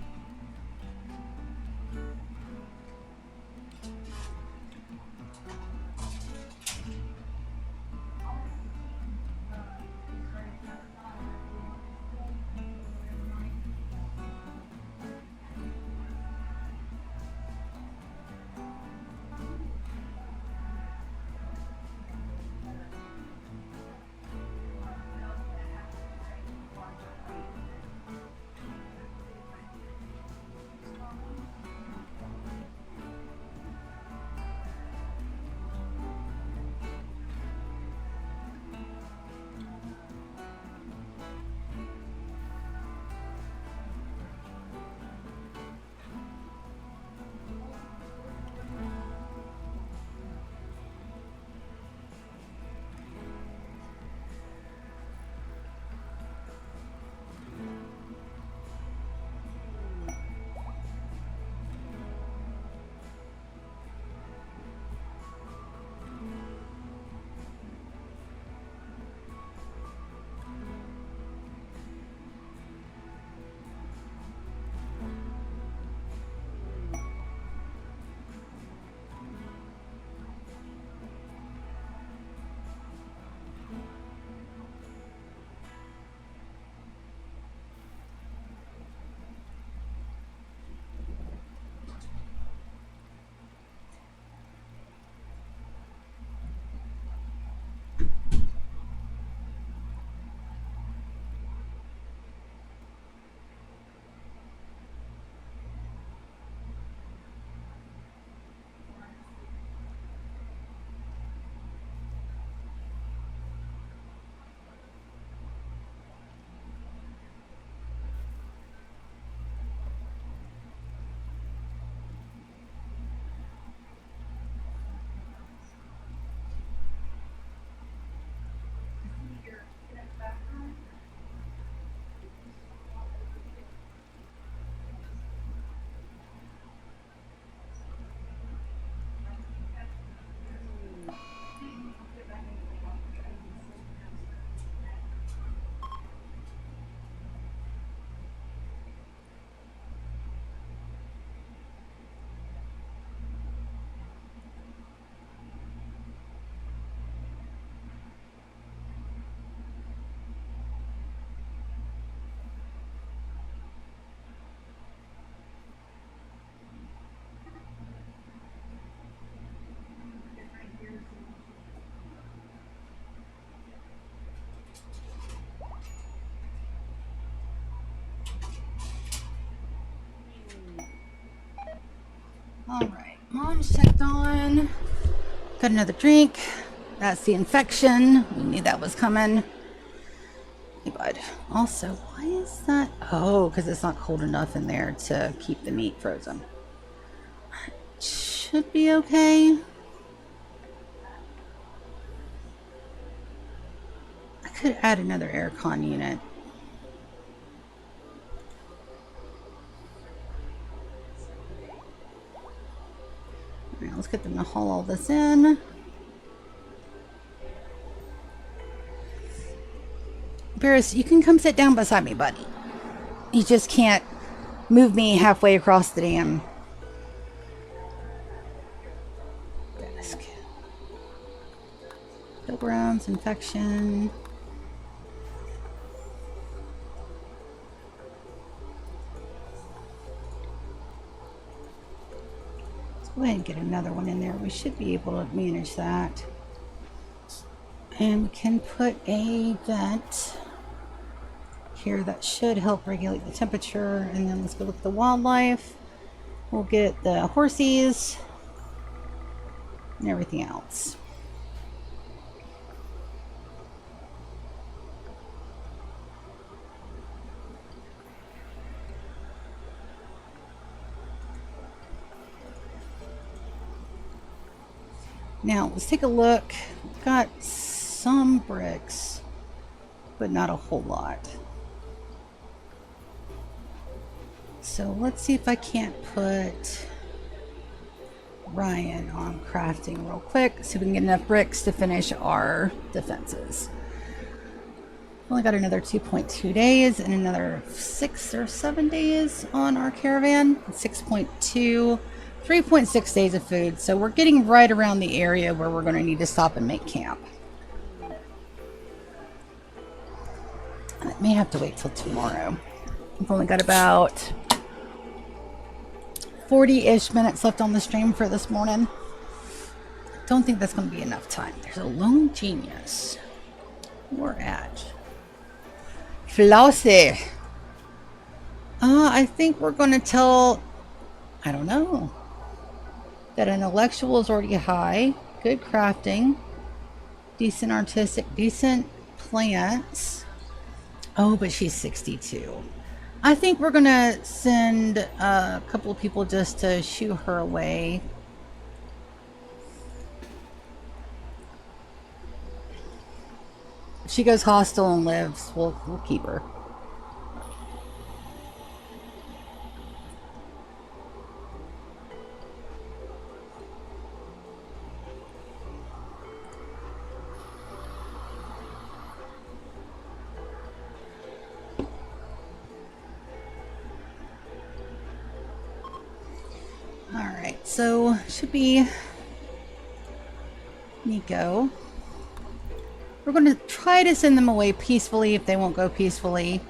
Alright, mom's checked on. Got another drink. That's the infection. We knew that was coming. Hey, bud. Also, why is that? Oh, because it's not cold enough in there to keep the meat frozen. Should be okay. I could add another aircon unit. Alright, let's get them to haul all this in. Barris, you can come sit down beside me, buddy. You just can't move me halfway across the damn desk. Pilgrims, infection. Let's go ahead and get another one in there. We should be able to manage that. And we can put a vent here that should help regulate the temperature. And then let's go look at the wildlife. We'll get the horsies and everything else. Now let's take a look. We've got some bricks, but not a whole lot. So let's see if I can't put Ryan on crafting real quick, so we can get enough bricks to finish our defenses. Only got another 2.2 days and another 6 or 7 days on our caravan. 6.2, 3.6 days of food. So we're getting right around the area where we're going to need to stop and make camp. And it may have to wait till tomorrow. We've only got about 40-ish minutes left on the stream for this morning. Don't think that's going to be enough time. There's a lone genius. We're at Flossie. I think we're going to tell, I don't know, that intellectual is already high, good crafting, decent artistic, decent plants. Oh, but she's 62. I think we're going to send a couple of people just to shoo her away. If she goes hostile and lives, we'll keep her. Alright, so should be Nico. We're going to try to send them away peacefully if they won't go peacefully.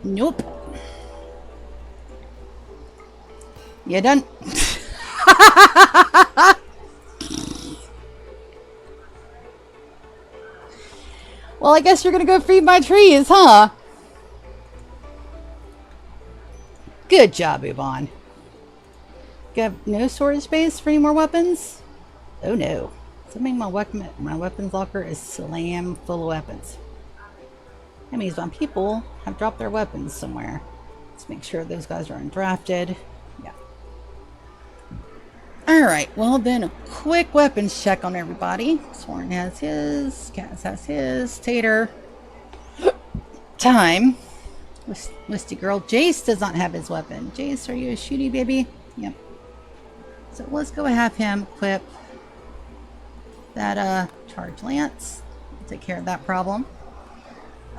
Nope. You done? Well, I guess you're going to go feed my trees, huh? Good job, Yvonne. Got no storage space for any more weapons? Oh no. Something my weapons locker is slam full of weapons. That means when people have dropped their weapons somewhere. Let's make sure those guys are undrafted. Yeah. Alright, well then a quick weapons check on everybody. Sworn has his, Cass has his, Tater. Time. Misty girl. Jace does not have his weapon. Jace, are you a shooty baby? Yep. So let's go have him equip that charge lance. We'll take care of that problem.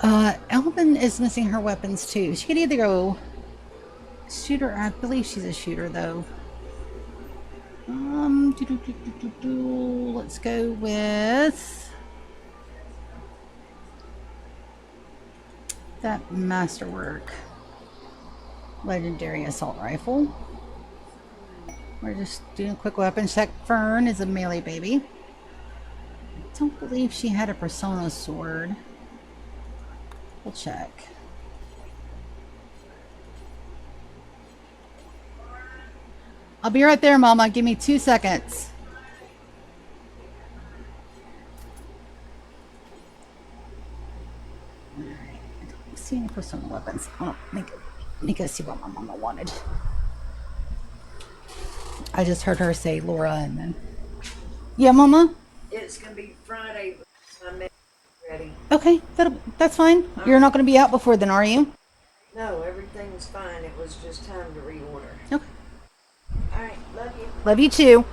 Elvin is missing her weapons too. She could either go shooter. I believe she's a shooter though. Let's go with that masterwork legendary assault rifle. We're just doing a quick weapon check. Fern is a melee baby. I don't believe she had a persona sword. We'll check. I'll be right there, Mama. Give me 2 seconds. Alright. I don't see any personal weapons. Oh, make us see what my mama wanted. I just heard her say Laura and then. Yeah, Mama? It's gonna be Friday. My mail ready. Okay, that's fine. You're not going to be out before then, are you? No, everything's fine. It was just time to reorder. Okay. All right, love you. Love you too.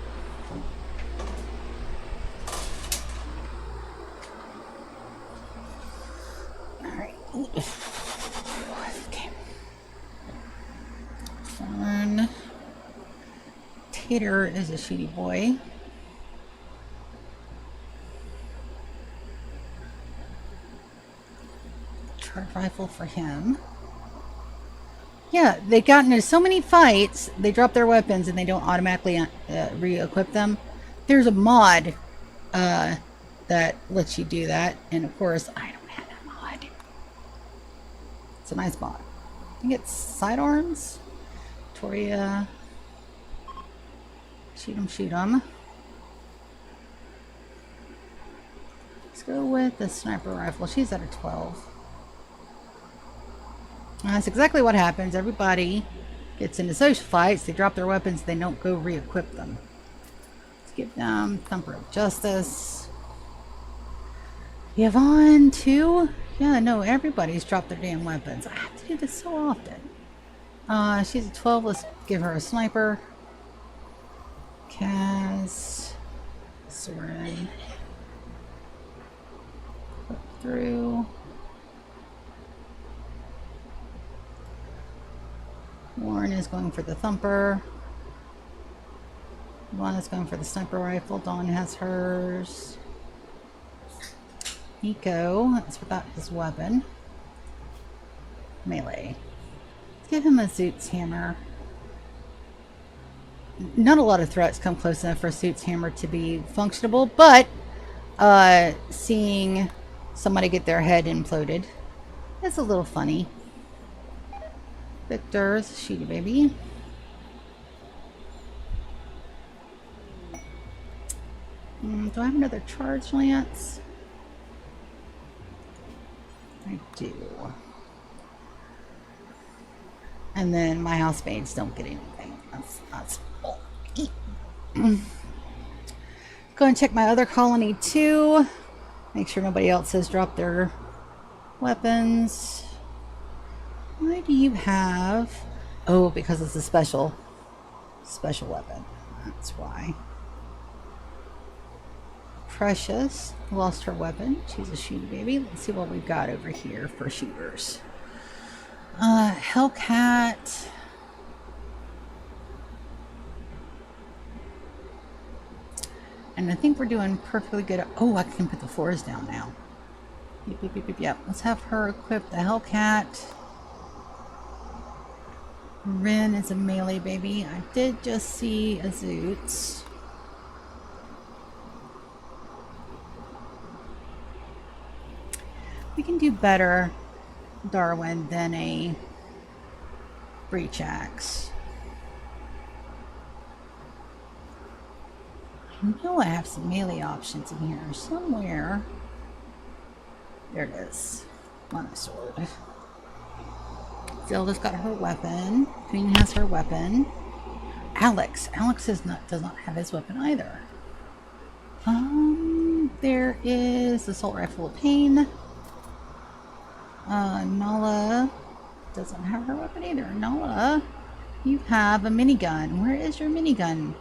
Alright. Okay. Fun. Tater is a shooty boy. Charge rifle for him. Yeah, they got into so many fights, they drop their weapons and they don't automatically re-equip them. There's a mod that lets you do that, and of course, I don't have that mod. It's a nice mod. I think it's sidearms. Victoria. Shoot 'em, shoot 'em. Let's go with the sniper rifle. She's at a 12. That's exactly what happens. Everybody gets into social fights. They drop their weapons. They don't go re-equip them. Let's give them Thumper of Justice. Yvonne, too? Yeah, no, everybody's dropped their damn weapons. I have to do this so often. She's a 12. Let's give her a sniper. Kaz. Soren. Put through. Warren is going for the thumper. Juan is going for the sniper rifle. Dawn has hers. Nico is without his weapon. Melee. Let's give him a Zoot's hammer. Not a lot of threats come close enough for Zoot's hammer to be functionable, but seeing somebody get their head imploded is a little funny. Victor's shooty baby. Do I have another charge lance? I do. And then my housemaids don't get anything. That's Go and check my other colony too. Make sure nobody else has dropped their weapons. Why do you have... Oh, because it's a special weapon. That's why. Precious lost her weapon. She's a shooty baby. Let's see what we've got over here for shooters. Hellcat. And I think we're doing perfectly good. Oh, I can put the floors down now. Yep. Let's have her equip the Hellcat. Rin is a melee baby. I did just see a Zoots. We can do better, Darwin, than a breach axe. I know I have some melee options in here somewhere. There it is. Monosword. Zelda's got her weapon. Queen has her weapon. Alex does not have his weapon either. There is Assault Rifle of Pain. Nala doesn't have her weapon either. Nala, you have a minigun. Where is your minigun?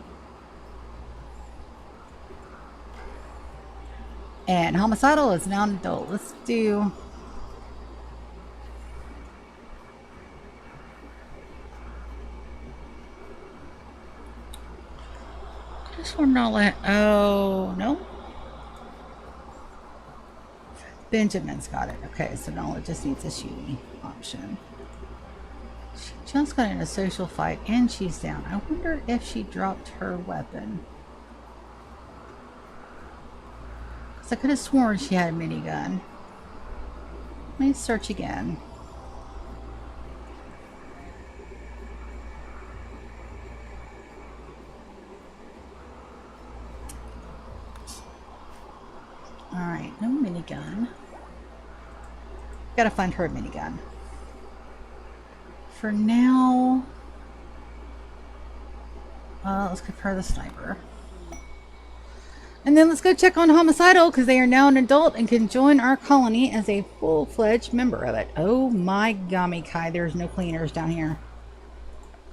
And Homicidal is now an adult. Let's do... This one Nala... Oh, no. Benjamin's got it. Okay, so Nala just needs a shooting option. She just got in a social fight and she's down. I wonder if she dropped her weapon. I could have sworn she had a minigun. Let me search again. Alright, no minigun. Gotta find her a minigun. For now, let's give her the sniper. And then let's go check on Homicidal, because they are now an adult and can join our colony as a full-fledged member of it. Oh my gummy Kai, there's no cleaners down here.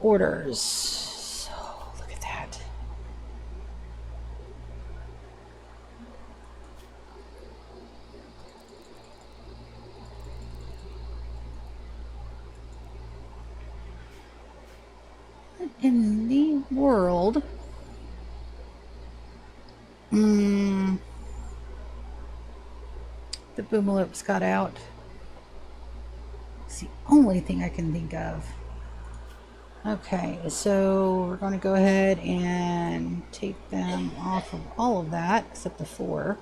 Orders. So, look at that. What in the world? The boomalope's got out. It's the only thing I can think of. Okay, so we're going to go ahead and take them off of all of that, except the 4.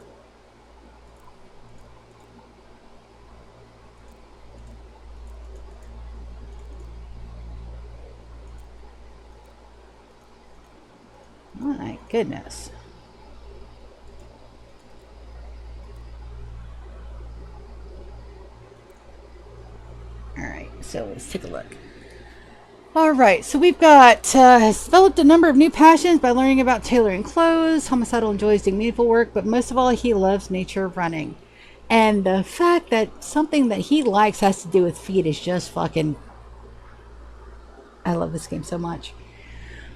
My goodness. Alright, so let's take a look. Alright, so we've got has developed a number of new passions by learning about tailoring clothes. Homicidal enjoys doing meaningful work, but most of all, he loves nature running. And the fact that something that he likes has to do with feet is just fucking... I love this game so much.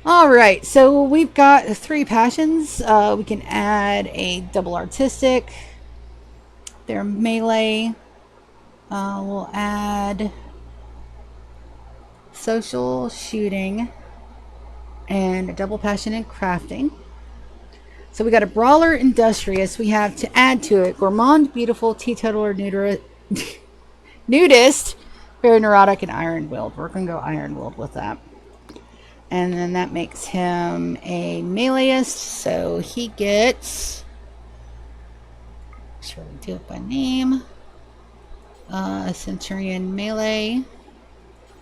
Alright, so we've got 3 passions. We can add a double artistic. They're melee. We'll add social shooting and a double passion in crafting. So we got a brawler industrious. We have to add to it gourmand, beautiful, teetotaler, nudist, very neurotic, and iron-willed. We're going to go iron-willed with that. And then that makes him a meleeist. So he gets, sure we do it by name. Centurion melee.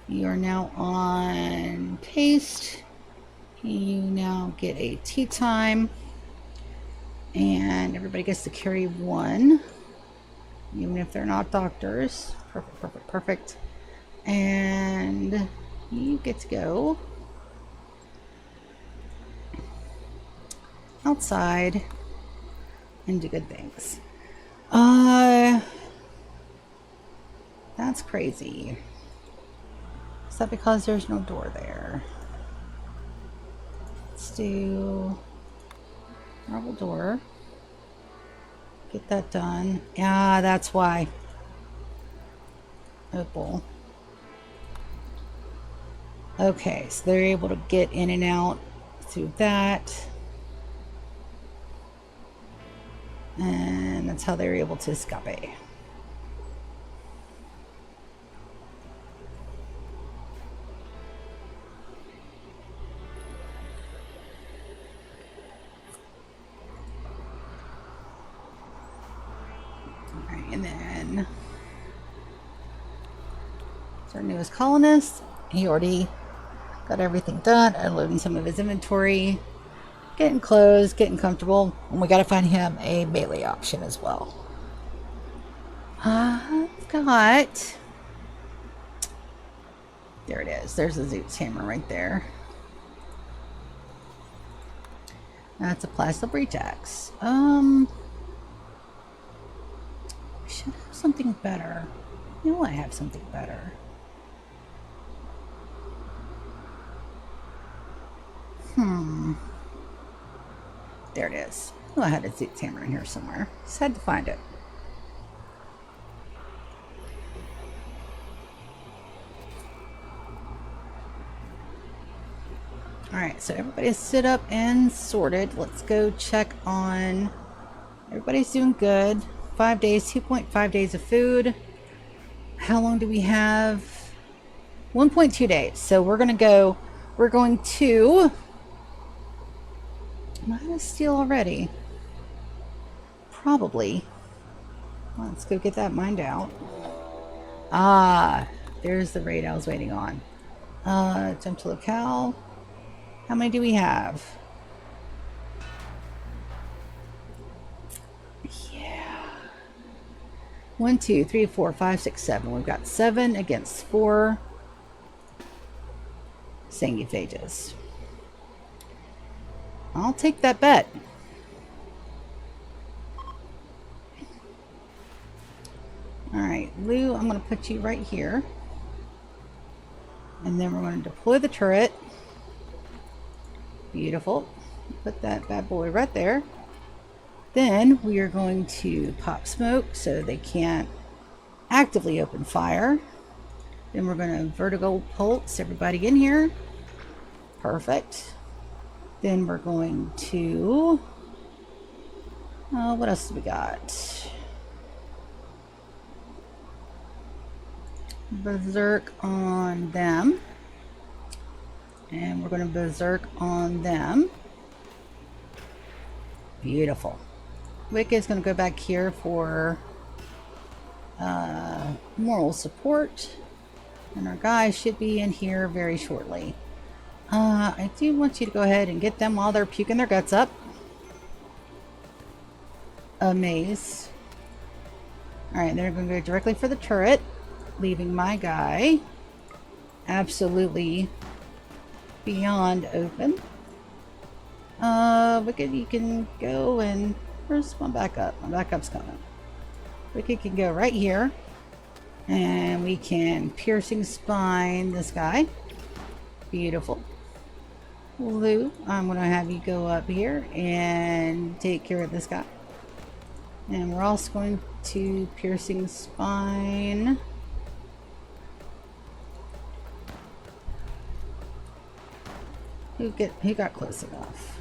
You are now on paste. You now get a tea time. And everybody gets to carry 1. Even if they're not doctors. Perfect, perfect, perfect. And you get to go outside and do good things. That's crazy. Is that because there's no door there? Let's do marble door. Get that done. Yeah, that's why. Opal. Okay, so they're able to get in and out through that. And that's how they're able to escape. Alright, and then it's our newest colonist. He already got everything done, unloading some of his inventory. Getting clothes, getting comfortable, and we gotta find him a melee option as well. I've got... There it is. There's a Zoot's hammer right there. That's a plastic breach axe. I should have something better. You know, I have something better. There it is. Oh, I had a Zoot's hammer in here somewhere. Just had to find it. Alright, so everybody's stood up and sorted. Let's go check on... Everybody's doing good. 5 days, 2.5 days of food. How long do we have? 1.2 days. So we're going to go... We're going to... Am I going to steal already? Probably. Well, let's go get that mined out. Ah, there's the raid I was waiting on. Jump to locale. How many do we have? Yeah. 1, 2, 3, 4, 5, 6, 7. We've got 7 against 4 Sangiphages. I'll take that bet. Alright, Lou, I'm going to put you right here. And then we're going to deploy the turret. Beautiful. Put that bad boy right there. Then we are going to pop smoke so they can't actively open fire. Then we're going to vertical pulse everybody in here. Perfect. Then we're going to... what else do we got? Berserk on them. And we're going to berserk on them. Beautiful. Wicked's going to go back here for moral support. And our guys should be in here very shortly. I do want you to go ahead and get them while they're puking their guts up. Amaze. Alright, they're going to go directly for the turret, leaving my guy absolutely beyond open. Wicked, you can go and... Where's my backup? My backup's coming. Wicked can go right here. And we can piercing spine this guy. Beautiful. Lou, I'm going to have you go up here and take care of this guy. And we're also going to piercing spine. Who got close enough?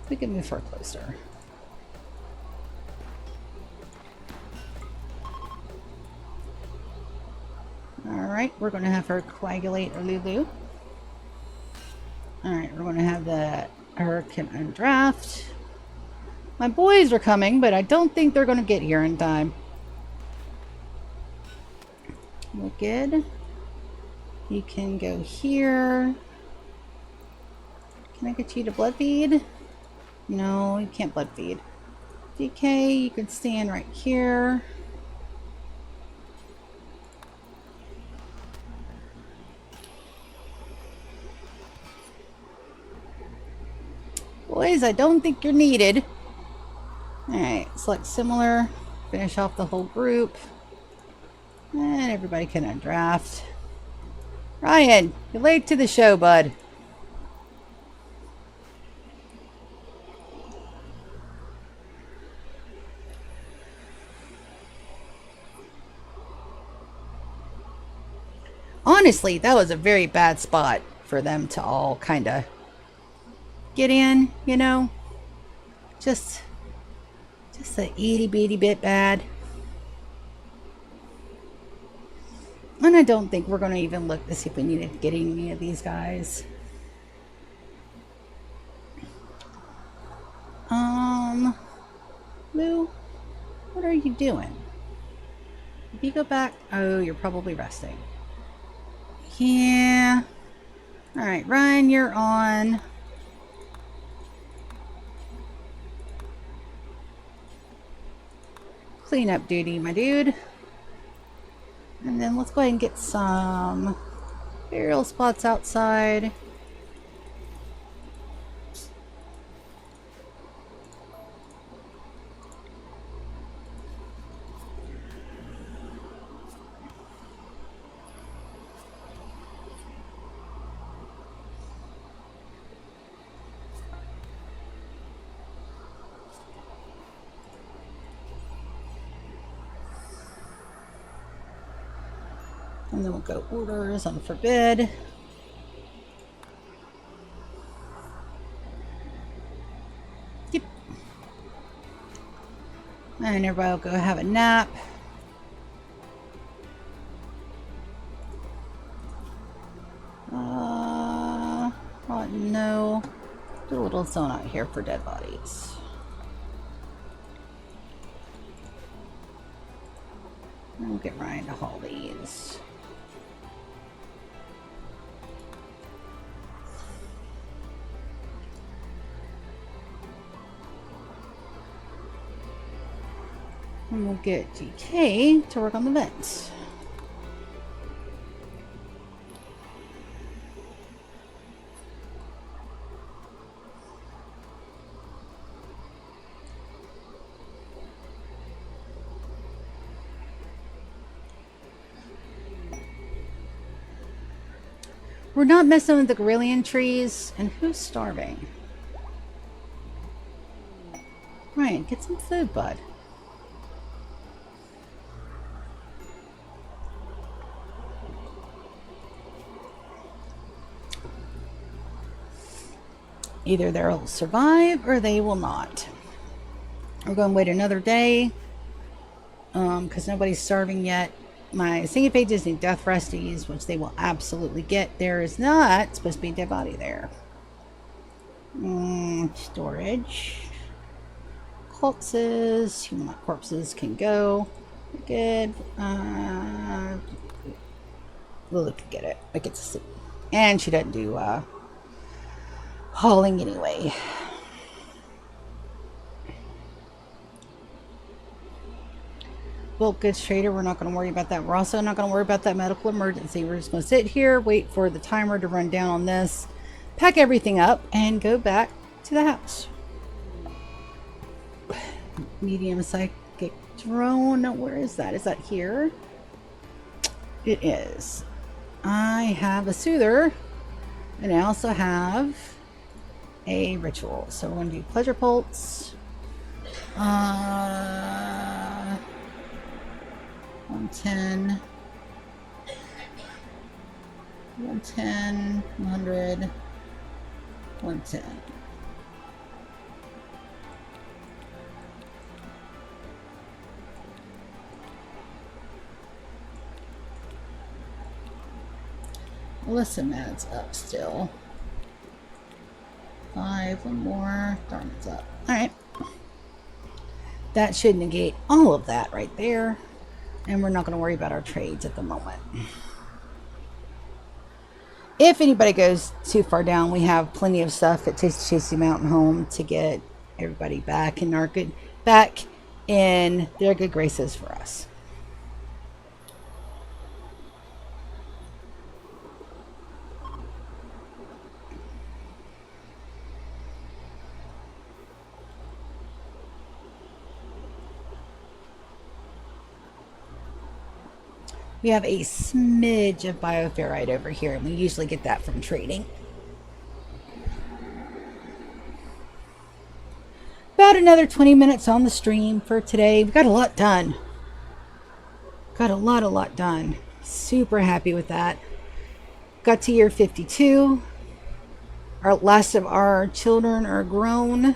We can move her closer. Alright, we're going to have her coagulate or Lulu. Alright, we're going to have the Hurricane and draft. My boys are coming, but I don't think they're going to get here in time. Wicked. You can go here. Can I get you to blood feed? No, you can't blood feed. DK, you can stand right here. Boys, I don't think you're needed. Alright, select similar. Finish off the whole group. And everybody can undraft. Ryan, you're late to the show, bud. Honestly, that was a very bad spot for them to all kind of get in, you know? Just a itty bitty bit bad. And I don't think we're going to even look to see if we need to get any of these guys. Lou, what are you doing? If you go back, oh, you're probably resting. Yeah. Alright, Ryan, you're on. Cleanup duty, my dude. And then let's go ahead and get some burial spots outside. And then we'll go orders on forbid. Yep. And everybody will go have a nap. Oh no. Do a little zone out here for dead bodies. And we'll get Ryan to haul these. And we'll get GK to work on the vents. We're not messing with the Grillian trees. And who's starving? Ryan, get some food, bud. Either they'll survive or they will not. We're going to wait another day because nobody's starving yet. My singing pages need death resties, which they will absolutely get. There is not supposed to be a dead body there. Storage. Corpses. Human corpses can go. Good. Lily can get it. I get to see. And she doesn't do hauling anyway. Bulk goods trader, we're not going to worry about that. We're also not going to worry about that medical emergency. We're just going to sit here, wait for the timer to run down on this, pack everything up, and go back to the house. Medium psychic drone. Where is that? Is that here? It is. I have a soother, and I also have a ritual. So we're going to do pleasure pulse. 110, 110, 100, 110. Listen, that's up still. 5, one more. Darn, it's up. Alright. That should negate all of that right there. And we're not going to worry about our trades at the moment. If anybody goes too far down, we have plenty of stuff at Chasey Mountain Home to get everybody back in their good graces for us. We have a smidge of bioferrite over here, and we usually get that from trading. About another 20 minutes on the stream for today. We got a lot done. Got a lot done. Super happy with that. Got to year 52. Our last of our children are grown.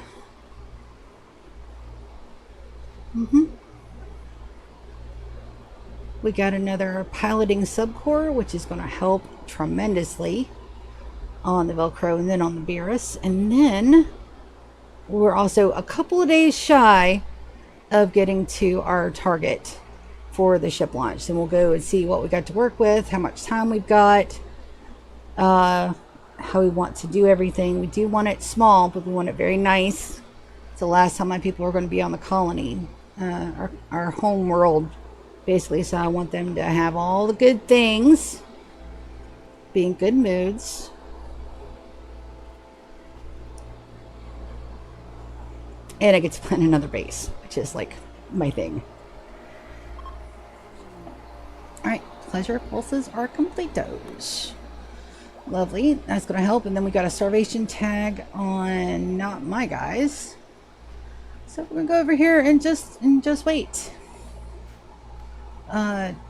We got another piloting subcore, which is going to help tremendously on the Velcro and then on the Beerus. And then we're also a couple of days shy of getting to our target for the ship launch. And we'll go and see what we got to work with, how much time we've got, how we want to do everything. We do want it small, but we want it very nice. It's the last time my people are going to be on the colony, our home world. Basically, so I want them to have all the good things, be in good moods. And I get to plan another base, which is like my thing. Alright, pleasure pulses are completos. Lovely, that's going to help. And then we got a starvation tag on not my guys. So we're going to go over here and just wait.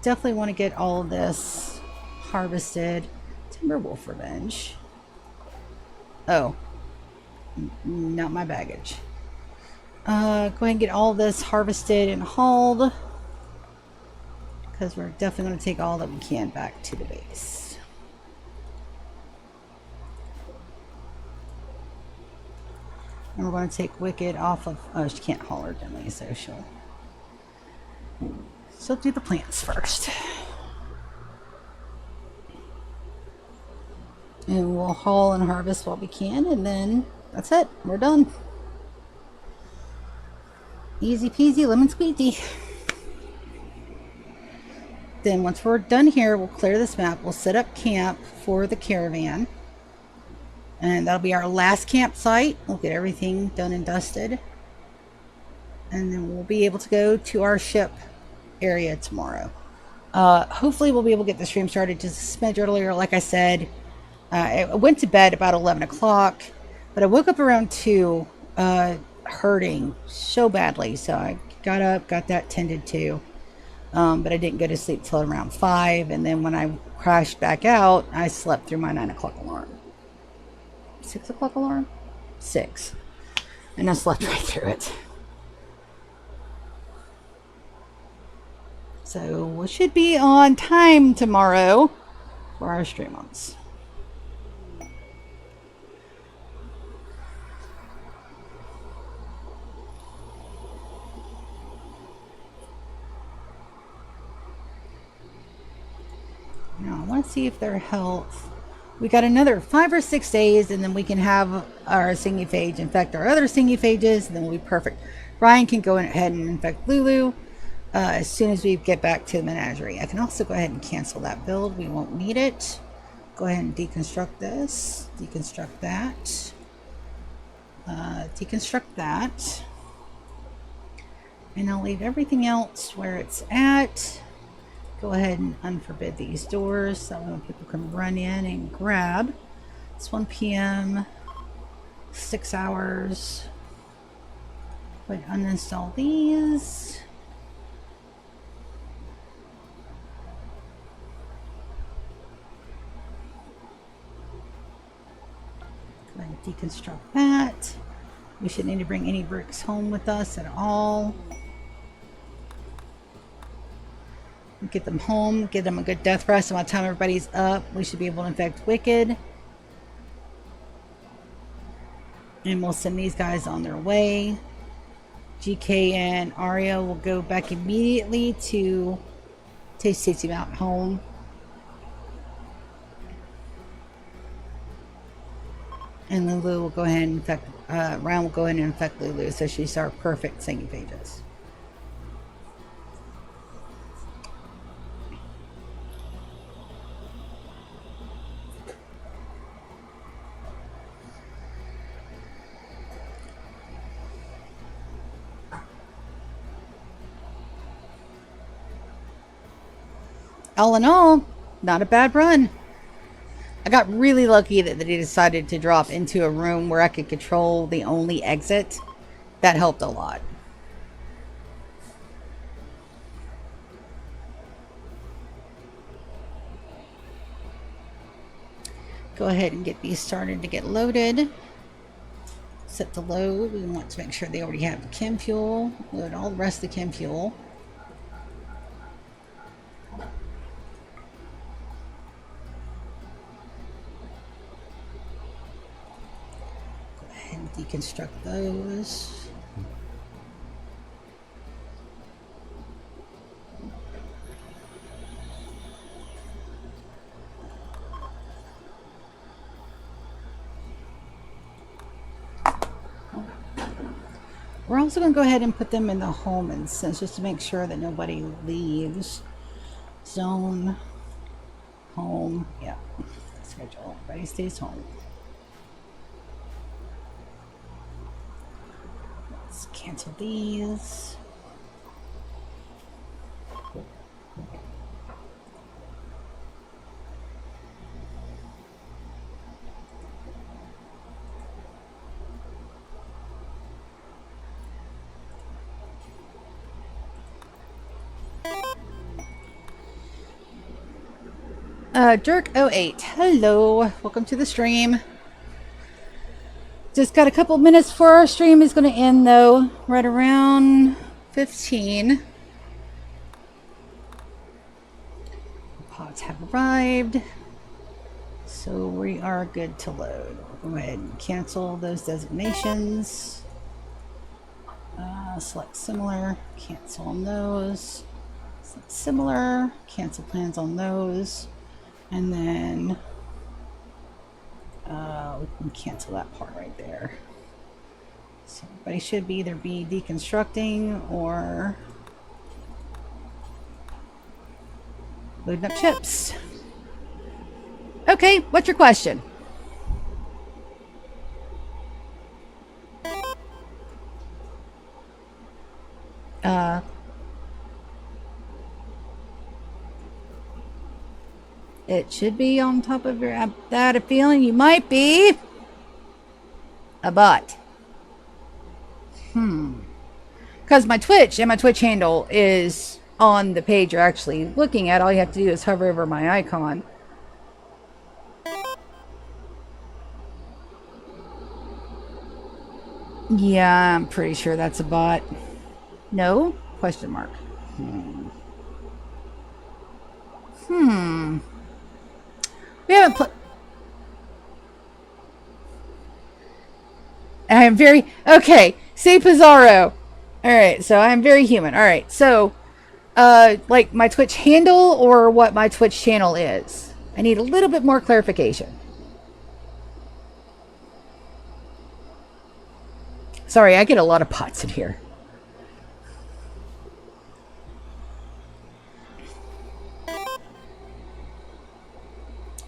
Definitely want to get all of this harvested. Timberwolf Revenge. Oh. Not my baggage. Go ahead and get all this harvested and hauled. Because we're definitely going to take all that we can back to the base. And we're going to take Wicked off of... Oh, she can't haul her dimly, so she'll do the plants first. And we'll haul and harvest what we can, and then that's it. We're done. Easy peasy, lemon squeezy. Then once we're done here, we'll clear this map. We'll set up camp for the caravan. And that'll be our last campsite. We'll get everything done and dusted. And then we'll be able to go to our ship area tomorrow. Hopefully we'll be able to get the stream started just a smidge earlier. Like I said, I went to bed about 11 o'clock, but I woke up around 2, hurting so badly. So I got up, got that tended to. But I didn't go to sleep till around 5. And then when I crashed back out, I slept through my 9 o'clock alarm. 6 o'clock alarm? 6. And I slept right through it. So we should be on time tomorrow for our stream-ons. Now I want to see if their health. We got another 5 or 6 days, and then we can have our Singyphage infect our other Singyphages, and then we'll be perfect. Ryan can go ahead and infect Lulu as soon as we get back to the menagerie. I can also go ahead and cancel that build. We won't need it. Go ahead and deconstruct this. Deconstruct that. Deconstruct that. And I'll leave everything else where it's at. Go ahead and unforbid these doors so when people can run in and grab. It's 1 p.m. 6 hours. Go ahead and uninstall these. Go ahead and deconstruct that. We shouldn't need to bring any bricks home with us at all. Get them home, get them a good death rest, and by the time everybody's up, we should be able to infect Wicked. And we'll send these guys on their way. GK and Arya will go back immediately to Tasty Mountain home. And Lulu will go ahead and infect, Ryan will go ahead and infect Lulu, so she's our perfect Singyphages. All in all, not a bad run. I got really lucky that they decided to drop into a room where I could control the only exit. That helped a lot. Go ahead and get these started to get loaded. Set the load. We want to make sure they already have the chem fuel. Load all the rest of the chem fuel. Deconstruct those. We're also going to go ahead and put them in the home instance just to make sure that nobody leaves. Zone, home, yeah. Schedule, everybody stays home. Let's cancel these. Jerk08, hello, welcome to the stream. Just got a couple minutes before our stream is going to end, though, right around 15. Pods have arrived, so we are good to load. Go ahead and cancel those designations. Select similar, cancel on those. Select similar, cancel plans on those. And then we can cancel that part right there. So everybody should be either be deconstructing or Loading up chips. Okay, what's your question? It should be on top of your. I've got a feeling you might be a bot. Because my Twitch and my Twitch handle is on the page you're actually looking at. All you have to do is hover over my icon. Yeah, I'm pretty sure that's a bot. No? Question mark. We haven't put. I am very okay. Say Pizarro. All right, so I am very human. All right, so like my Twitch handle or what my Twitch channel is. I need a little bit more clarification. Sorry, I get a lot of pots in here.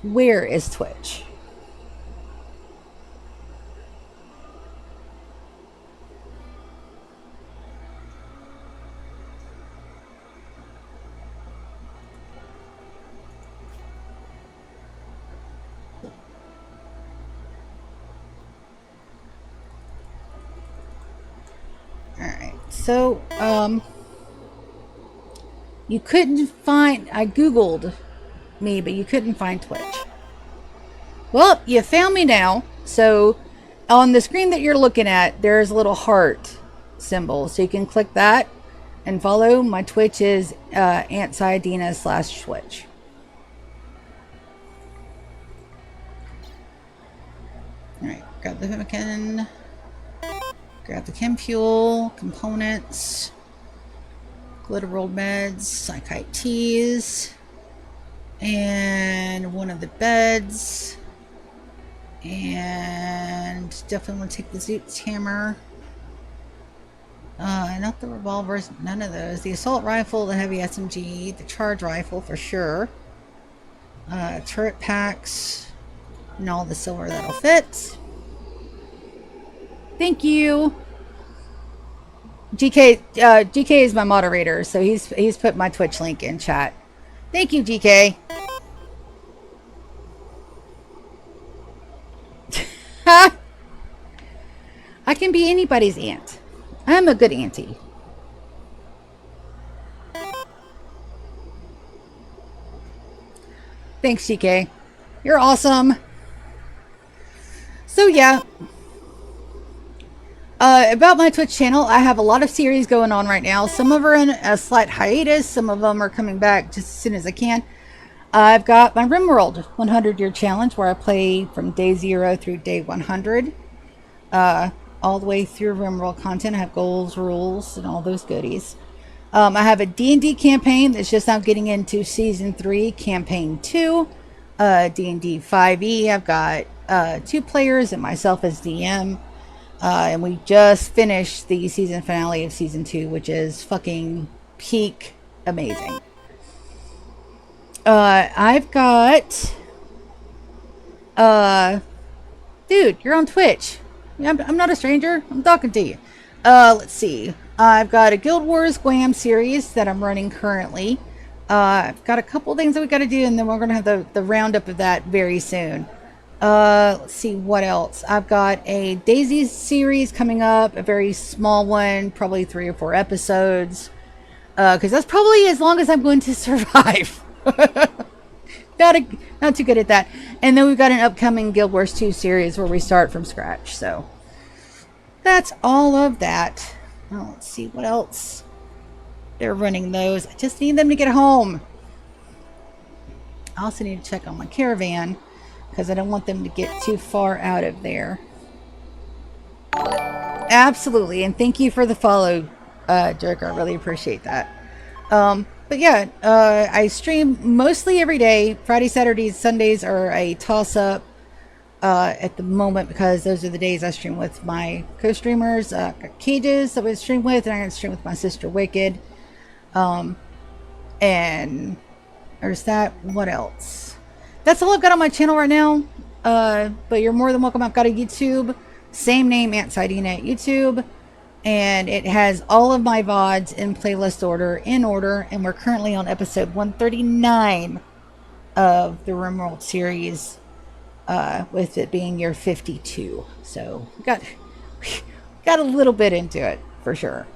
Where is Twitch? Alright, so, you couldn't find, I Googled me, but you couldn't find Twitch. Well, you found me now. So, on the screen that you're looking at, there's a little heart symbol. So you can click that and follow. My Twitch is AuntSiadina/Twitch. Alright, grab the Vimican. Grab the chem fuel, components, Glitterworld meds, Psychite teas, and one of the beds. And definitely want to take the Zoot's hammer. Not the revolvers, none of those. The assault rifle, the heavy SMG, the charge rifle for sure. Turret packs, and all the silver that'll fit. Thank you. GK is my moderator, so he's put my Twitch link in chat. Thank you, GK. I can be anybody's aunt. I'm a good auntie. Thanks, GK. You're awesome. So yeah. About my Twitch channel, I have a lot of series going on right now. Some of them are in a slight hiatus. Some of them are coming back just as soon as I can. I've got my Rimworld 100-year challenge where I play from day 0 through day 100. All the way through Rimworld content. I have goals, rules, and all those goodies. I have a D&D campaign that's just now getting into Season 3, Campaign 2. D&D 5e. I've got 2 players and myself as DM. And we just finished the season finale of Season 2, which is fucking peak amazing. I've got... dude, you're on Twitch. I'm not a stranger. I'm talking to you. Let's see. I've got a Guild Wars Gwam series that I'm running currently. I've got a couple things that we got to do, and then we're going to have the roundup of that very soon. Let's see what else. I've got a Daisy series coming up, a very small one, probably 3 or 4 episodes. Because that's probably as long as I'm going to survive. Not too good at that. And then we've got an upcoming Guild Wars 2 series where we start from scratch. So that's all of that. Oh, let's see what else. They're running those. I just need them to get home. I also need to check on my caravan because I don't want them to get too far out of there. Absolutely. And thank you for the follow, Dirk. I really appreciate that. But yeah, I stream mostly every day. Friday, Saturdays, Sundays are a toss-up at the moment because those are the days I stream with my co-streamers. Cages that I stream with, and I'm going to stream with my sister Wicked. And Or is that what else? That's all I've got on my channel right now. But you're more than welcome. I've got a YouTube, same name, Aunt Sidina at YouTube, and it has all of my VODs in playlist order, and we're currently on episode 139 of the Rimworld series, with it being year 52. So we got a little bit into it for sure.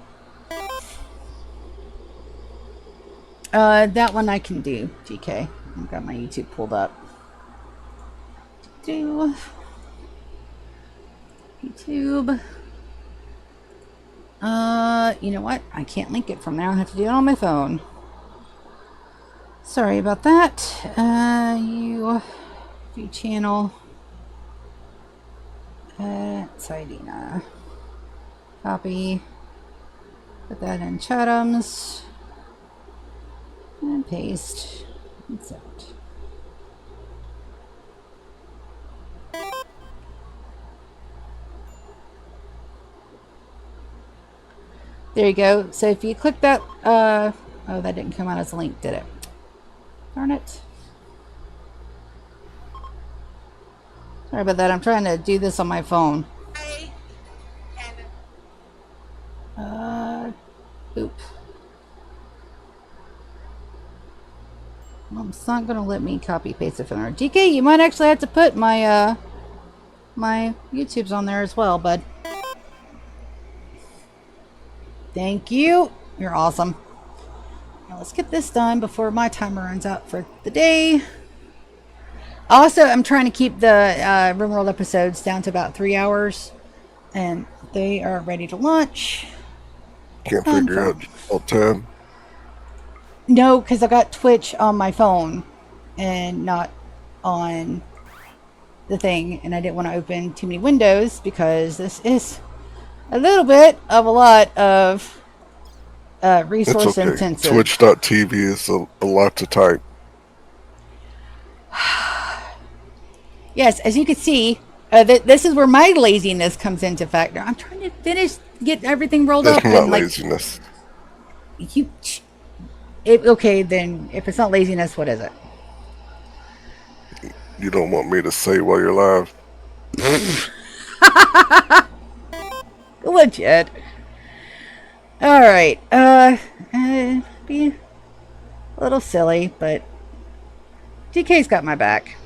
That one I can do, GK. I've got my YouTube pulled up. Do YouTube. You know what? I can't link it from there. I have to do it on my phone. Sorry about that. View channel. Sidina. Copy. Put that in Chatham's. And paste. That's it. There you go. So if you click that, oh, that didn't come out as a link, did it? Darn it. Sorry about that. I'm trying to do this on my phone. Oop. Well, it's not going to let me copy paste it from there. GK, you might actually have to put my, my YouTube's on there as well, bud. Thank you. You're awesome. Now let's get this done before my timer runs out for the day. Also, I'm trying to keep the Rimworld episodes down to about 3 hours, and they are ready to launch. Can't figure out all time. No, because I got Twitch on my phone and not on the thing, and I didn't want to open too many windows because this is a little bit of a lot of resource It's okay. intensive. Twitch.tv is a lot to type. Yes, as you can see, this is where my laziness comes into factor. I'm trying to get everything rolled That's up. not and laziness. Okay, then if it's not laziness, what is it? You don't want me to say while you're live. Legit. All right. Be a little silly, but GK's got my back.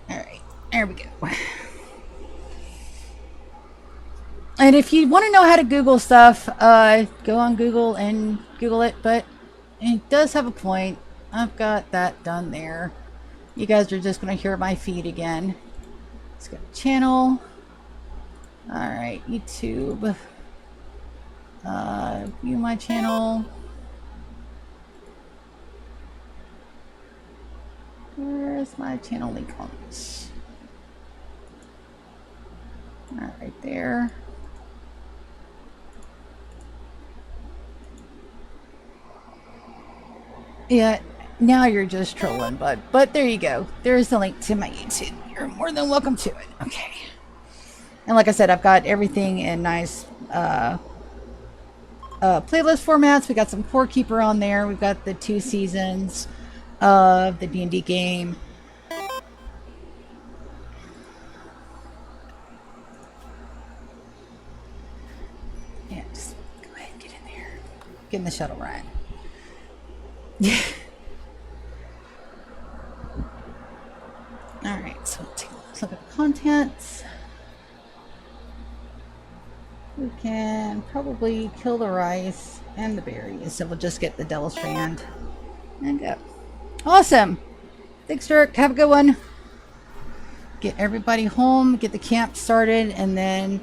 All right, there we go. And if you want to know how to Google stuff, go on Google and Google it. But it does have a point. I've got that done there. You guys are just going to hear my feed again. Let's go to channel. All right, YouTube. View my channel. Where's my channel link on this? All right, there. Yeah, now you're just trolling, bud. But there you go. There's the link to my YouTube. You're more than welcome to it. Okay. And like I said, I've got everything in nice playlist formats. We got some Core Keeper on there. We've got the 2 seasons of the D&D game. Yeah, just go ahead and get in there. Get in the shuttle ride. Alright, so let's take a look at the contents. We can probably kill the rice and the berries, so we'll just get the Devil's Strand and go. Awesome! Thanks, Dirk. Have a good one. Get everybody home, get the camp started, and then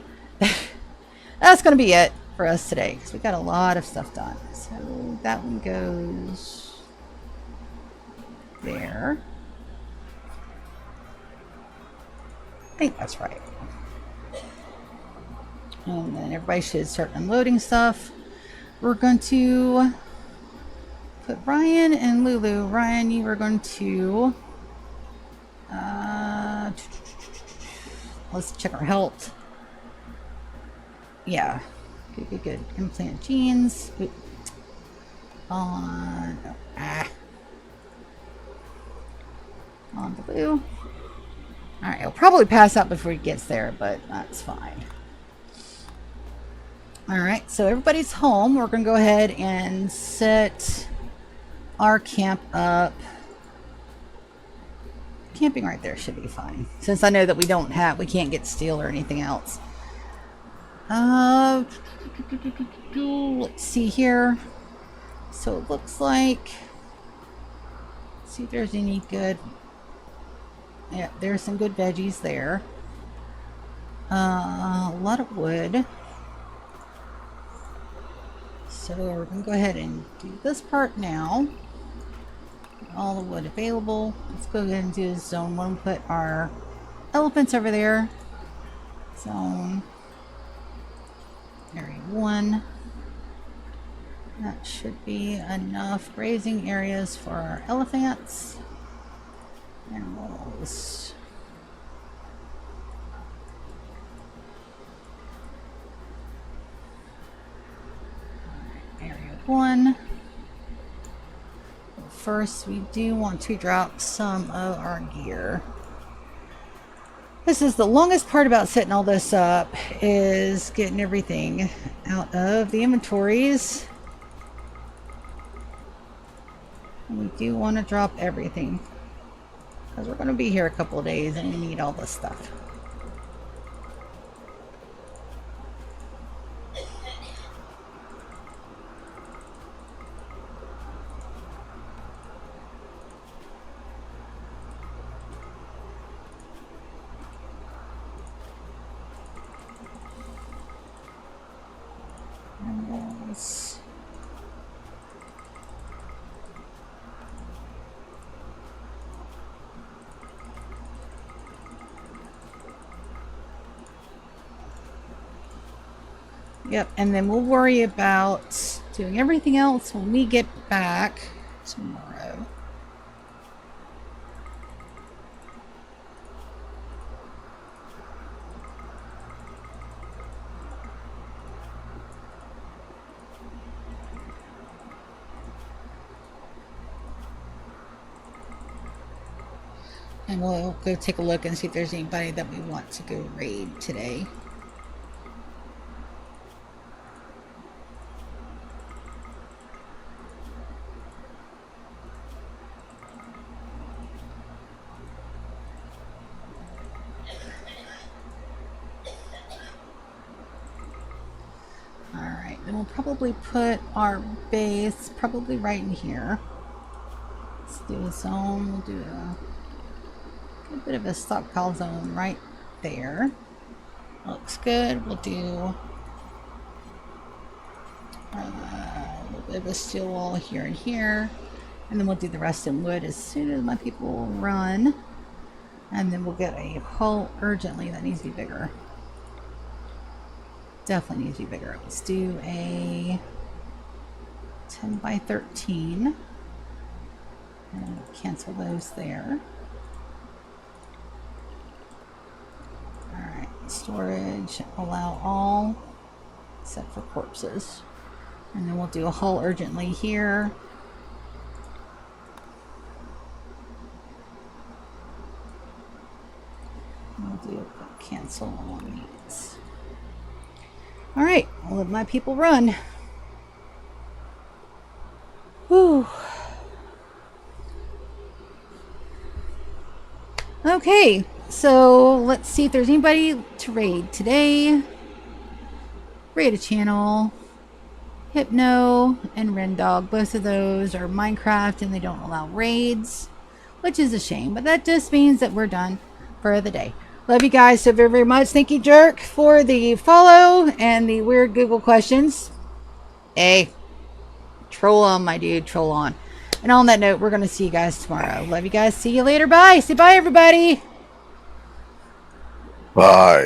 that's going to be it for us today, because we got a lot of stuff done. So that one goes there. I think that's right. And then everybody should start unloading stuff. We're going to put Ryan and Lulu. Ryan, you are going to... let's check our health. Yeah. Good. Implant genes. Oop. on blue. Alright, he'll probably pass out before he gets there, but that's fine. Alright, so everybody's home. We're going to go ahead and set our camp up. Camping right there should be fine, since I know that we can't get steel or anything else. Let's see here. So it looks like, let's see if there's any good, yeah, there's some good veggies there. A lot of wood. So we're going to go ahead and do this part now. All the wood available. Let's go ahead and do zone 1. Put our elephants over there. Zone area 1. That should be enough grazing areas for our elephants. Animals. Area 1. First, we do want to drop some of our gear. This is the longest part about setting all this up, is getting everything out of the inventories. And we do want to drop everything, because we're going to be here a couple of days and we need all this stuff. Yep, and then we'll worry about doing everything else when we get back tomorrow. And we'll go take a look and see if there's anybody that we want to go raid today. Alright, then we'll probably put our base probably right in here. Let's do a zone. We'll do a bit of a stockpile zone right there. Looks good. We'll do a little bit of a steel wall here and here. And then we'll do the rest in wood as soon as my people run. And then we'll get a hull urgently that needs to be bigger. Definitely needs to be bigger. Let's do a 10 by 13. And cancel those there. Alright, storage, allow all, except for corpses. And then we'll do a hull urgently here. We'll do a cancel on these. Alright, I'll let my people run. Whew. Okay, so let's see if there's anybody to raid today. Raid a channel. Hypno and Rendog. Both of those are Minecraft and they don't allow raids, which is a shame, but that just means that we're done for the day. Love you guys so very, very much. Thank you, Jerk, for the follow and the weird Google questions. Hey, troll on, my dude. Troll on. And on that note, we're going to see you guys tomorrow. Love you guys. See you later. Bye. Say bye, everybody. Bye.